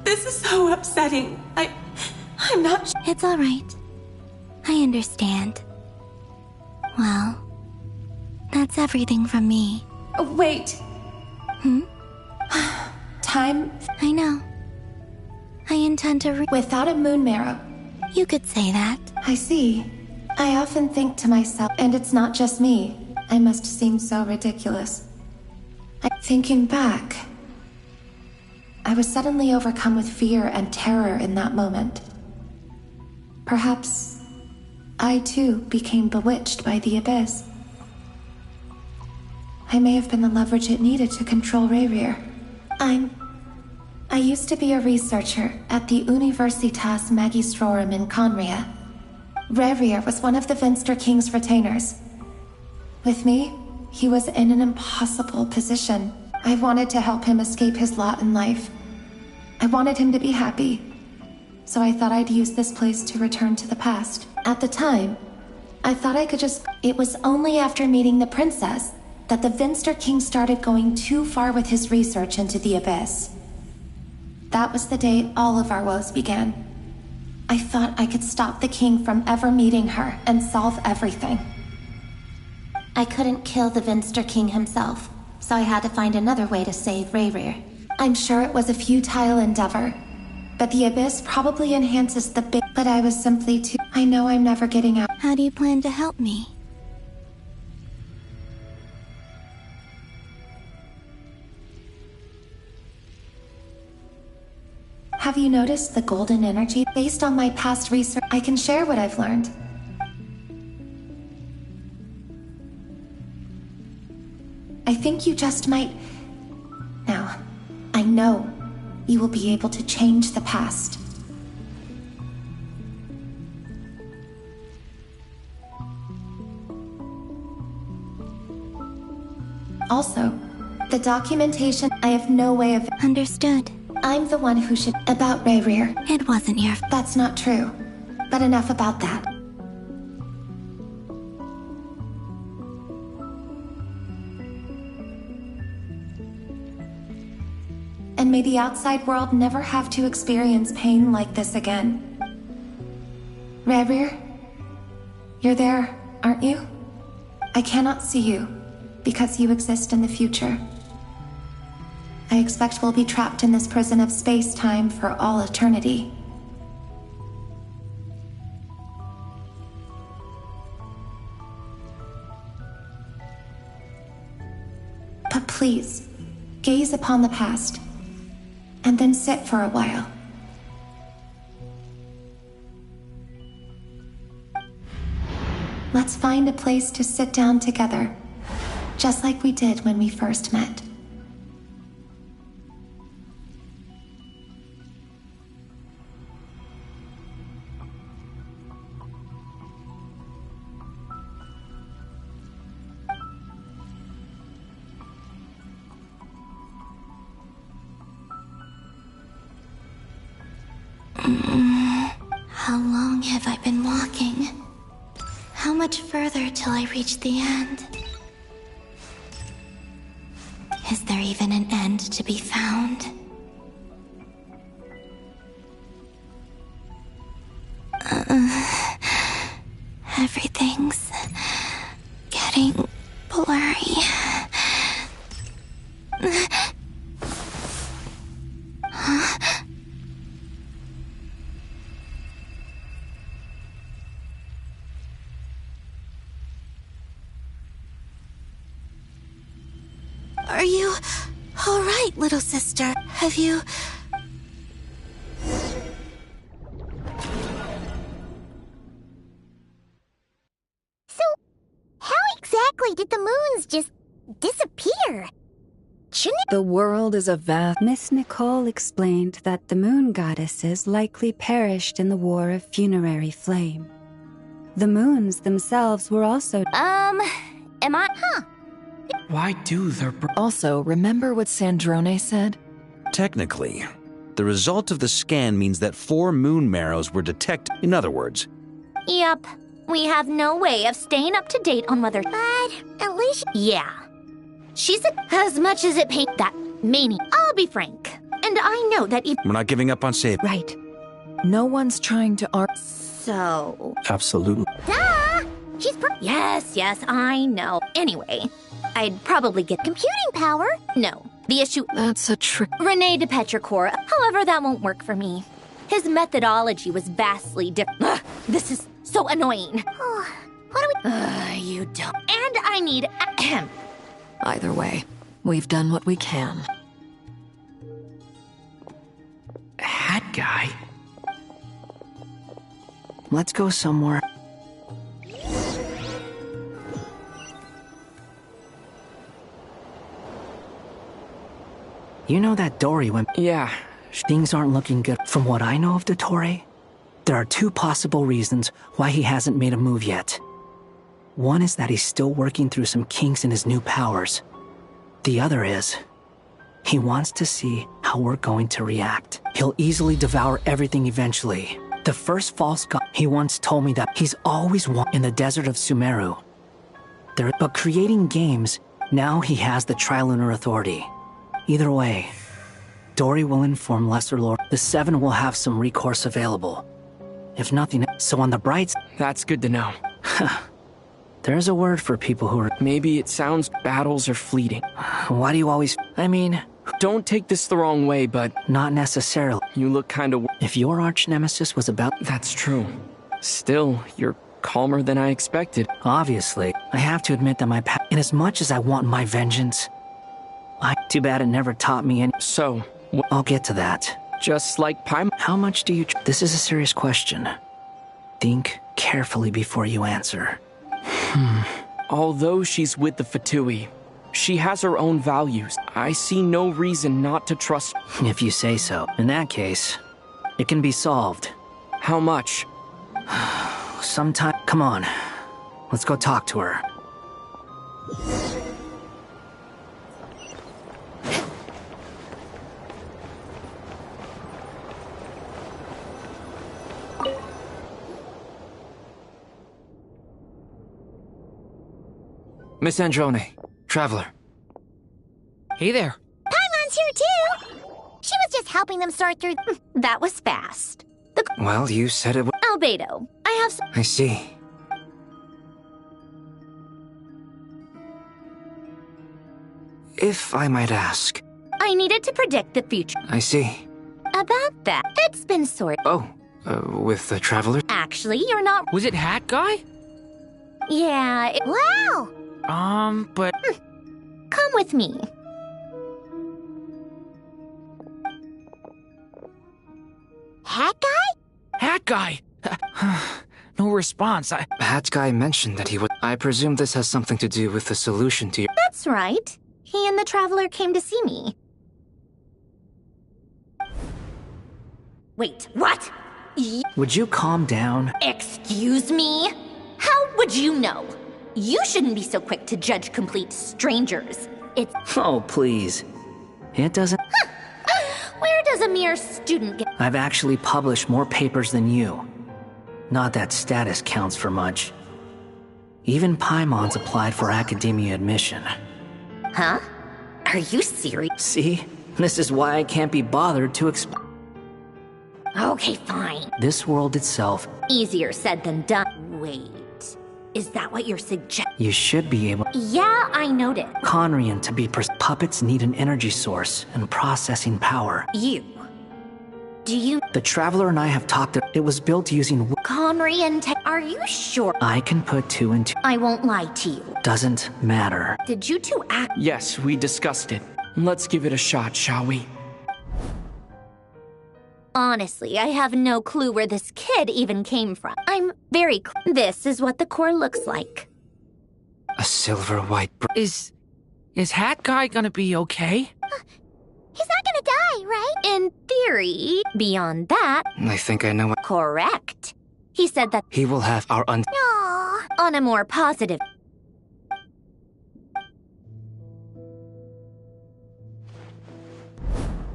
This is so upsetting. I'm not... It's all right. I understand. Well, that's everything from me. Wait. Time? I know. I intend to without a moon marrow. You could say that. I see. I often think to myself, and it's not just me. I must seem so ridiculous. Thinking back, I was suddenly overcome with fear and terror in that moment. Perhaps I too became bewitched by the Abyss. I may have been the leverage it needed to control Rayrir. I used to be a researcher at the Universitas Magistrorum in Conria. Rayrir was one of the Vinster King's retainers. With me, he was in an impossible position. I wanted to help him escape his lot in life. I wanted him to be happy. So I thought I'd use this place to return to the past. At the time, I thought I could just... It was only after meeting the princess that the Vinster King started going too far with his research into the Abyss. That was the day all of our woes began. I thought I could stop the king from ever meeting her and solve everything. I couldn't kill the Vinster King himself, so I had to find another way to save Rayrir. I'm sure it was a futile endeavor, but the Abyss probably enhances the big... But I was simply too... I know I'm never getting out. How do you plan to help me? Have you noticed the golden energy? Based on my past research, I can share what I've learned. I think you just might... Now, I know you will be able to change the past. Also, the documentation, I have no way of... Understood. I'm the one who should... About Rayrir. It wasn't your... That's not true. But enough about that. And may the outside world never have to experience pain like this again. Rayrir? You're there, aren't you? I cannot see you, because you exist in the future. I expect we'll be trapped in this prison of space-time for all eternity. But please, gaze upon the past, and then sit for a while. Let's find a place to sit down together, just like we did when we first met. How long have I been walking? How much further till I reach the end? Is there even an end to be found? Everything's getting blurry. Huh? Are you all right, little sister? Have you... So, how exactly did the moons just disappear? Shouldn't The world is a vast... Miss Nicole explained that the moon goddesses likely perished in the War of Funerary Flame. The moons themselves were also... am I... Huh. Why do their... Also, remember what Sandrone said? Technically, the result of the scan means that 4 moon marrows were detected. In other words... Yep. We have no way of staying up to date on whether... But at least... Yeah. She said as much as it paid that mania. I'll be frank. And I know that if... We're not giving up on saving. Right. No one's trying to argue. So... Absolutely. Duh! She's yes, I know. Anyway, I'd probably get computing power. No, the issue... That's a trick. Rene de Petrichor. However, that won't work for me. His methodology was vastly different. This is so annoying. What do we... You don't... And I need... Either way, we've done what we can. Hat guy? Let's go somewhere. You know that Dory went... Yeah. Things aren't looking good. From what I know of Dottore, there are two possible reasons why he hasn't made a move yet. One is that he's still working through some kinks in his new powers. The other is, he wants to see how we're going to react. He'll easily devour everything eventually. The first false god, he once told me that he's always in the desert of Sumeru. But creating games, now he has the Trilunar Authority. Either way, Dory will inform Lesser Lord. The Seven will have some recourse available. If nothing, so on the bright side... That's good to know. There's a word for people who are... Maybe it sounds battles are fleeting. Why do you always... I mean... Don't take this the wrong way, but... Not necessarily. You look kinda... If your arch-nemesis was about... That's true. Still, you're calmer than I expected. Obviously. I have to admit that my in as much as I want my vengeance... Too bad it never taught me any... So... I'll get to that. Just like Paimon... How much do you... This is a serious question. Think carefully before you answer. Although she's with the Fatui, she has her own values. I see no reason not to trust... If you say so. In that case, it can be solved. How much? Sometime... Come on. Let's go talk to her. Miss Androne, Traveler. Hey there. Paimon's here too! She was just helping them sort through... That was fast. Well, you said it was... Albedo, I have some... I see. If I might ask... I needed to predict the future. I see. About that, it's been Oh, with the Traveler? Actually, you're not... Was it Hat Guy? Yeah, Wow! But... Come with me. Hat Guy? Hat Guy! No response. Hat Guy mentioned that he would... I presume this has something to do with the solution to your... That's right. He and the Traveler came to see me. Wait, what? Would you calm down? Excuse me? How would you know? You shouldn't be so quick to judge complete strangers. It's... Oh, please. It doesn't... Where does a mere student get... I've actually published more papers than you. Not that status counts for much. Even Paimon's applied for academia admission. Huh? Are you serious? See? This is why I can't be bothered to explain. Okay, fine. This world itself... Easier said than done. Wait. Is that what you're suggesting? You should be able... Yeah, I noted. Conrian to be puppets need an energy source and processing power. Do you... The Traveler and I have talked... It was built using... Conrian Are you sure? I can put two and two... I won't lie to you. Doesn't matter. Did you two act... Yes, we discussed it. Let's give it a shot, shall we? Honestly, I have no clue where this kid even came from. I'm very... This is what the core looks like. A silver-white... Is Hat Guy gonna be okay? He's not gonna die, right? In theory. Beyond that... I think I know what... Correct. He said that... He will have our Aww. On a more positive...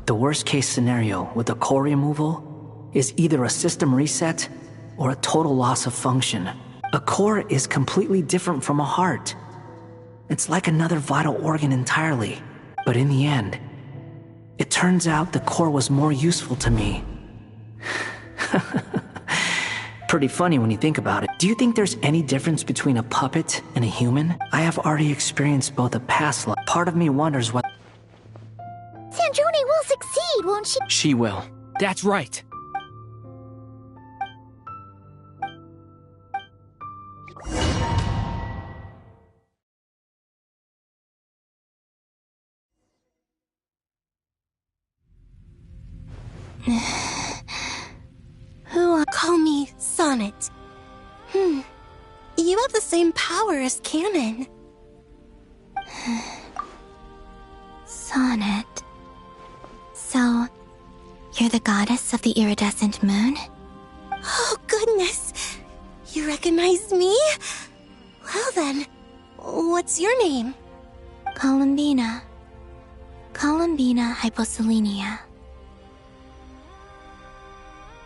The worst-case scenario with the core removal is either a system reset or a total loss of function. A core is completely different from a heart. It's like another vital organ entirely. But in the end, it turns out the core was more useful to me. Pretty funny when you think about it. Do you think there's any difference between a puppet and a human? I have already experienced both a past life. Part of me wonders what... Sandrone will succeed, won't she? She will. That's right. same power as Canon. Sonnet. So, you're the goddess of the iridescent moon? Oh, goodness. You recognize me? Well then, what's your name? Columbina. Columbina Hyposelenia.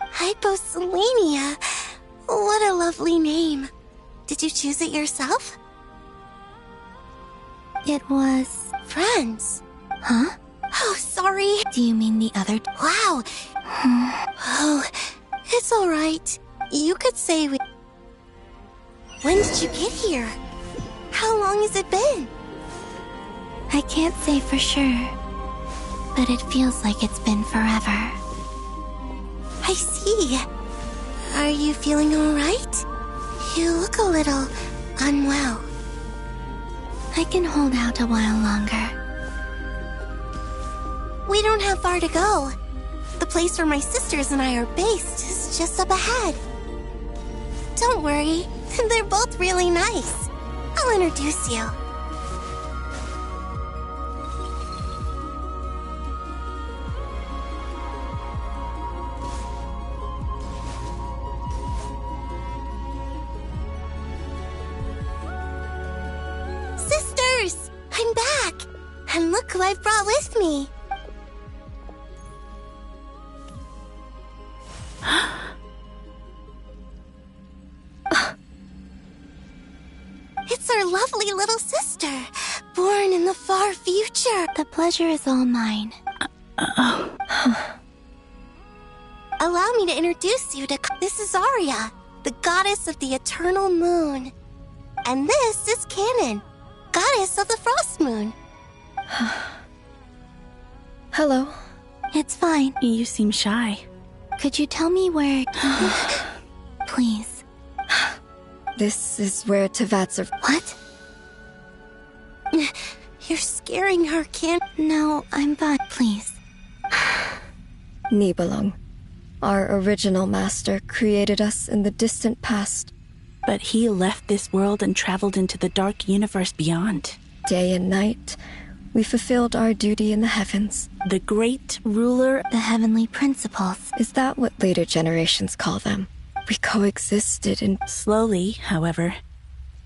Hyposelenia? What a lovely name. Did you choose it yourself? It was... Friends. Huh? Oh, sorry. Do you mean the other... Wow. Oh, it's alright. You could say we... When did you get here? How long has it been? I can't say for sure, but it feels like it's been forever. I see. Are you feeling alright? You look a little unwell. I can hold out a while longer. We don't have far to go. The place where my sisters and I are based is just up ahead. Don't worry, they're both really nice. I'll introduce you. Sisters! I'm back! And look who I've brought with me. It's our lovely little sister, born in the far future. The pleasure is all mine. Allow me to introduce you to... This is Arya, the goddess of the eternal moon. And this is Canon, goddess of the frost moon. Hello. It's fine. You seem shy. Could you tell me where... Please. This is where Tavats are... What? You're scaring her, Can... No, I'm fine. Please. Nibelung. Our original master created us in the distant past. But he left this world and traveled into the dark universe beyond. Day and night, we fulfilled our duty in the heavens. The great ruler... The heavenly principles. Is that what later generations call them? We coexisted and... Slowly, however,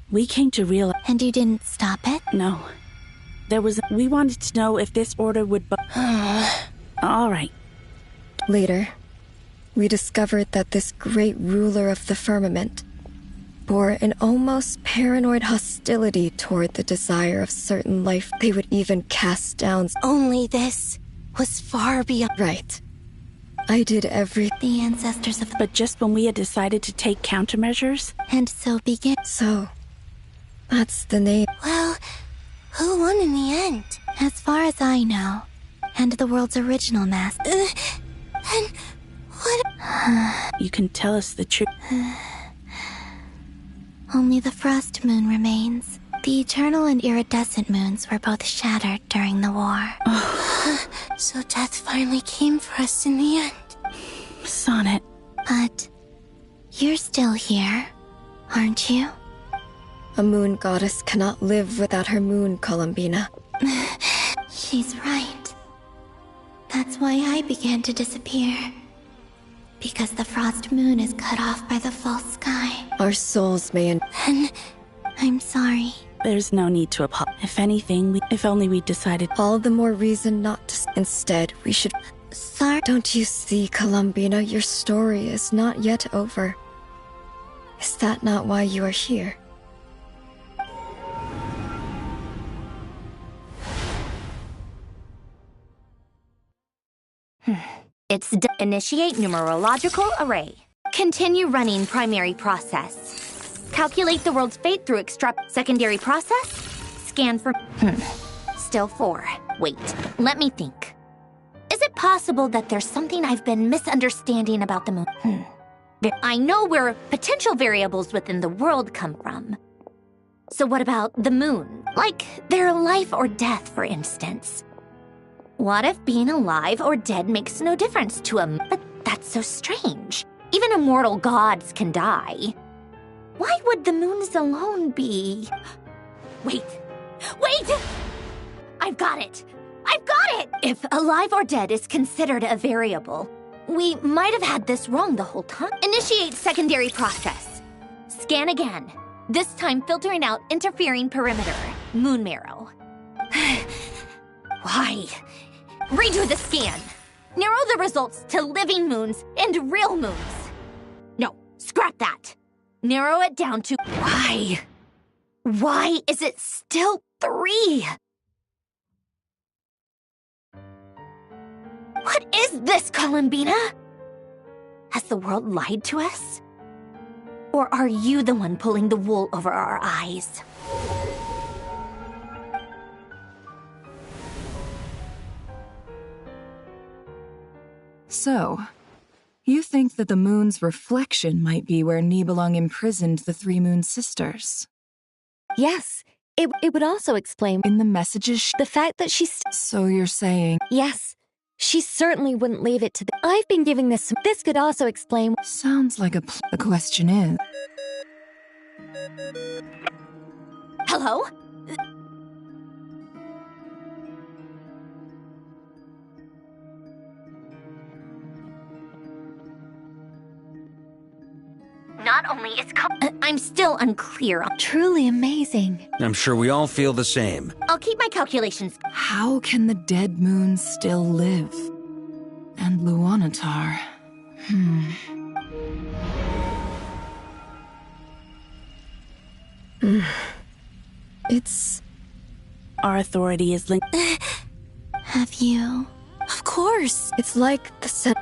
we came to realize... And you didn't stop it? No. There was... We wanted to know if this order would... All right. Later, we discovered that this great ruler of the firmament bore an almost paranoid hostility toward the desire of certain life. They would even cast down... Only this was far beyond... Right. I did The ancestors of... But just when we had decided to take countermeasures... And so begin... So, that's the name. Well, who won in the end? As far as I know, and the world's original master... And what... You can tell us the truth. Only the frost moon remains. The eternal and iridescent moons were both shattered during the war. So death finally came for us in the end. Sonnet. But you're still here, aren't you? A moon goddess cannot live without her moon, Columbina. She's right. That's why I began to disappear. Because the frost moon is cut off by the false sky. Our souls may... And I'm sorry. There's no need to apologize. If anything, if only we decided... All the more reason not to... Instead, we should... Sorry. Don't you see, Columbina? Your story is not yet over. Is that not why you are here? It's initiate numerological array. Continue running primary process. Calculate the world's fate through extract secondary process. Scan for... Still 4. Wait, let me think. Is it possible that there's something I've been misunderstanding about the moon? I know where potential variables within the world come from. So what about the moon? Like their life or death, for instance. What if being alive or dead makes no difference to a... But that's so strange. Even immortal gods can die. Why would the moons alone be... Wait! Wait! I've got it! I've got it! If alive or dead is considered a variable, we might have had this wrong the whole time. Initiate secondary process. Scan again. This time filtering out interfering perimeter. Moon marrow. Why? Redo the scan. Narrow the results to living moons and real moons. No, scrap that. Narrow it down to... Why? Why is it still 3? What is this, Columbina? Has the world lied to us? Or are you the one pulling the wool over our eyes? So, you think that the moon's reflection might be where Nibelung imprisoned the 3 moon sisters? Yes, it would also explain... In the messages the fact that she's... So you're saying... Yes, she certainly wouldn't leave it to the... I've been giving this... This could also explain... Sounds like the question is... Hello? Not only is I'm still unclear on... Truly amazing. I'm sure we all feel the same. I'll keep my calculations. How can the dead moon still live? And Luanatar... It's... Our authority is linked... Have you? Of course. It's like the...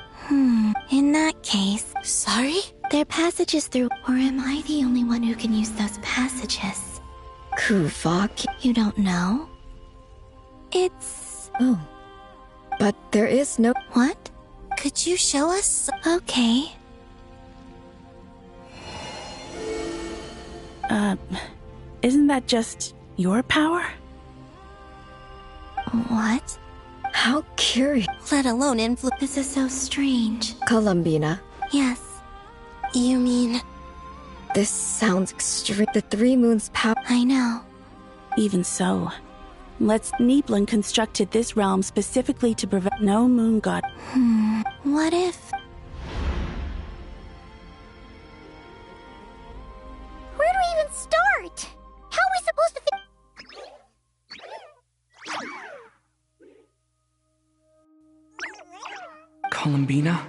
In that case... Sorry? There are passages through... Or am I the only one who can use those passages? Kuvaki? You don't know? It's... Oh. But there is no... What? Could you show us? Okay. Isn't that just your power? What? How curious. Let alone influence. This is so strange. Columbina. Yes. You mean... This sounds extreme. The 3 moons power... I know. Even so, Nibelung constructed this realm specifically to prevent no moon god. What if... Where do we even start? How are we supposed to Columbina?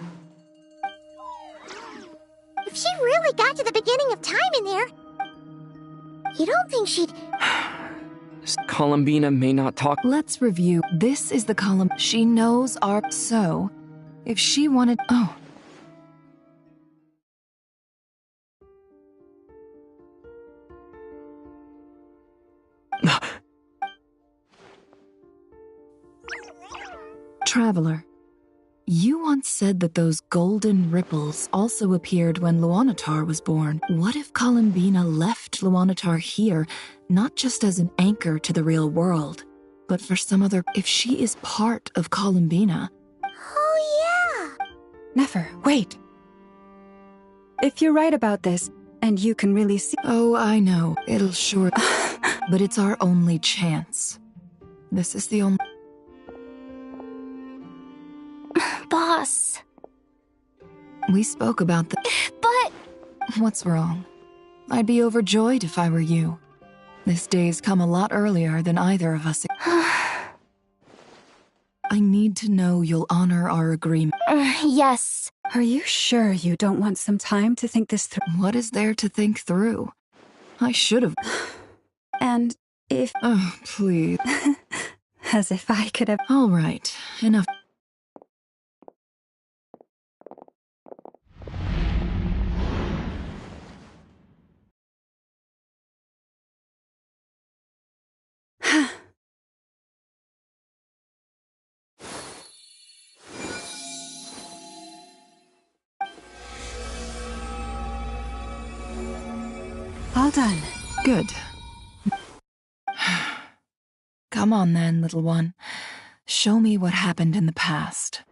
If she really got to the beginning of time in there, you don't think she'd... Columbina may not talk. Let's review. This is the column. She knows our... So, if she wanted... Oh. Traveler, you once said that those golden ripples also appeared when Luanatar was born. What if Columbina left Luanatar here, not just as an anchor to the real world, but for some other... If she is part of Columbina... Oh, yeah! Nefer, wait. If you're right about this, and you can really see... Oh, I know. It'll sure... But it's our only chance. This is the only... Boss. We spoke about the... But... What's wrong? I'd be overjoyed if I were you. This day's come a lot earlier than either of us... I need to know you'll honor our agreement. Yes. Are you sure you don't want some time to think this through? What is there to think through? I should have... And if... Oh, please. As if I could have... All right, enough. All done. Good. Come on then, little one. Show me what happened in the past.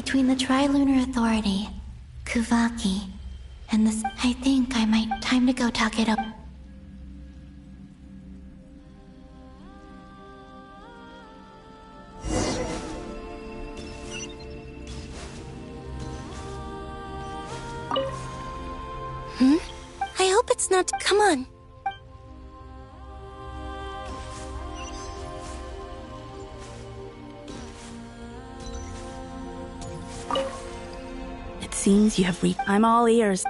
Between the Trilunar Authority, Kuvaki, and this, I think I might time to go talk it up. I hope it's not. Come on. It seems you have reached. I'm all ears.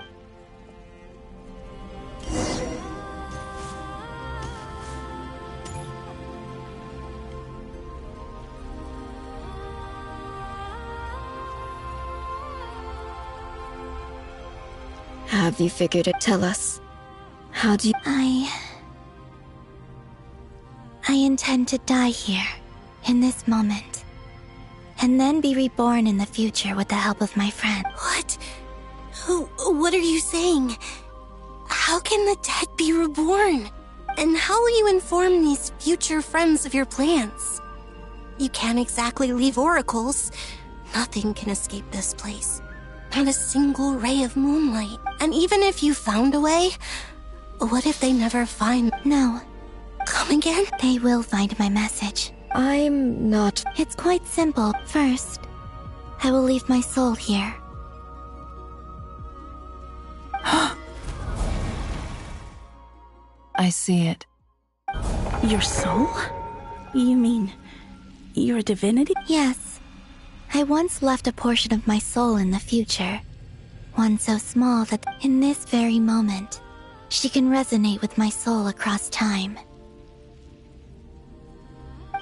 Have you figured it? Tell us. How do you... I intend to die here, in this moment, and then be reborn in the future with the help of my friend. What? What are you saying? How can the dead be reborn? And how will you inform these future friends of your plans? You can't exactly leave oracles. Nothing can escape this place. Not a single ray of moonlight. And even if you found a way, what if they never find... No. Come again? They will find my message. I'm not... It's quite simple. First, I will leave my soul here. I see it. Your soul? You mean you're a divinity? Yes. I once left a portion of my soul in the future. One so small that in this very moment, she can resonate with my soul across time.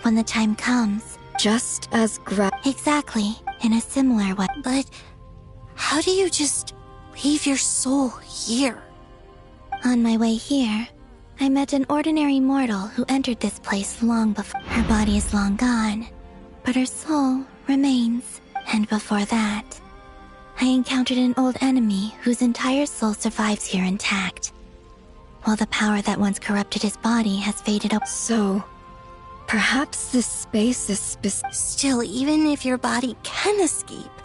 When the time comes... Just as Exactly, in a similar way. But how do you just leave your soul here? On my way here, I met an ordinary mortal who entered this place long before. Her body is long gone, but her soul remains. And before that, I encountered an old enemy whose entire soul survives here intact, while the power that once corrupted his body has faded away. So, perhaps this space is Still, even if your body can escape,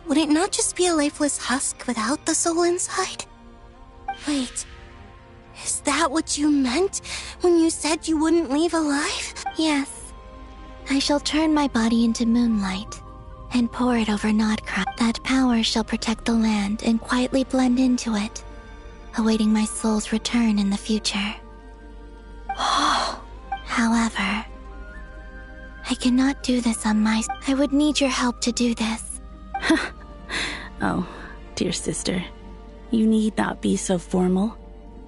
would it not just be a lifeless husk without the soul inside? Wait, is that what you meant when you said you wouldn't leave alive? Yes. I shall turn my body into moonlight and pour it over Nodcroft. That power shall protect the land and quietly blend into it, awaiting my soul's return in the future. However, I cannot do this on my... I would need your help to do this. Oh, dear sister, you need not be so formal.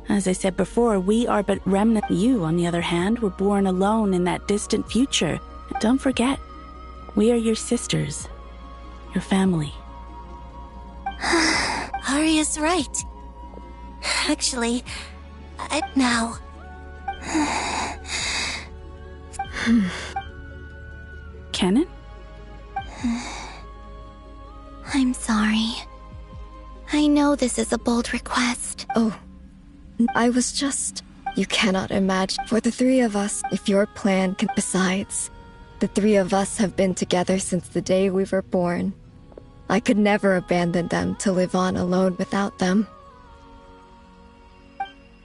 As I said before, we are but remnant. You, on the other hand, were born alone in that distant future. Don't forget, we are your sisters, your family. Arya's right. Actually, now. Kennen? I'm sorry. I know this is a bold request. Oh, I was just... You cannot imagine. For the three of us, if your plan can... Besides, the three of us have been together since the day we were born. I could never abandon them to live on alone without them.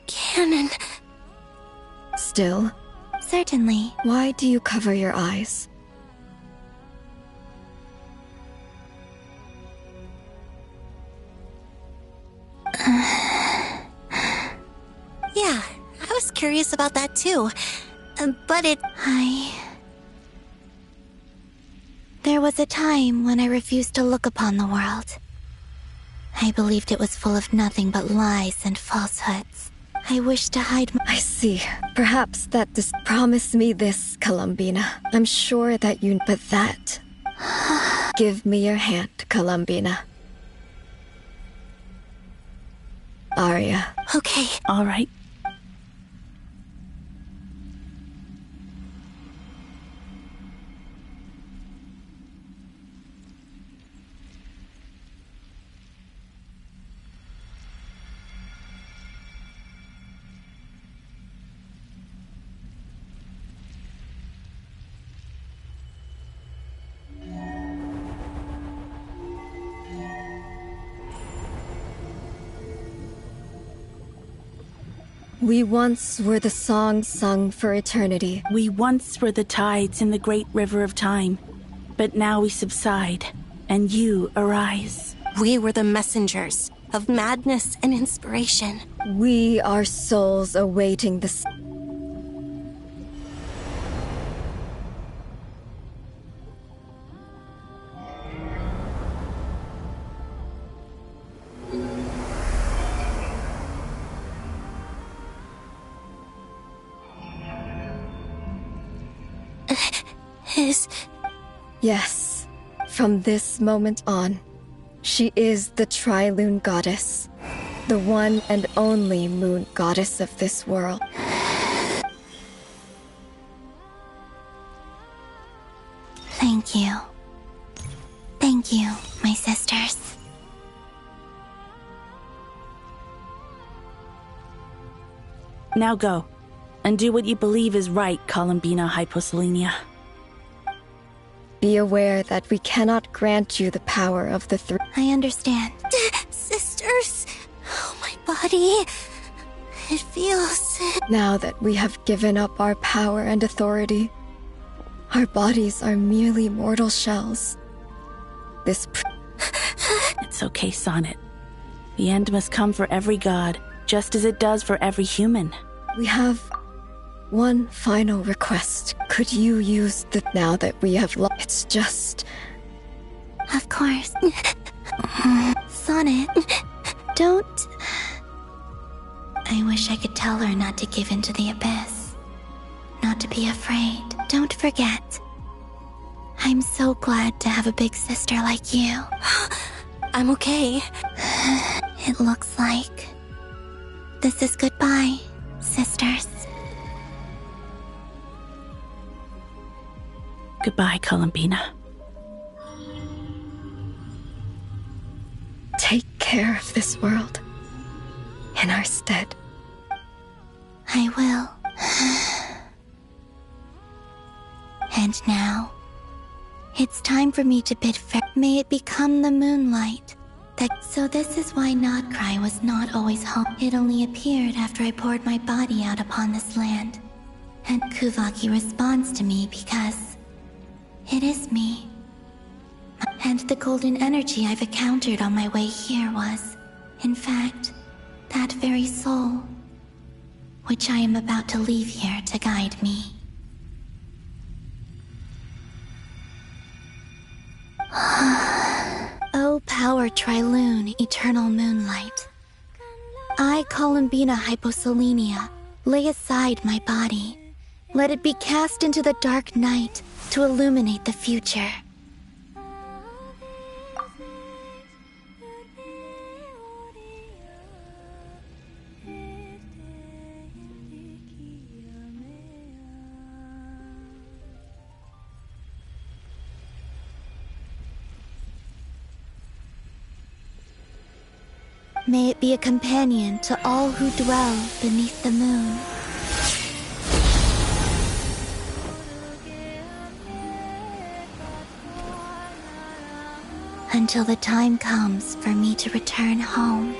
Kennen... Still? Certainly. Why do you cover your eyes? Yeah, I was curious about that too. But it... There was a time when I refused to look upon the world. I believed it was full of nothing but lies and falsehoods. I wished to hide my... I see. Perhaps that promise me this, Columbina. I'm sure that you... But that... Give me your hand, Columbina. Arya. Okay. All right. We once were the songs sung for eternity. We once were the tides in the great river of time, but now we subside, and you arise. We were the messengers of madness and inspiration. We are souls awaiting the... Yes, from this moment on, she is the Tri-Lune Goddess, the one and only moon goddess of this world. Thank you. Thank you, my sisters. Now go, and do what you believe is right, Columbina Hyposelenia. Be aware that we cannot grant you the power of the three. I understand. Sisters, oh, my body. It feels... Now that we have given up our power and authority, our bodies are merely mortal shells. It's okay, Sonnet. The end must come for every god, just as it does for every human. We have one final request. Could you use the... Now that we have lost... It's just... Of course. Sonnet, don't... I wish I could tell her not to give in to the abyss. Not to be afraid. Don't forget. I'm so glad to have a big sister like you. I'm okay. It looks like... this is goodbye, sisters. Goodbye, Columbina. Take care of this world. In our stead. I will. And now, it's time for me to bid fair. May it become the moonlight. So this is why Notcry was not always home. It only appeared after I poured my body out upon this land. And Kuvaki responds to me because... it is me. And the golden energy I've encountered on my way here was, in fact, that very soul, which I am about to leave here to guide me. O power Tri-Lune, eternal moonlight. I, Columbina Hyposelenia, lay aside my body. Let it be cast into the dark night to illuminate the future. May it be a companion to all who dwell beneath the moon. Until the time comes for me to return home.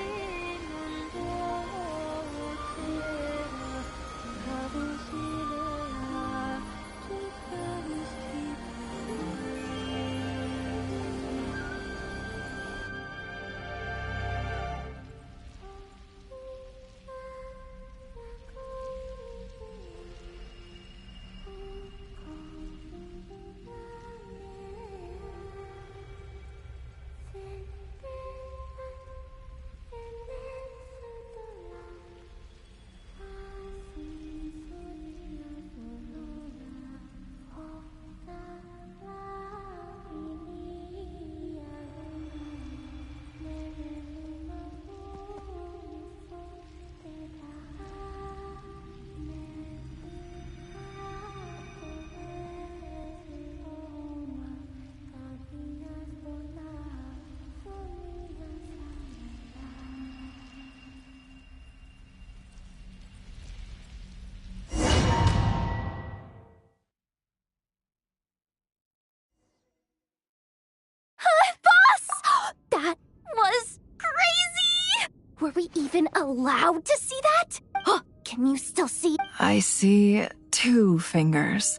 Were we even allowed to see that? Can you still see? I see 2 fingers.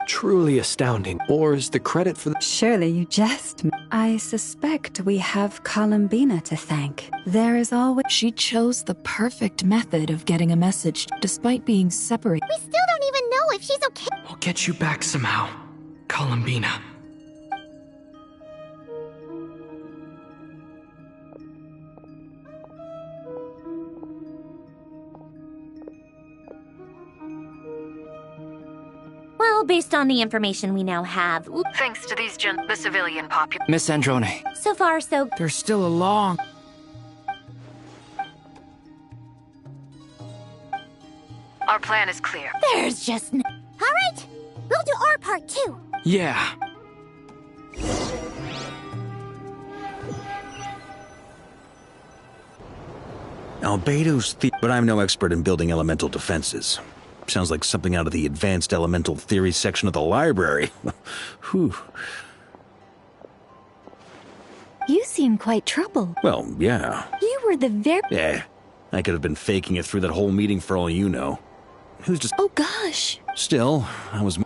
Truly astounding. Or is the credit for the... Surely you jest. I suspect we have Columbina to thank. There is always... She chose the perfect method of getting a message, despite being separated. We still don't even know if she's okay. I'll get you back somehow, Columbina. Well, based on the information we now have, Thanks to these the civilian population. Miss Androne. so far so... There's still a long... Our plan is clear. There's just All right, we'll do our part too. Yeah. Albedo's but I'm no expert in building elemental defenses. Sounds like something out of the advanced elemental theory section of the library. Whew. You seem quite troubled. Well, yeah. You were the very... Yeah. I could have been faking it through that whole meeting for all you know. Who's just... Oh gosh. Still, I was...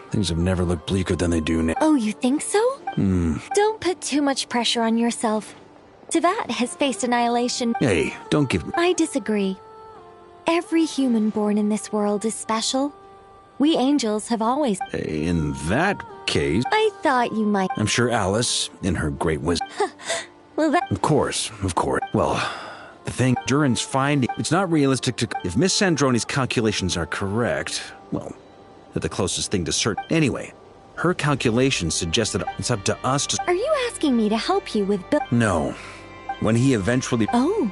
things have never looked bleaker than they do now. Oh, you think so? Don't put too much pressure on yourself. Tevat has faced annihilation. Hey, don't give me... I disagree. Every human born in this world is special. We angels have always... In that case... I thought you might... I'm sure Alice, in her great wisdom... Well, that... Of course. Well, the thing... Duran's finding... It's not realistic to... If Miss Sandroni's calculations are correct... Well, they're the closest thing to certain... Anyway, her calculations suggest that it's up to us to... Are you asking me to help you with... No. When he eventually... Oh.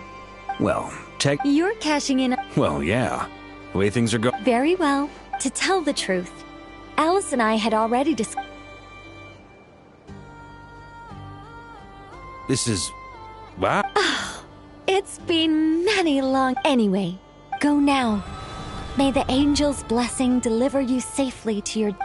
Well, You're cashing in... Well, yeah. The way things are going... Very well. To tell the truth, Alice and I had already discussed... This is... Wow. It's been many long... Anyway, go now. May the angel's blessing deliver you safely to your...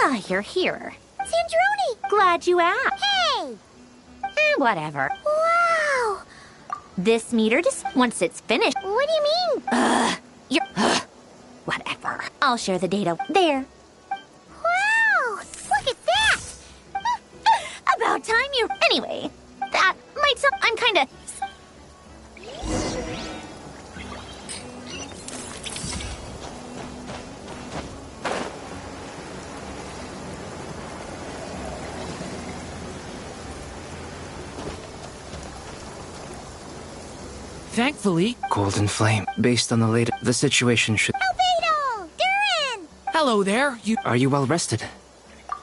Ah, you're here. Sandrone! Glad you asked. Hey! Whatever. Wow! This meter just... Once it's finished... What do you mean? Whatever. I'll share the data. There. Wow! Look at that! About time you... Anyway, that might... I'm kinda... Thankfully... Golden Flame. Based on the latest... The situation should... Albedo! Duran! Hello there, you... Are you well rested?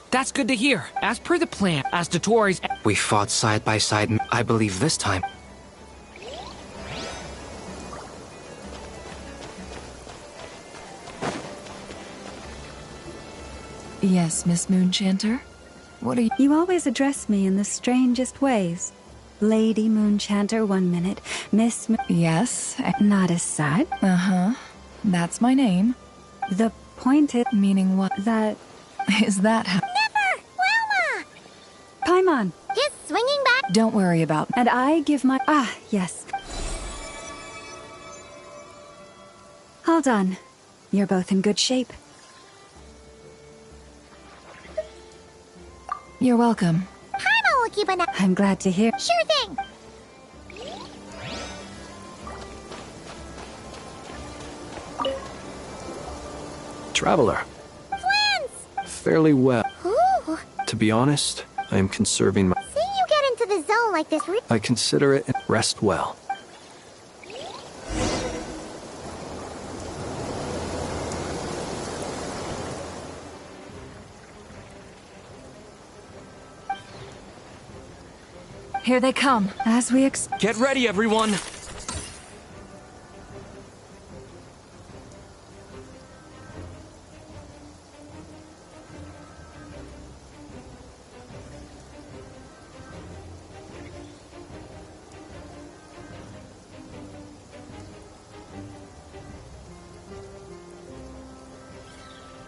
That's good to hear. As per the plan, as Dotori's... We fought side by side, I believe this time. Yes, Miss Moonchanter? What are you... You always address me in the strangest ways. Lady Moonchanter 1 minute, Miss Yes. Not as sad. Uh-huh. That's my name. The pointed... Meaning what? That... Is that how... Never! Wilma! Paimon! Just swinging back... Don't worry about... And I give my... Ah, yes. All done. You're both in good shape. You're welcome. Paimon will keep an eye... I'm glad to hear... Sure thing! Traveler. Plans! Fairly well. Ooh! To be honest, I am conserving my... See you get into the zone like this... I consider it... Rest well. Here they come. As we Get ready, everyone!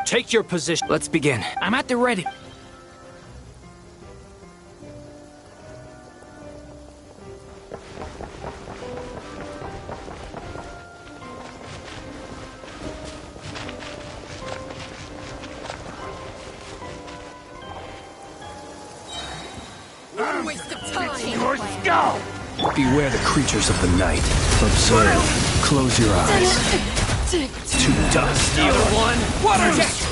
Take your position. Let's begin. I'm at the ready. Waste of time. Your skull! Beware the creatures of the night. Observe. Close your eyes. To dust. The other one. Water jet.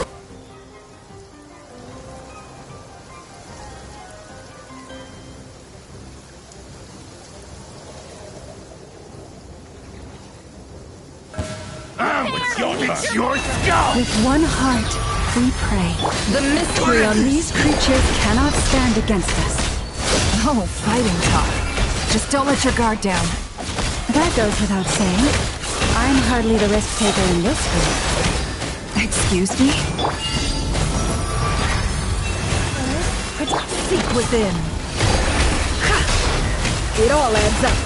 It's your skull! With one heart, we pray. The mystery on these creatures cannot stand against us. Oh, fighting talk. Just don't let your guard down. That goes without saying. I'm hardly the risk taker in this group. Excuse me? Seek within. It all adds up.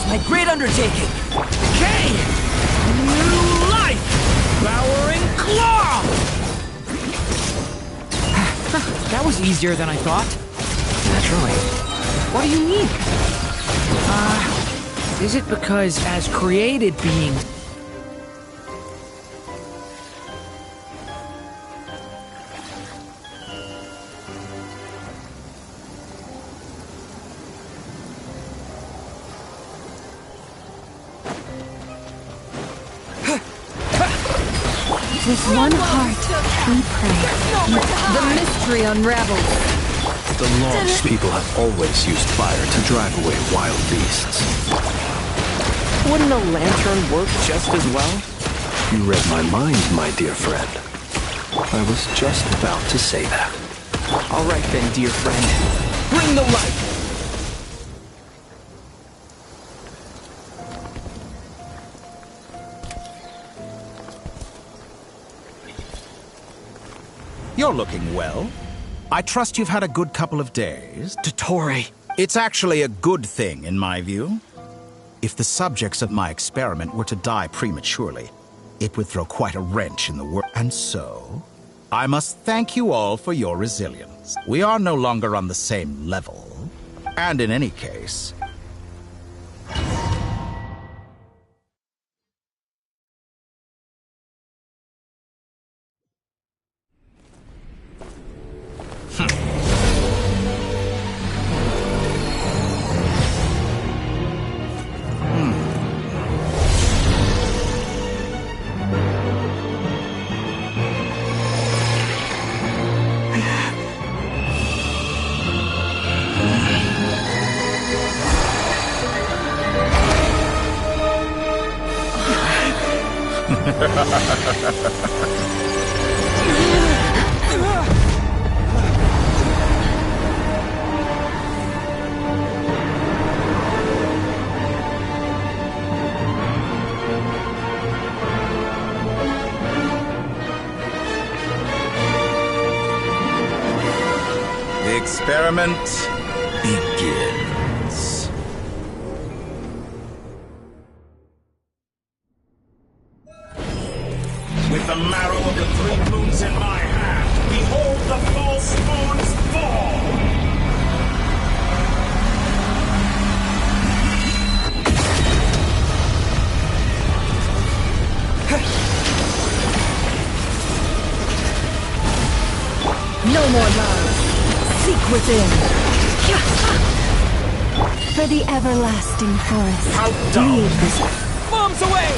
My great undertaking! Decay! New life! Devouring claw! That was easier than I thought. Naturally. What do you mean? Is it because as created beings... With one heart, we pray. The mystery unravels. The Lost people have always used fire to drive away wild beasts. Wouldn't a lantern work just as well? You read my mind, my dear friend. I was just about to say that. All right then, dear friend. Bring the light! You're looking well. I trust you've had a good couple of days. Dottore. It's actually a good thing, in my view. If the subjects of my experiment were to die prematurely, it would throw quite a wrench in the work. And so, I must thank you all for your resilience. We are no longer on the same level. And in any case, the experiment begins. With the marrow of the 3 moons in my hand, behold the false moons fall! No more love. Seek within. For the everlasting forest. Leave this. Bombs away!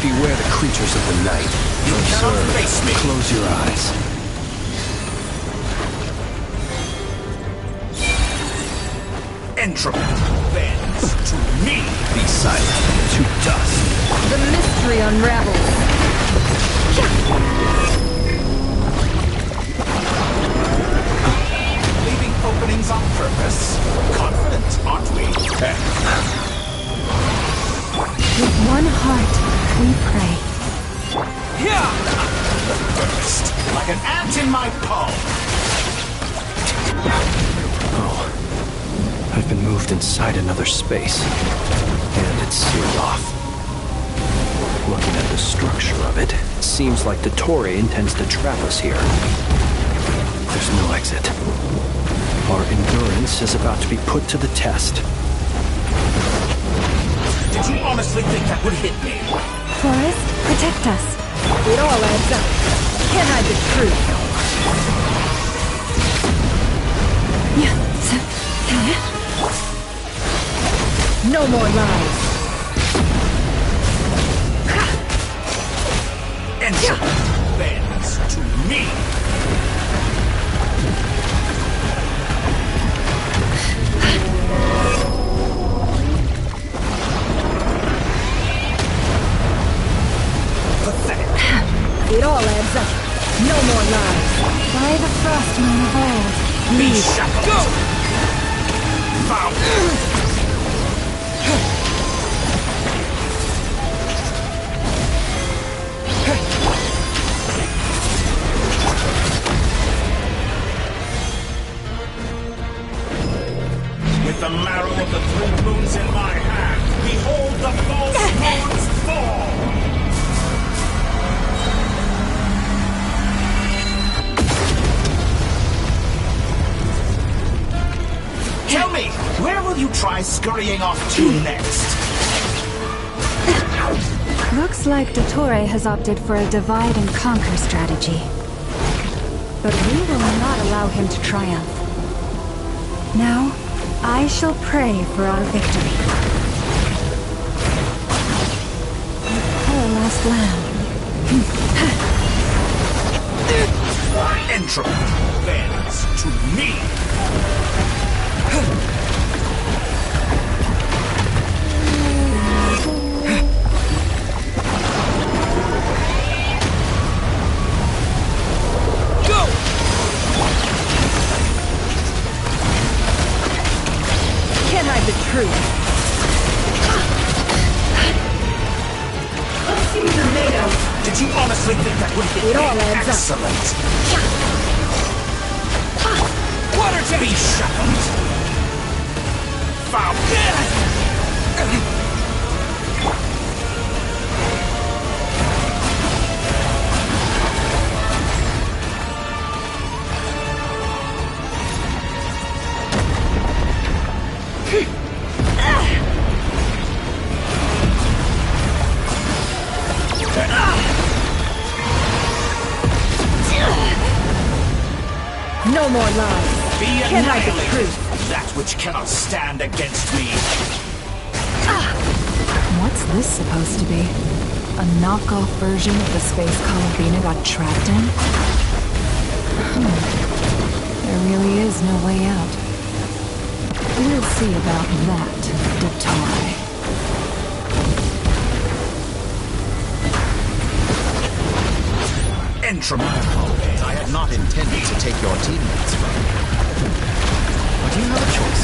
Beware the creatures of the night. You cannot face me! Close your eyes. Entropy bends to me! Be silent. To dust. The mystery unravels. Leaving openings on purpose? Confident, aren't we? With one heart, we pray. moved inside another space, and it's sealed off. Looking at the structure of it, it seems like Dottore intends to trap us here. There's no exit. Our endurance is about to be put to the test. Did you honestly think that would hit me? Forrest, protect us. It all adds up. Can't hide the truth. No more lies. Enter bends to me. Pathetic. It all adds up. No more lies. By the frost moon of old. Be shackled. Go! Foul. With the marrow of the 3 moons in my hand, behold the false moons fall! Tell me, where will you try scurrying off to next? Looks like Dottore has opted for a divide and conquer strategy. But we will not allow him to triumph. Now, I shall pray for our victory. Our poor lost lamb. Entropy bends to me. Go! Can't hide the truth. Did you honestly think that would hit It me? all adds up. Excellent. Water jet! Be shackled. Foul. No more lies. Be Can't hide the annihilated. truth. That which cannot stand against me. What's this supposed to be? A knockoff version of the space Columbina got trapped in? There really is no way out. We'll see about that, Dottore. Entropy. I had not intended to take your teammates from you. But you have a choice.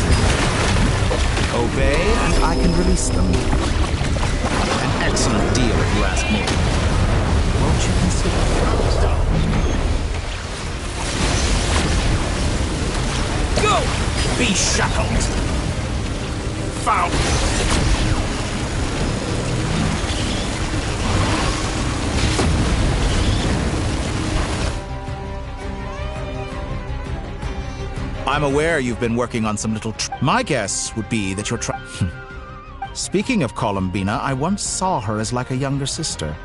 Obey, and I can release them. An excellent deal, if you ask me. Won't you consider it? Go! Be shackled. Foul. I'm aware you've been working on some little My guess would be that you're Speaking of Columbina, I once saw her as like a younger sister.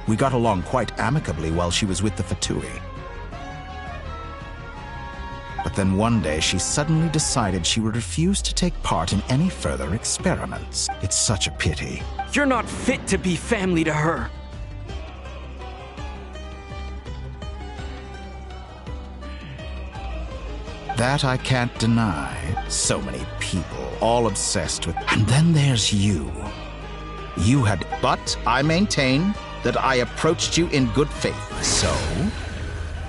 We got along quite amicably while she was with the Fatui. But then one day she suddenly decided she would refuse to take part in any further experiments. It's such a pity. You're not fit to be family to her. That I can't deny. So many people, all obsessed with... And then there's you. You had... But I maintain that I approached you in good faith. So,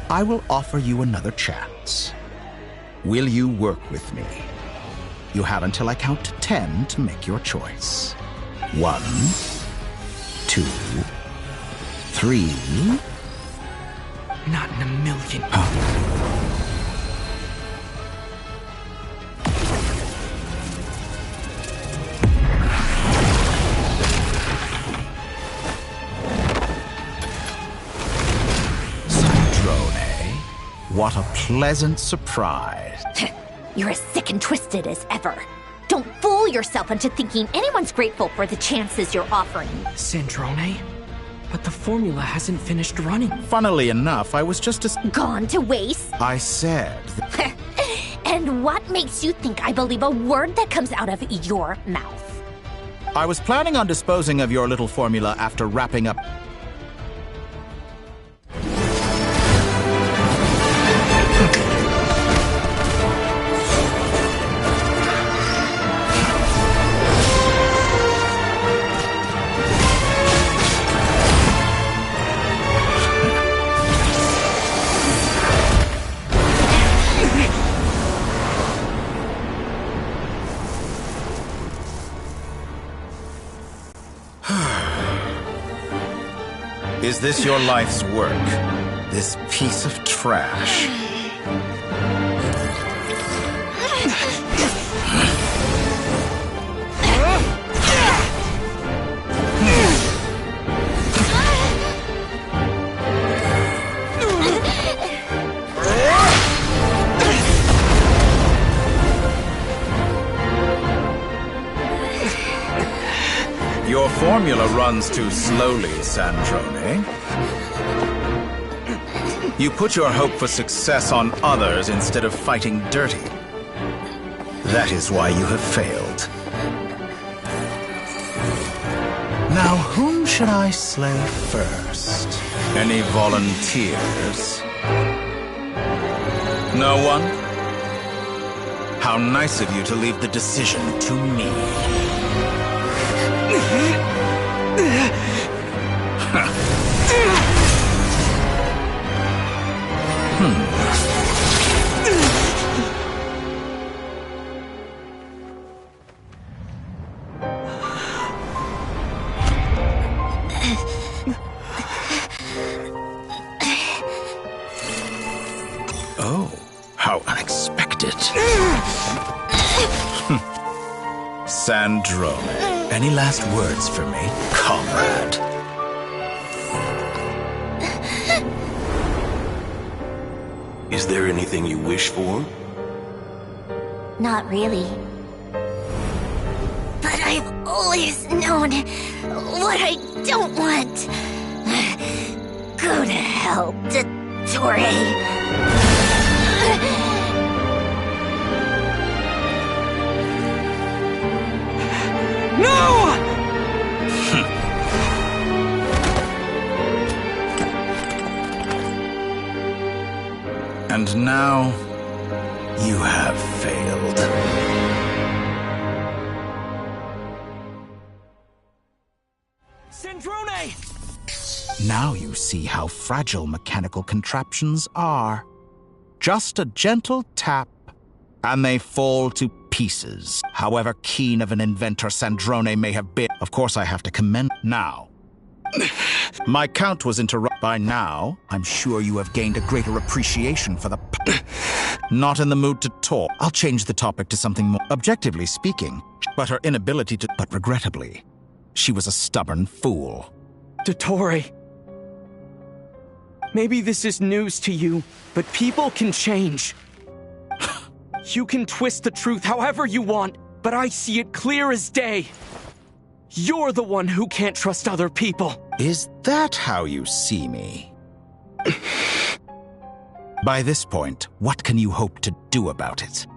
I will offer you another chance. Will you work with me? You have until I count to 10 to make your choice. 1, 2, 3... Not in a million. What a pleasant surprise. You're as sick and twisted as ever. Don't fool yourself into thinking anyone's grateful for the chances you're offering. Sandrone? But the formula hasn't finished running. Funnily enough, I was just Gone to waste? I said... And what makes you think I believe a word that comes out of your mouth? I was planning on disposing of your little formula after wrapping up... Is this your life's work? This piece of trash? Your formula runs too slowly, Sandrone. You put your hope for success on others instead of fighting dirty. That is why you have failed. Now, whom should I slay first? Any volunteers? No one? How nice of you to leave the decision to me. Oh, how unexpected. Sandrone, any last words for me, comrade? Is there anything you wish for? Not really. But I've always known what I don't want. Go to hell, Dottore. No! And now, you have failed. Sandrone! Now you see how fragile mechanical contraptions are. Just a gentle tap, and they fall to pieces. However keen of an inventor Sandrone may have been, of course I have to commend. Now, my count was interrupted. By now, I'm sure you have gained a greater appreciation for the... Not in the mood to talk. I'll change the topic to something more objectively speaking. But her inability to... But regrettably, she was a stubborn fool. Dottore. Maybe this is news to you, but people can change. You can twist the truth however you want, but I see it clear as day. You're the one who can't trust other people. Is that how you see me? By this point, what can you hope to do about it?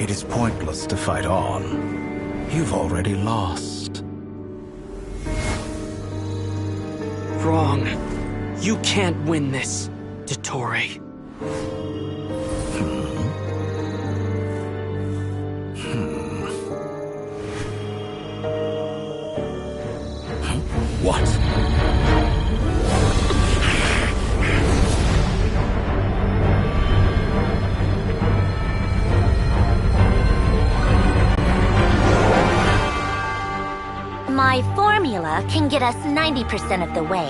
It is pointless to fight on. You've already lost. Wrong. You can't win this, Dottore. What? My formula can get us 90% of the way.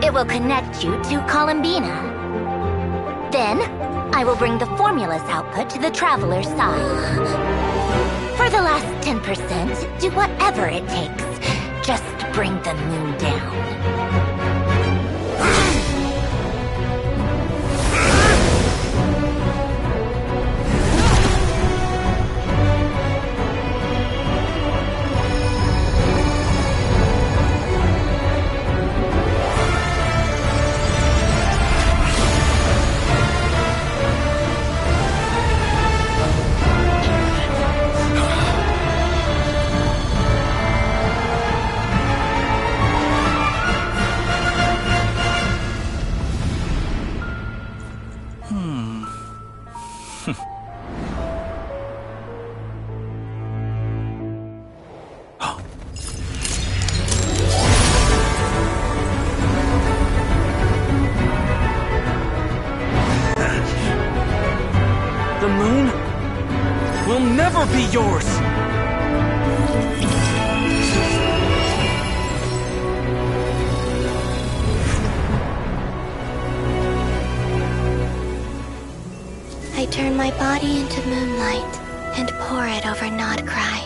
It will connect you to Columbina. Then, I will bring the formula's output to the Traveler's side. For the last 10%, do whatever it takes. just bring the moon down. The moon will never be yours! I turn my body into moonlight and pour it over Nodcry.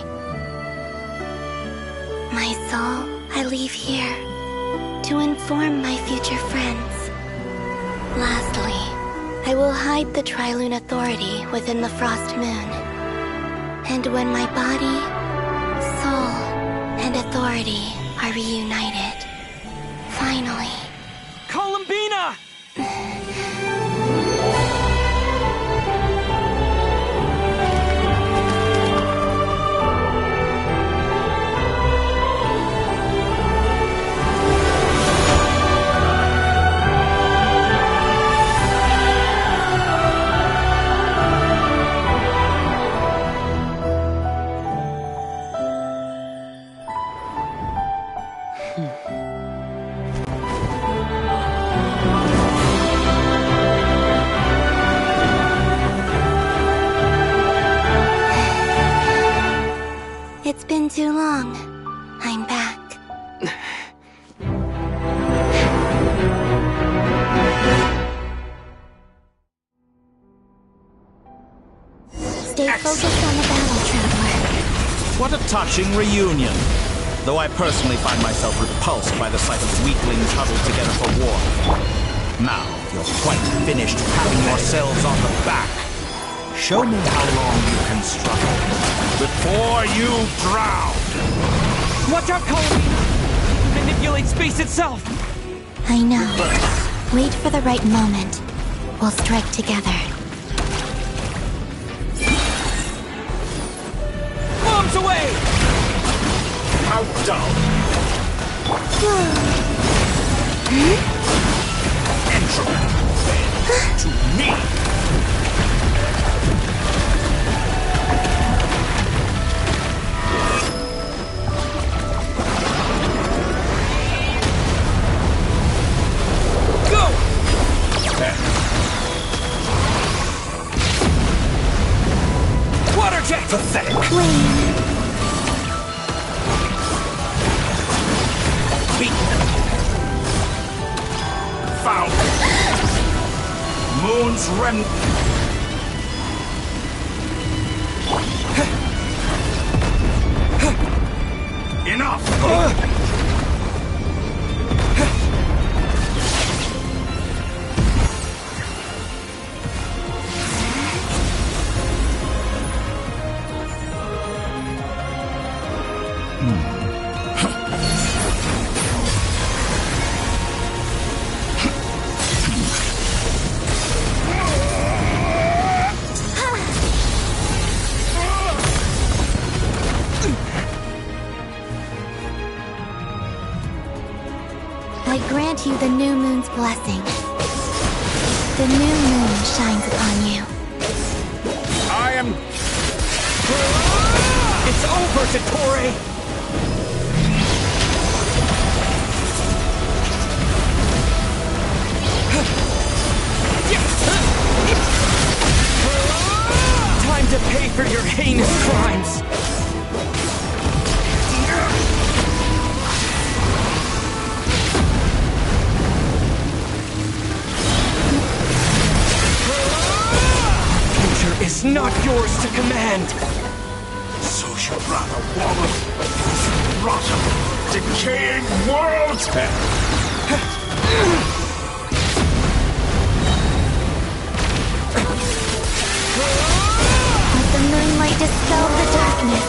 My soul I leave here to inform my future friends. Lastly, I will hide the Trilune Authority within the Frost Moon. And when my body, soul, and authority are reunited, finally... Columbina! It's been too long. I'm back. Stay focused on the battle, Traveler. What a touching reunion. Though I personally find myself repulsed by the sight of weaklings huddled together for war. Now, you're quite finished patting yourselves on the back. Show me how long you can struggle before you drown! Watch out, Columbina! Manipulate space itself! I know. Wait for the right moment. We'll strike together. Bombs away! How dull! Entropy! To me! Water jet! Pathetic! Beaten! Foul! Moon's remnant! Enough! I grant you the new moon's blessing. The new moon shines upon you. I am... It's over, Dottore! Time to pay for your heinous crimes! Is not yours to command. So should rather wallow. rotten, decaying world! Let the moonlight dispel the darkness.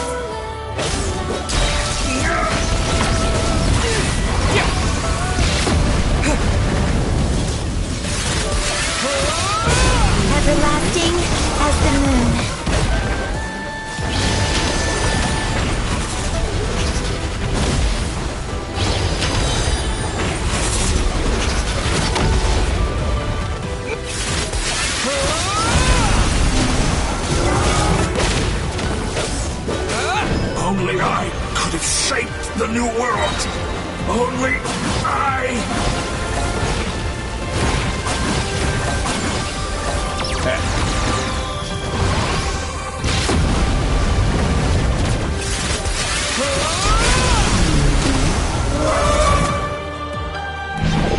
Everlasting as the moon. Only I could have shaped the new world. Only I.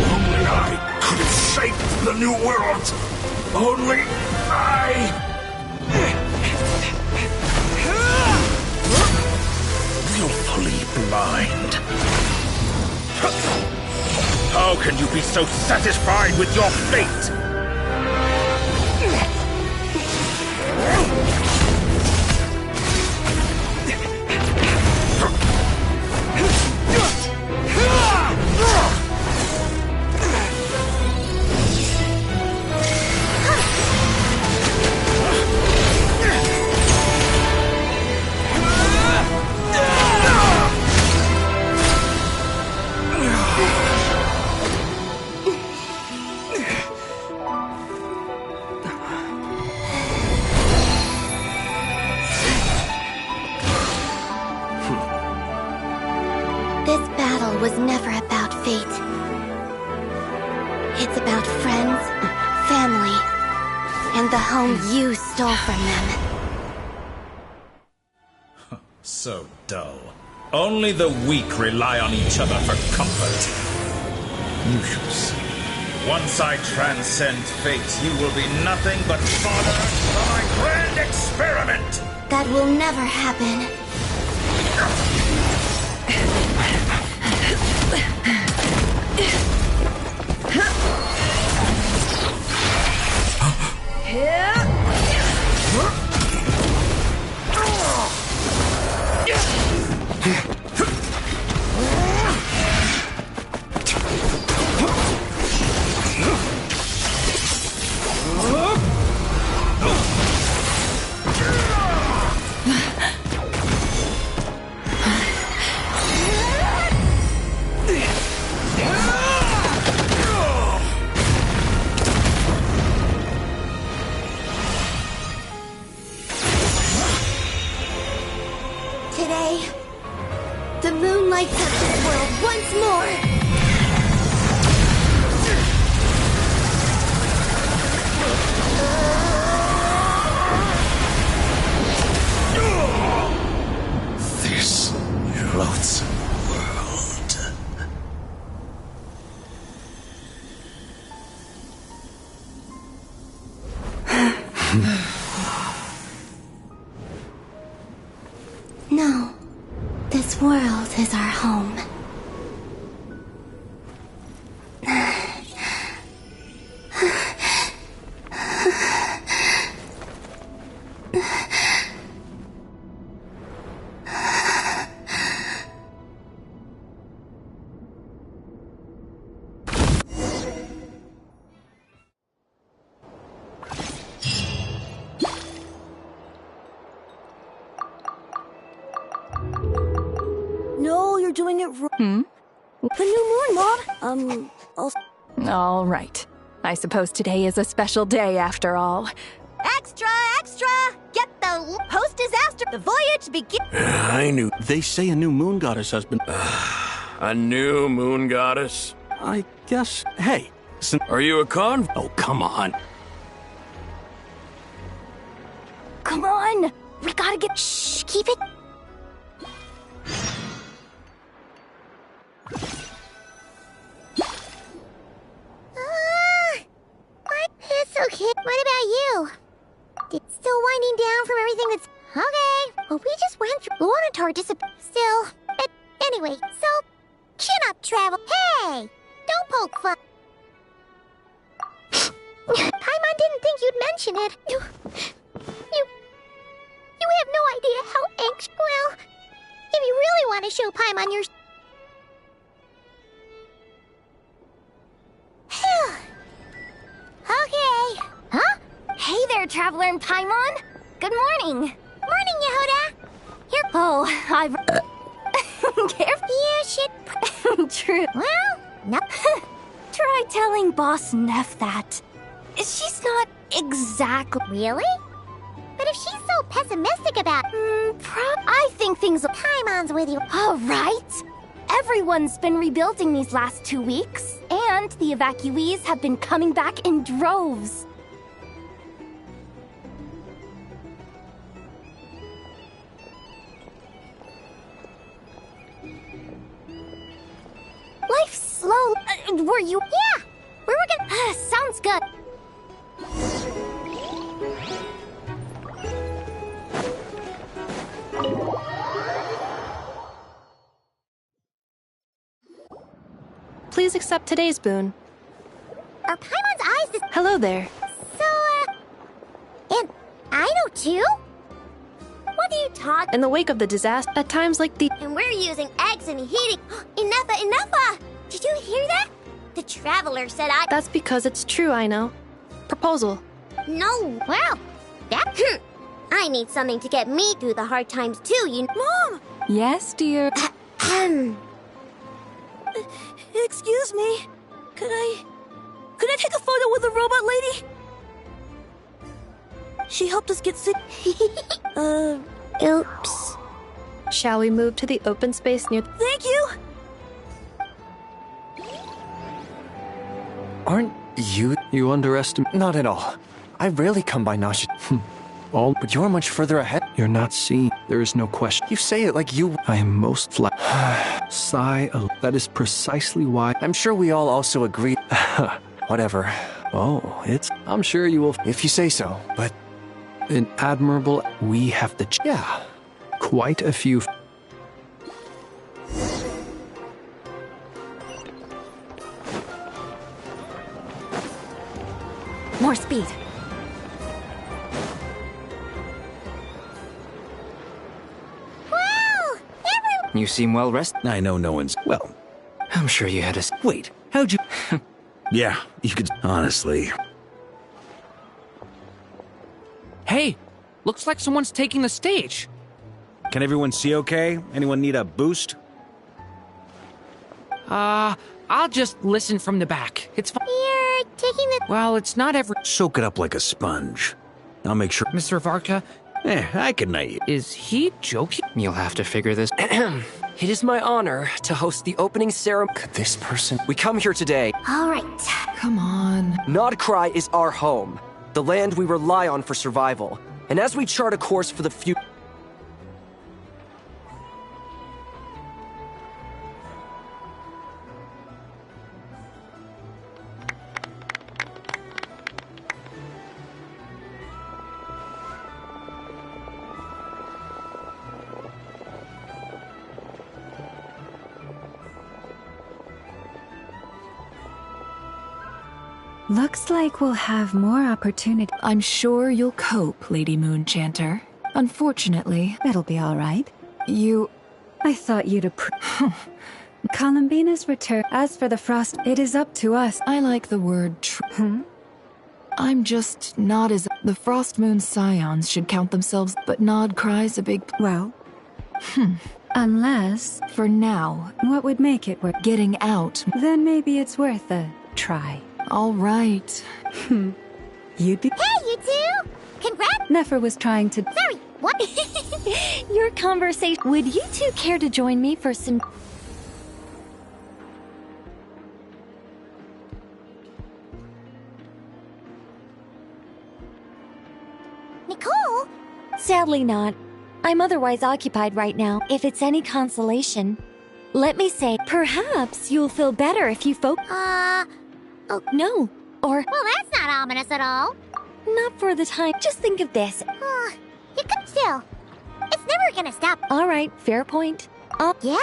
Only I could have shaped the new world. Only I. Willfully blind. How can you be so satisfied with your fate? This battle was never about fate. It's about friends, family, and the home you stole from them. So dull. Only the weak rely on each other for comfort. You shall see. Once I transcend fate, you will be nothing but fodder for my grand experiment! That will never happen. Today, the moon lights up this world once more. This loathsome world. No, this world is our home. No, you're doing it wrong. The new moon, Mom. All right. I suppose today is a special day after all. Extra, extra! Get the post-disaster. The voyage begins. I knew. They say a new moon goddess has been... a new moon goddess? I guess... Hey, are you a con? Oh, come on. Come on! We gotta get... Shh, keep it... It's okay. What about you? It's still winding down from everything that's... Okay. Well, we just went through... Lunatar disappeared. Still, Anyway, so, chin up, Travel. Hey! Don't poke fun. Paimon didn't think you'd mention it. You have no idea how anxious. Well, if you really want to show Paimon your... Okay. Huh? Hey there, Traveler and Paimon. Good morning. Morning, Yehuda. Here. Oh, I've... Careful. Yeah, shit. True. Well, no. Try telling Boss Neff that. She's not exactly... Really? But if she's so pessimistic about... I think things... Paimon's with you. All right. Everyone's been rebuilding these last 2 weeks, and the evacuees have been coming back in droves. Life's slow. Were you... Yeah, we were gonna... Sounds good. Please accept today's boon. Are Paimon's eyes this... Hello there. So, and I know too? What are you talking... In the wake of the disaster, at times like the... And we're using eggs and heating... Enough! Did you hear that? The Traveler said I... That's because it's true, I know. Proposal. No, well, that... I need something to get me through the hard times too, you... Mom! Yes, dear. Excuse me. Could I take a photo with the robot lady? She helped us get sick. Oops. Shall we move to the open space near... Thank you! Aren't you... You underestimate... Not at all. I rarely come by Nasha. But you're much further ahead. You're not seen. There is no question. You say it like you... I am most flat. Sigh. That is precisely why... I'm sure we all also agree... Whatever. Oh, it's... I'm sure you will... If you say so, but... An admirable... We have the... Yeah. Quite a few... More speed. You seem well rested. I know no one's... Well... I'm sure you had a... Wait, how'd you... Yeah, you could... Honestly... Hey, looks like someone's taking the stage. Can everyone see okay? Anyone need a boost? I'll just listen from the back. It's fine. You're taking the... Well, it's not every... Soak it up like a sponge. I'll make sure... Mr. Varka... I can night you. Is he joking? You'll have to figure this... It is my honor to host the opening ceremony. Could this person... We come here today. All right. Come on. Nodcry is our home, the land we rely on for survival. And as we chart a course for the future... Looks like we'll have more opportunity. I'm sure you'll cope, Lady Moonchanter. Unfortunately, It'll be all right. I thought you'd Columbina's return. As for the frost, it is up to us. I like the word I'm just not as... The Frost Moon Scions should count themselves, but Nodcry's a big... Well, unless... For now. What would make it worth... Getting out. Then maybe it's worth a try. All right. You'd be... Hey, you two! Congrats! Nefer was trying to... Sorry, what? Your conversation... Would you two care to join me for some... Nicole? Sadly not. I'm otherwise occupied right now, if it's any consolation. Let me say, perhaps you'll feel better if you Oh, no. Or... Well, that's not ominous at all. Not for the time. Just think of this. You could still. It's never gonna stop. All right, fair point. Yeah,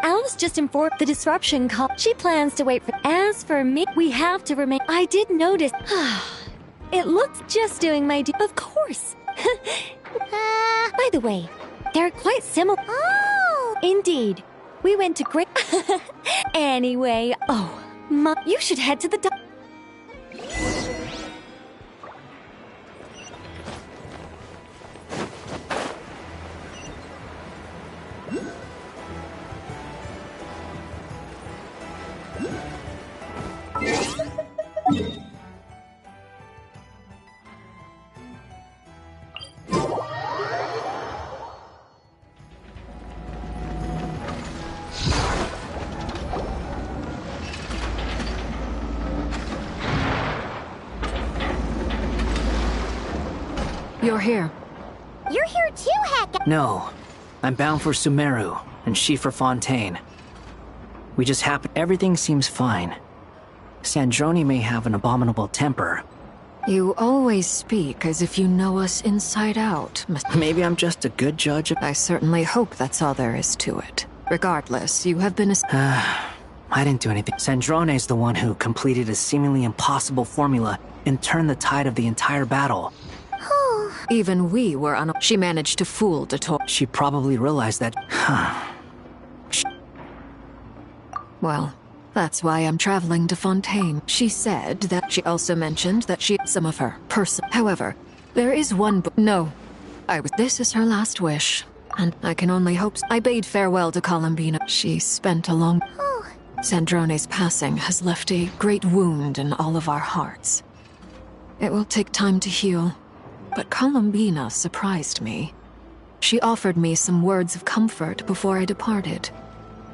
Alice just informed the disruption call. She plans to wait for. As for me, we have to remain. I did notice. It looks just doing my Of course. By the way, they're quite similar. Oh! Indeed. We went to great. Anyway, you should head to the. You're here. You're here too, Heck. No. I'm bound for Sumeru, and she for Fontaine. We just happen. Everything seems fine. Sandrone may have an abominable temper. You always speak as if you know us inside out. Maybe I'm just a good judge of. I certainly hope that's all there is to it. Regardless, you have been I didn't do anything. Sandrone's the one who completed a seemingly impossible formula and turned the tide of the entire battle. Even we were on. She managed to fool Dator. She probably realized that. Well, that's why I'm traveling to Fontaine. She said that. She also mentioned that some of her person. However, there is one. No, This is her last wish, and I can only hope. I bade farewell to Columbina. She spent a long. Sandrone's passing has left a great wound in all of our hearts. It will take time to heal. But Columbina surprised me. She offered me some words of comfort before I departed.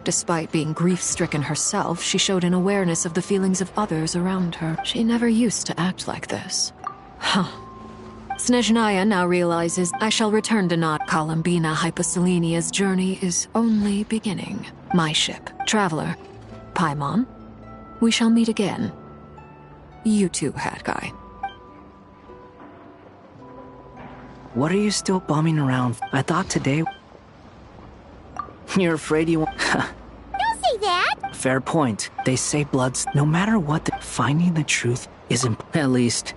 Despite being grief-stricken herself, she showed an awareness of the feelings of others around her. She never used to act like this. Snezhnaya now realizes I shall return to Nod. Columbina Hyposelenia's journey is only beginning. My ship, Traveler, Paimon, we shall meet again. You too, Hat Guy. What are you still bumming around? I thought today. You're afraid you won't. Don't say that! Fair point. They say bloods. No matter what, finding the truth is At least,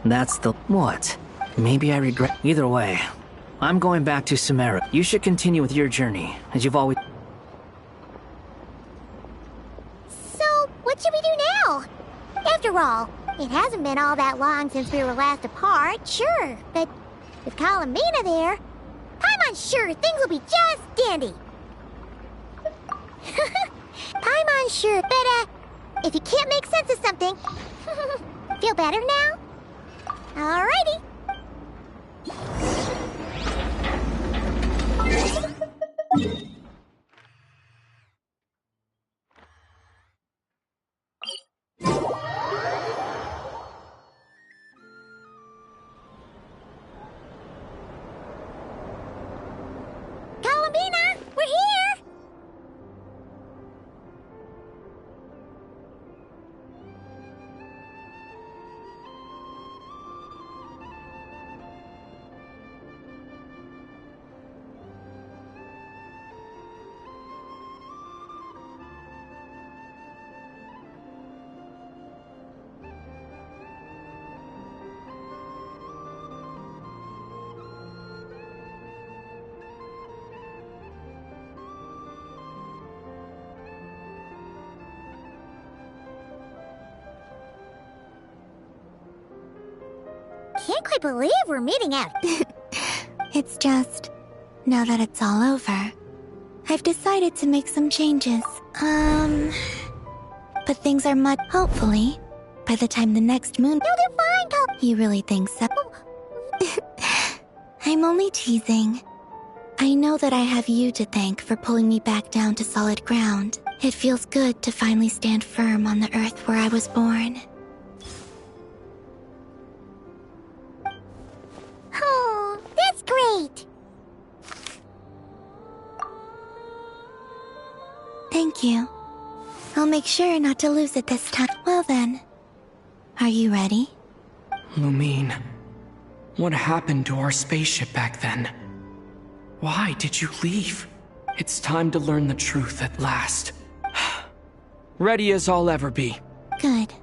that's the. What? Maybe I regret. Either way, I'm going back to Sumeru. You should continue with your journey, as you've always. So, what should we do now? After all, it hasn't been all that long since we were last apart, sure, but. With Columbina there, Paimon's sure things will be just dandy. Paimon's sure, but if you can't make sense of something, feel better now? Alrighty. Columbina, we're here! Can't quite believe we're meeting out. It's just, now that it's all over, I've decided to make some changes. But things are much. Hopefully, by the time the next moon. No, they're fine, You really think so? I'm only teasing. I know that I have you to thank for pulling me back down to solid ground. It feels good to finally stand firm on the earth where I was born. Oh, that's great! Thank you. I'll make sure not to lose it this time. Well then, are you ready? Lumine, what happened to our spaceship back then? Why did you leave? It's time to learn the truth at last. Ready as I'll ever be. Good.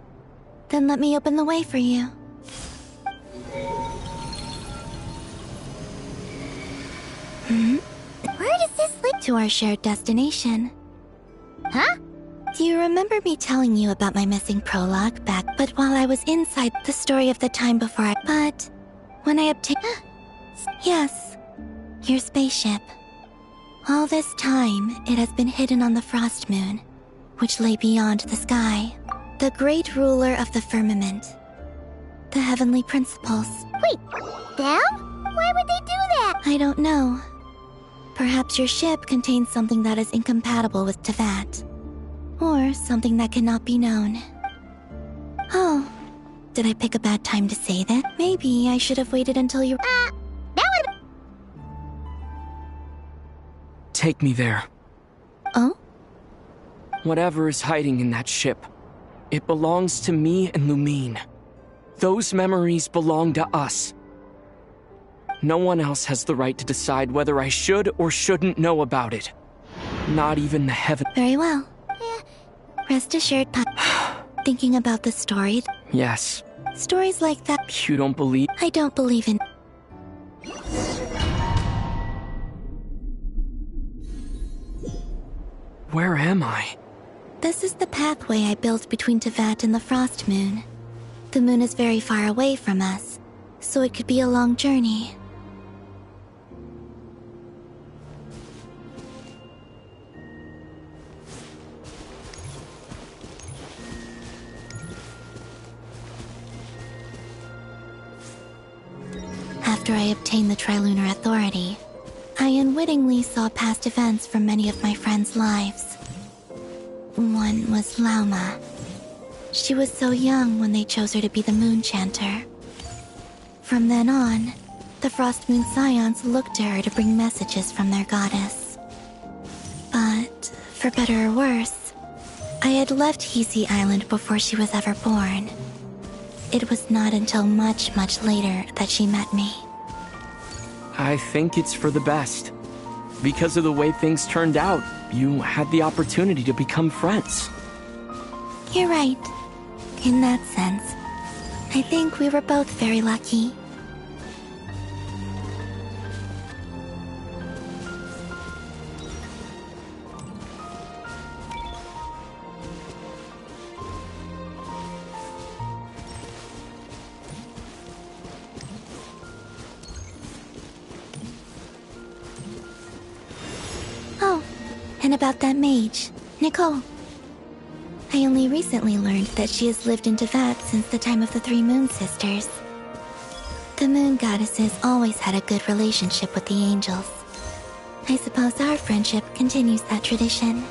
Then let me open the way for you. Where does this lead? To our shared destination. Huh? Do you remember me telling you about my missing prologue back? But while I was inside, the story of the time before I... But when I obtained... Yes, your spaceship. All this time, it has been hidden on the frost moon, which lay beyond the sky. The great ruler of the firmament. The heavenly principles. Wait, them? Why would they do that? I don't know. Perhaps your ship contains something that is incompatible with Tevat. Or something that cannot be known. Oh, did I pick a bad time to say that? Maybe I should have waited until you... that would've... Take me there. Oh? Whatever is hiding in that ship, it belongs to me and Lumine. Those memories belong to us. No one else has the right to decide whether I should or shouldn't know about it. Not even the heaven. Very well. Rest assured, thinking about the story. Yes. Stories like that. You don't believe? I don't believe in. Where am I? This is the pathway I built between Tevat and the Frost Moon. The moon is very far away from us, so it could be a long journey. After I obtained the Trilunar Authority, I unwittingly saw past events from many of my friends' lives. One was Lauma. She was so young when they chose her to be the Moon Chanter. From then on, the Frost Moon Scions looked to her to bring messages from their goddess. But, for better or worse, I had left Hisi Island before she was ever born. It was not until much, much later that she met me. I think it's for the best. Because of the way things turned out, you had the opportunity to become friends. You're right. In that sense, I think we were both very lucky. Oh, and about that mage, Nicole. I only recently learned that she has lived in Tevat since the time of the Three Moon Sisters. The Moon Goddesses always had a good relationship with the angels. I suppose our friendship continues that tradition.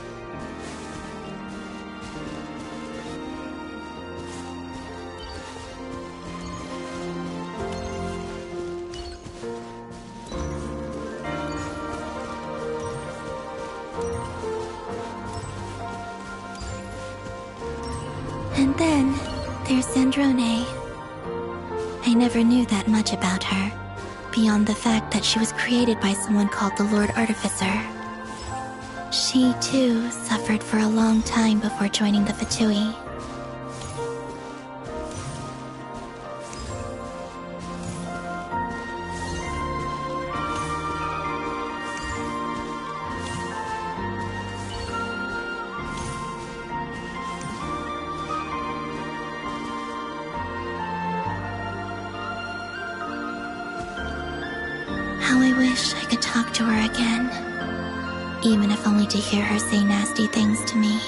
And then, there's Sandrone. I never knew that much about her, beyond the fact that she was created by someone called the Lord Artificer. She, too, suffered for a long time before joining the Fatui. How I wish I could talk to her again. Even if only to hear her say nasty things to me.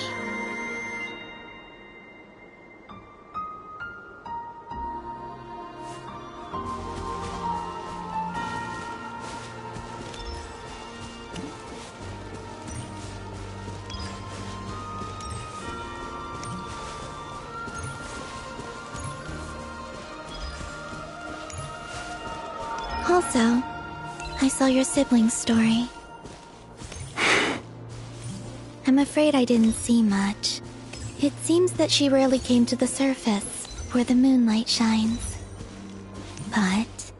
Also, I saw your sibling's story. I'm afraid I didn't see much. It seems that she rarely came to the surface, where the moonlight shines. But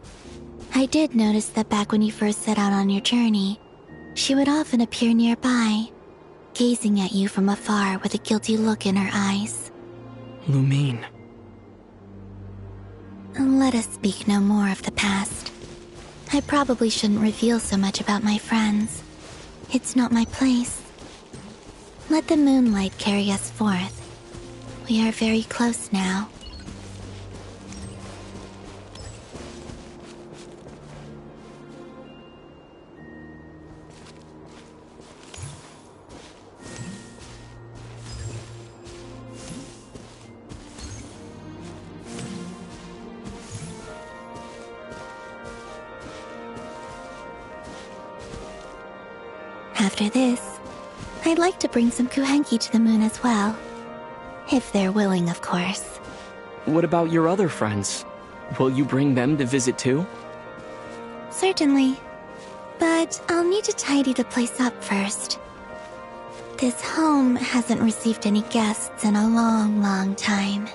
I did notice that back when you first set out on your journey, She would often appear nearby, gazing at you from afar with a guilty look in her eyes. Lumine. Let us speak no more of the past. I probably shouldn't reveal so much about my friends. It's not my place. Let the moonlight carry us forth. We are very close now. After this, I'd like to bring some kuhenki to the moon as well. If they're willing, of course. What about your other friends? Will you bring them to visit too? Certainly. But I'll need to tidy the place up first. This home hasn't received any guests in a long, long time.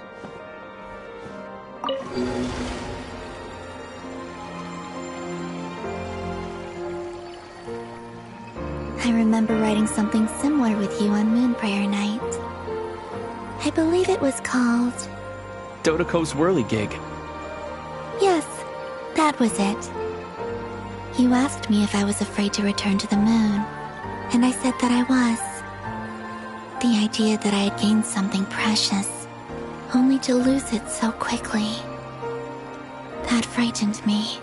I remember writing something similar with you on Moon Prayer Night. I believe it was called... Dodoko's whirligig. Yes, that was it. You asked me if I was afraid to return to the moon, and I said that I was. The idea that I had gained something precious, only to lose it so quickly. That frightened me.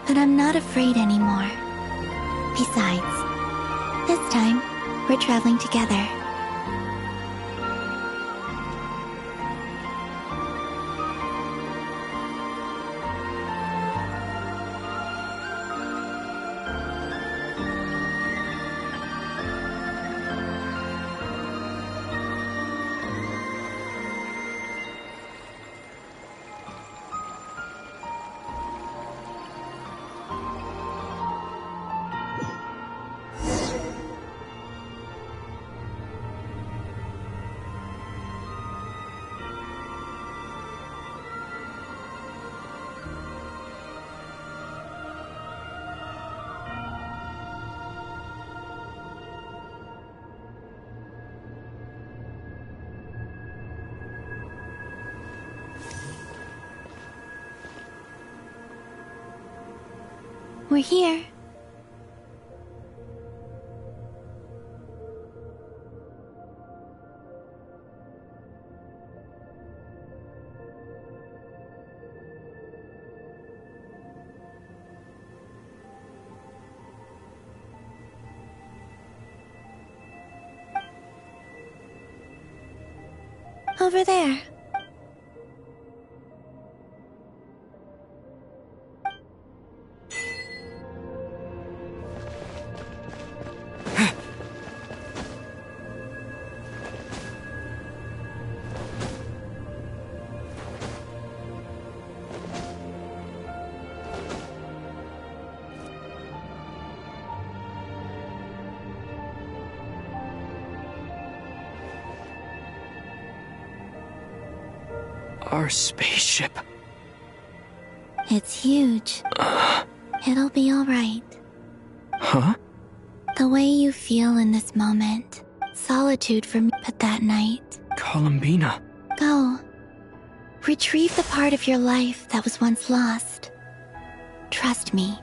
But I'm not afraid anymore. Besides, this time, we're traveling together. We're here. Over there. Our spaceship. It's huge. It'll be all right. Huh? The way you feel in this moment. Solitude for me, but that night. Columbina. Go. Retrieve the part of your life that was once lost. Trust me.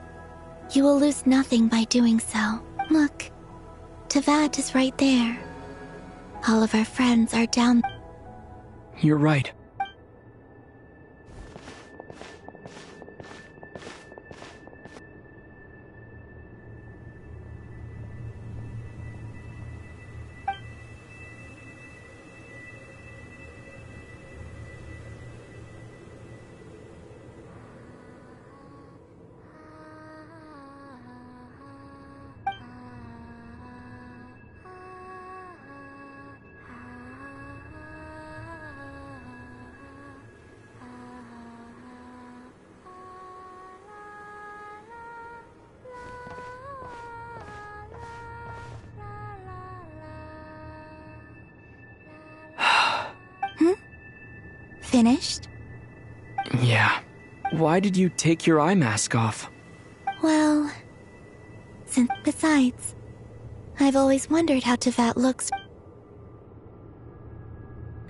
You will lose nothing by doing so. Look. Tavad is right there. All of our friends are down. You're right. Finished? Yeah. Why did you take your eye mask off? Well, Besides, I've always wondered how Teyvat looks.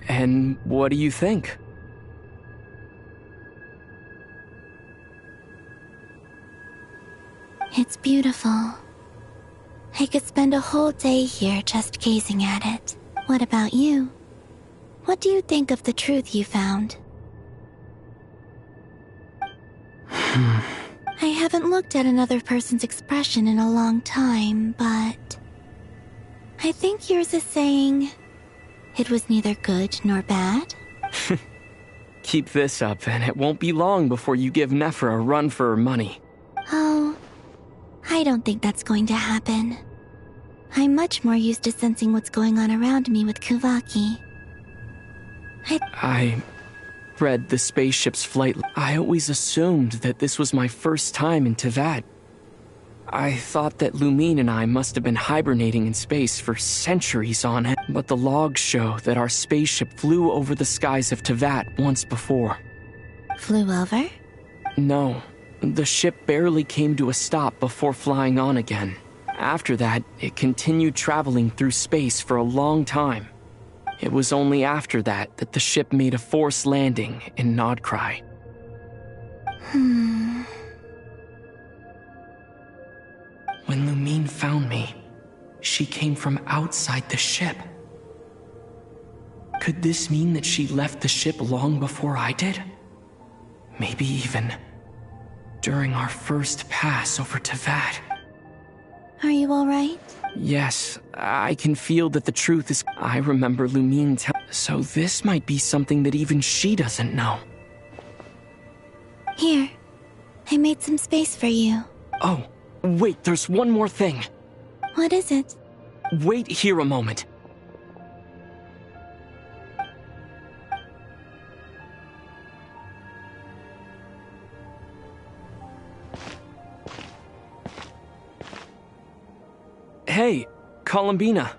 And what do you think? It's beautiful. I could spend a whole day here just gazing at it. What about you? What do you think of the truth you found? I haven't looked at another person's expression in a long time, but I think yours is saying it was neither good nor bad. Keep this up, and it won't be long before you give Nephra a run for her money. Oh, I don't think that's going to happen. I'm much more used to sensing what's going on around me with Kuvaki. I read the spaceship's flight. I always assumed that this was my first time in Teyvat. I thought that Lumine and I must have been hibernating in space for centuries on it, but the logs show that our spaceship flew over the skies of Teyvat once before. Flew over? No, the ship barely came to a stop before flying on again. After that, it continued traveling through space for a long time. It was only after that that the ship made a forced landing in Nodcry. When Lumine found me, she came from outside the ship. Could this mean that she left the ship long before I did? Maybe even during our first pass over Teyvat. Are you alright? Yes, I can feel that the truth is... I remember Lumine so this might be something that even she doesn't know. Here, I made some space for you. Oh, wait, there's one more thing. What is it? Wait here a moment. Hey, Columbina.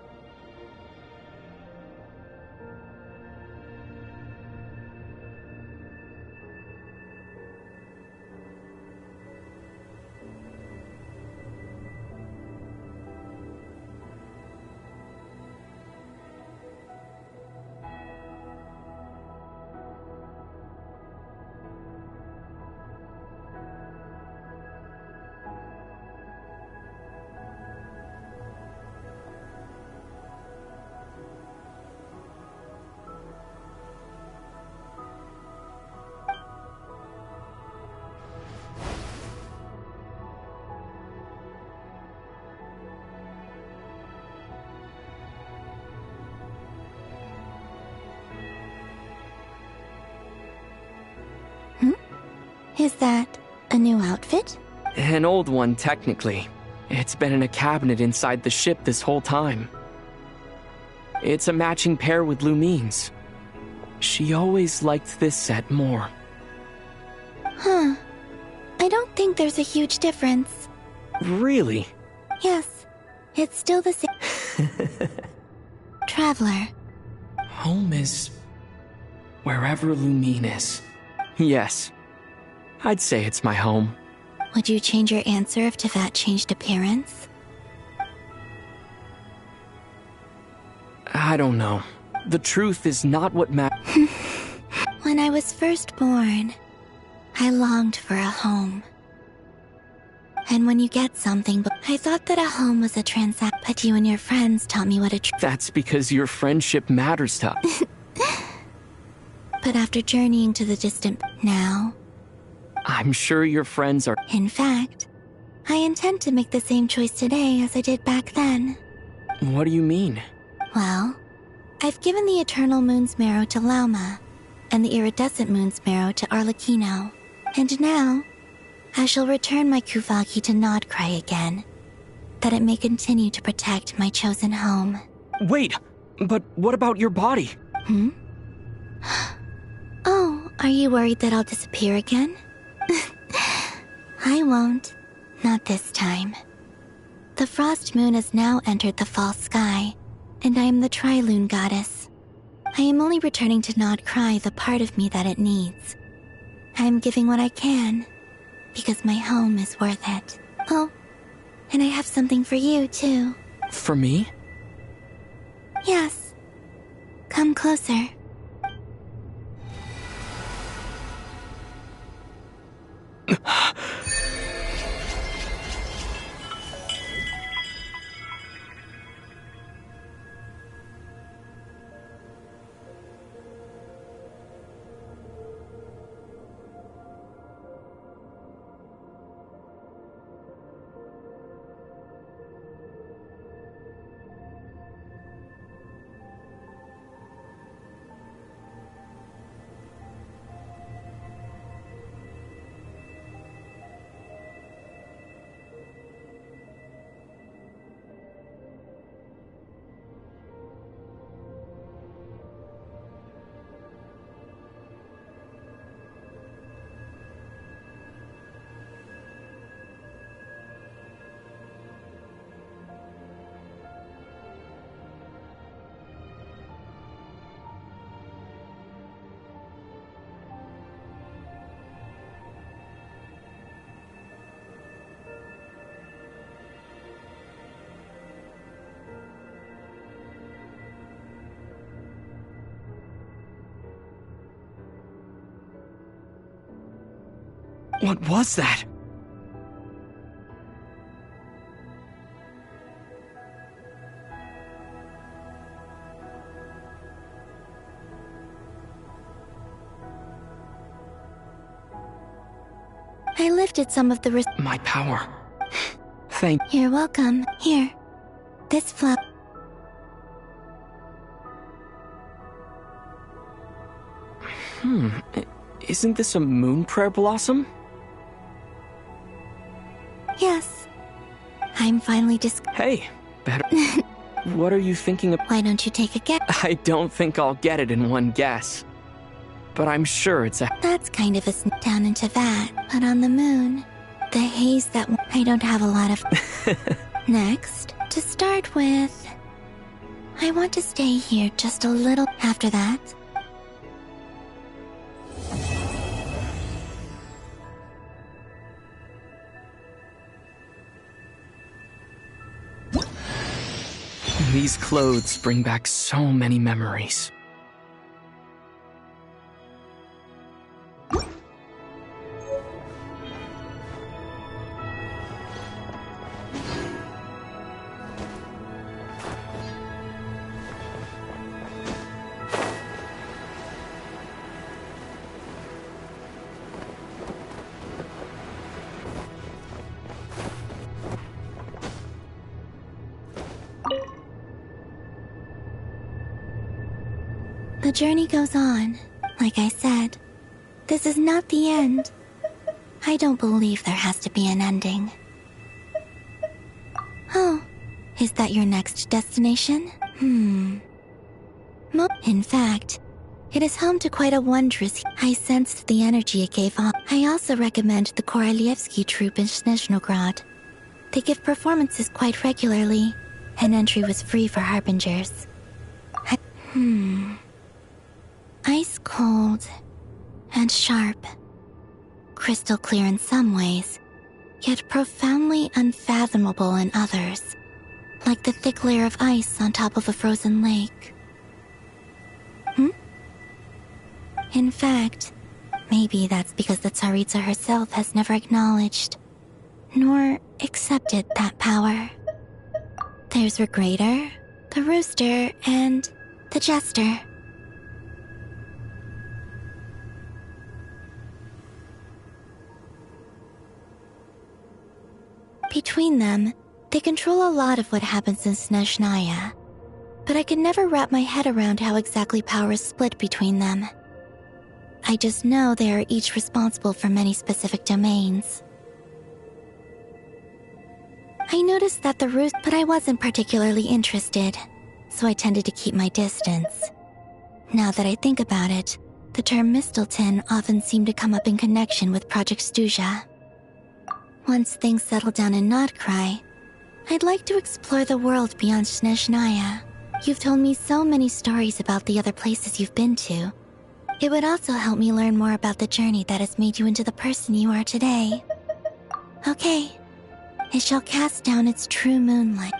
Is that a new outfit? An old one, technically. It's been in a cabinet inside the ship this whole time. It's a matching pair with Lumine's. She always liked this set more. Huh. I don't think there's a huge difference. Really? Yes. It's still the same. Traveler. Home is... wherever Lumine is. Yes. I'd say it's my home. Would you change your answer if Teyvat changed appearance? I don't know. The truth is not what matters. When I was first born, I longed for a home. And when you get something, I thought that a home was a transaction, but you and your friends taught me what a That's because your friendship matters to us. But after journeying to the distant now, I'm sure your friends are... In fact, I intend to make the same choice today as I did back then. What do you mean? Well, I've given the Eternal Moon's Marrow to Lauma, and the Iridescent Moon's Marrow to Arlecchino. And now, I shall return my Kuvaki to Nodcry again, that it may continue to protect my chosen home. Wait, but what about your body? Oh, are you worried that I'll disappear again? I won't. Not this time. The Frost Moon has now entered the fall sky, and I am the Tri-Lune Goddess. I am only returning to Nodcry the part of me that it needs. I am giving what I can, because my home is worth it. Oh, And I have something for you, too. For me? Yes. Come closer. What was that? I lifted some of the My power. Thank You're welcome. Here. This flower. Isn't this a moon prayer blossom? Yes. I'm finally Hey, better. What are you thinking of? Why don't you take a guess? I don't think I'll get it in one guess. But I'm sure it's a... That's kind of a down into that. But on the moon, the haze that... I don't have a lot of... Next, to start with, I want to stay here just a little. After that, These clothes bring back so many memories. the journey goes on. Like I said, this is not the end. I don't believe there has to be an ending. Oh, is that your next destination? In fact, it is home to quite a wondrous... I sensed the energy it gave off. I also recommend the Korolievsky troupe in Snezhnogrod. They give performances quite regularly, and entry was free for harbingers. Ice cold and sharp. Crystal clear in some ways, yet profoundly unfathomable in others. Like the thick layer of ice on top of a frozen lake. In fact, maybe that's because the Tsaritsa herself has never acknowledged, nor accepted that power. There's Regrator, the Rooster, and the Jester. Between them, they control a lot of what happens in Snezhnaya, but I could never wrap my head around how exactly power is split between them. I just know they are each responsible for many specific domains. I noticed that the Roost, but I wasn't particularly interested, so I tended to keep my distance. Now that I think about it, the term Mistelton often seemed to come up in connection with Project Stuja. Once things settle down in Notcry, I'd like to explore the world beyond Snezhnaya. You've told me so many stories about the other places you've been to. It would also help me learn more about the journey that has made you into the person you are today. Okay, it shall cast down its true moonlight.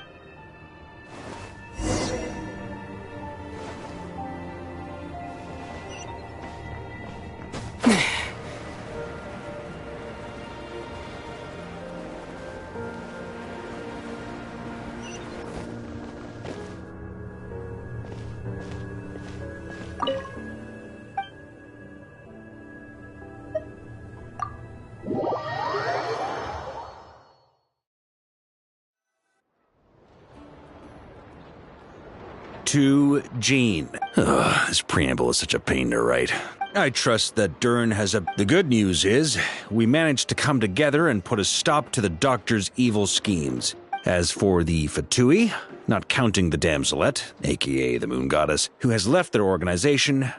To Jean. This preamble is such a pain to write. I trust that Dern has a... The good news is, we managed to come together and put a stop to the Doctor's evil schemes. As for the Fatui, not counting the Damselette, aka the Moon Goddess, who has left their organization,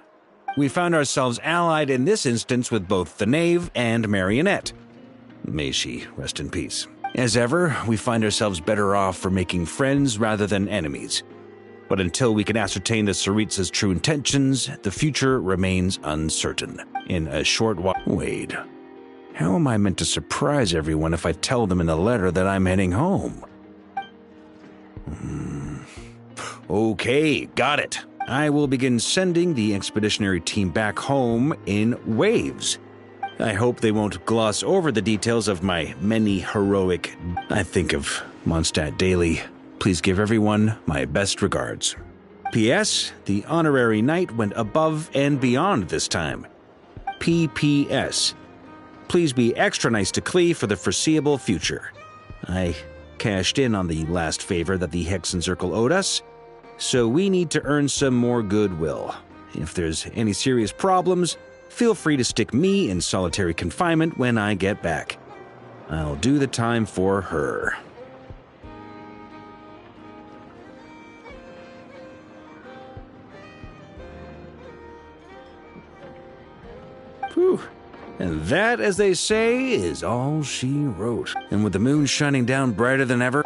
we found ourselves allied in this instance with both the Knave and Marionette. May she rest in peace. As ever, we find ourselves better off for making friends rather than enemies. But until we can ascertain the Tsaritsa's true intentions, the future remains uncertain. In a short while... Wait. How am I meant to surprise everyone if I tell them in the letter that I'm heading home? Okay, got it. I will begin sending the expeditionary team back home in waves. I hope they won't gloss over the details of my many heroic... I think of Mondstadt daily. Please give everyone my best regards. P.S. The honorary knight went above and beyond this time. P.P.S. Please be extra nice to Klee for the foreseeable future. I cashed in on the last favor that the Hexen Circle owed us, so we need to earn some more goodwill. If there's any serious problems, feel free to stick me in solitary confinement when I get back. I'll do the time for her. Whew. And that, as they say, is all she wrote. And with the moon shining down brighter than ever...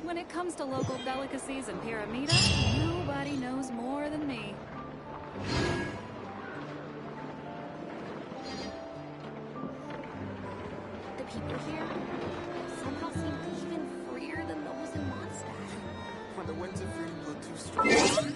When it comes to local delicacies in Pyramida, nobody knows more than me. The people here somehow seem even freer than those in Mondstadt. When the winds of freedom blow too strong.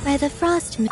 by the frost moon.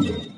You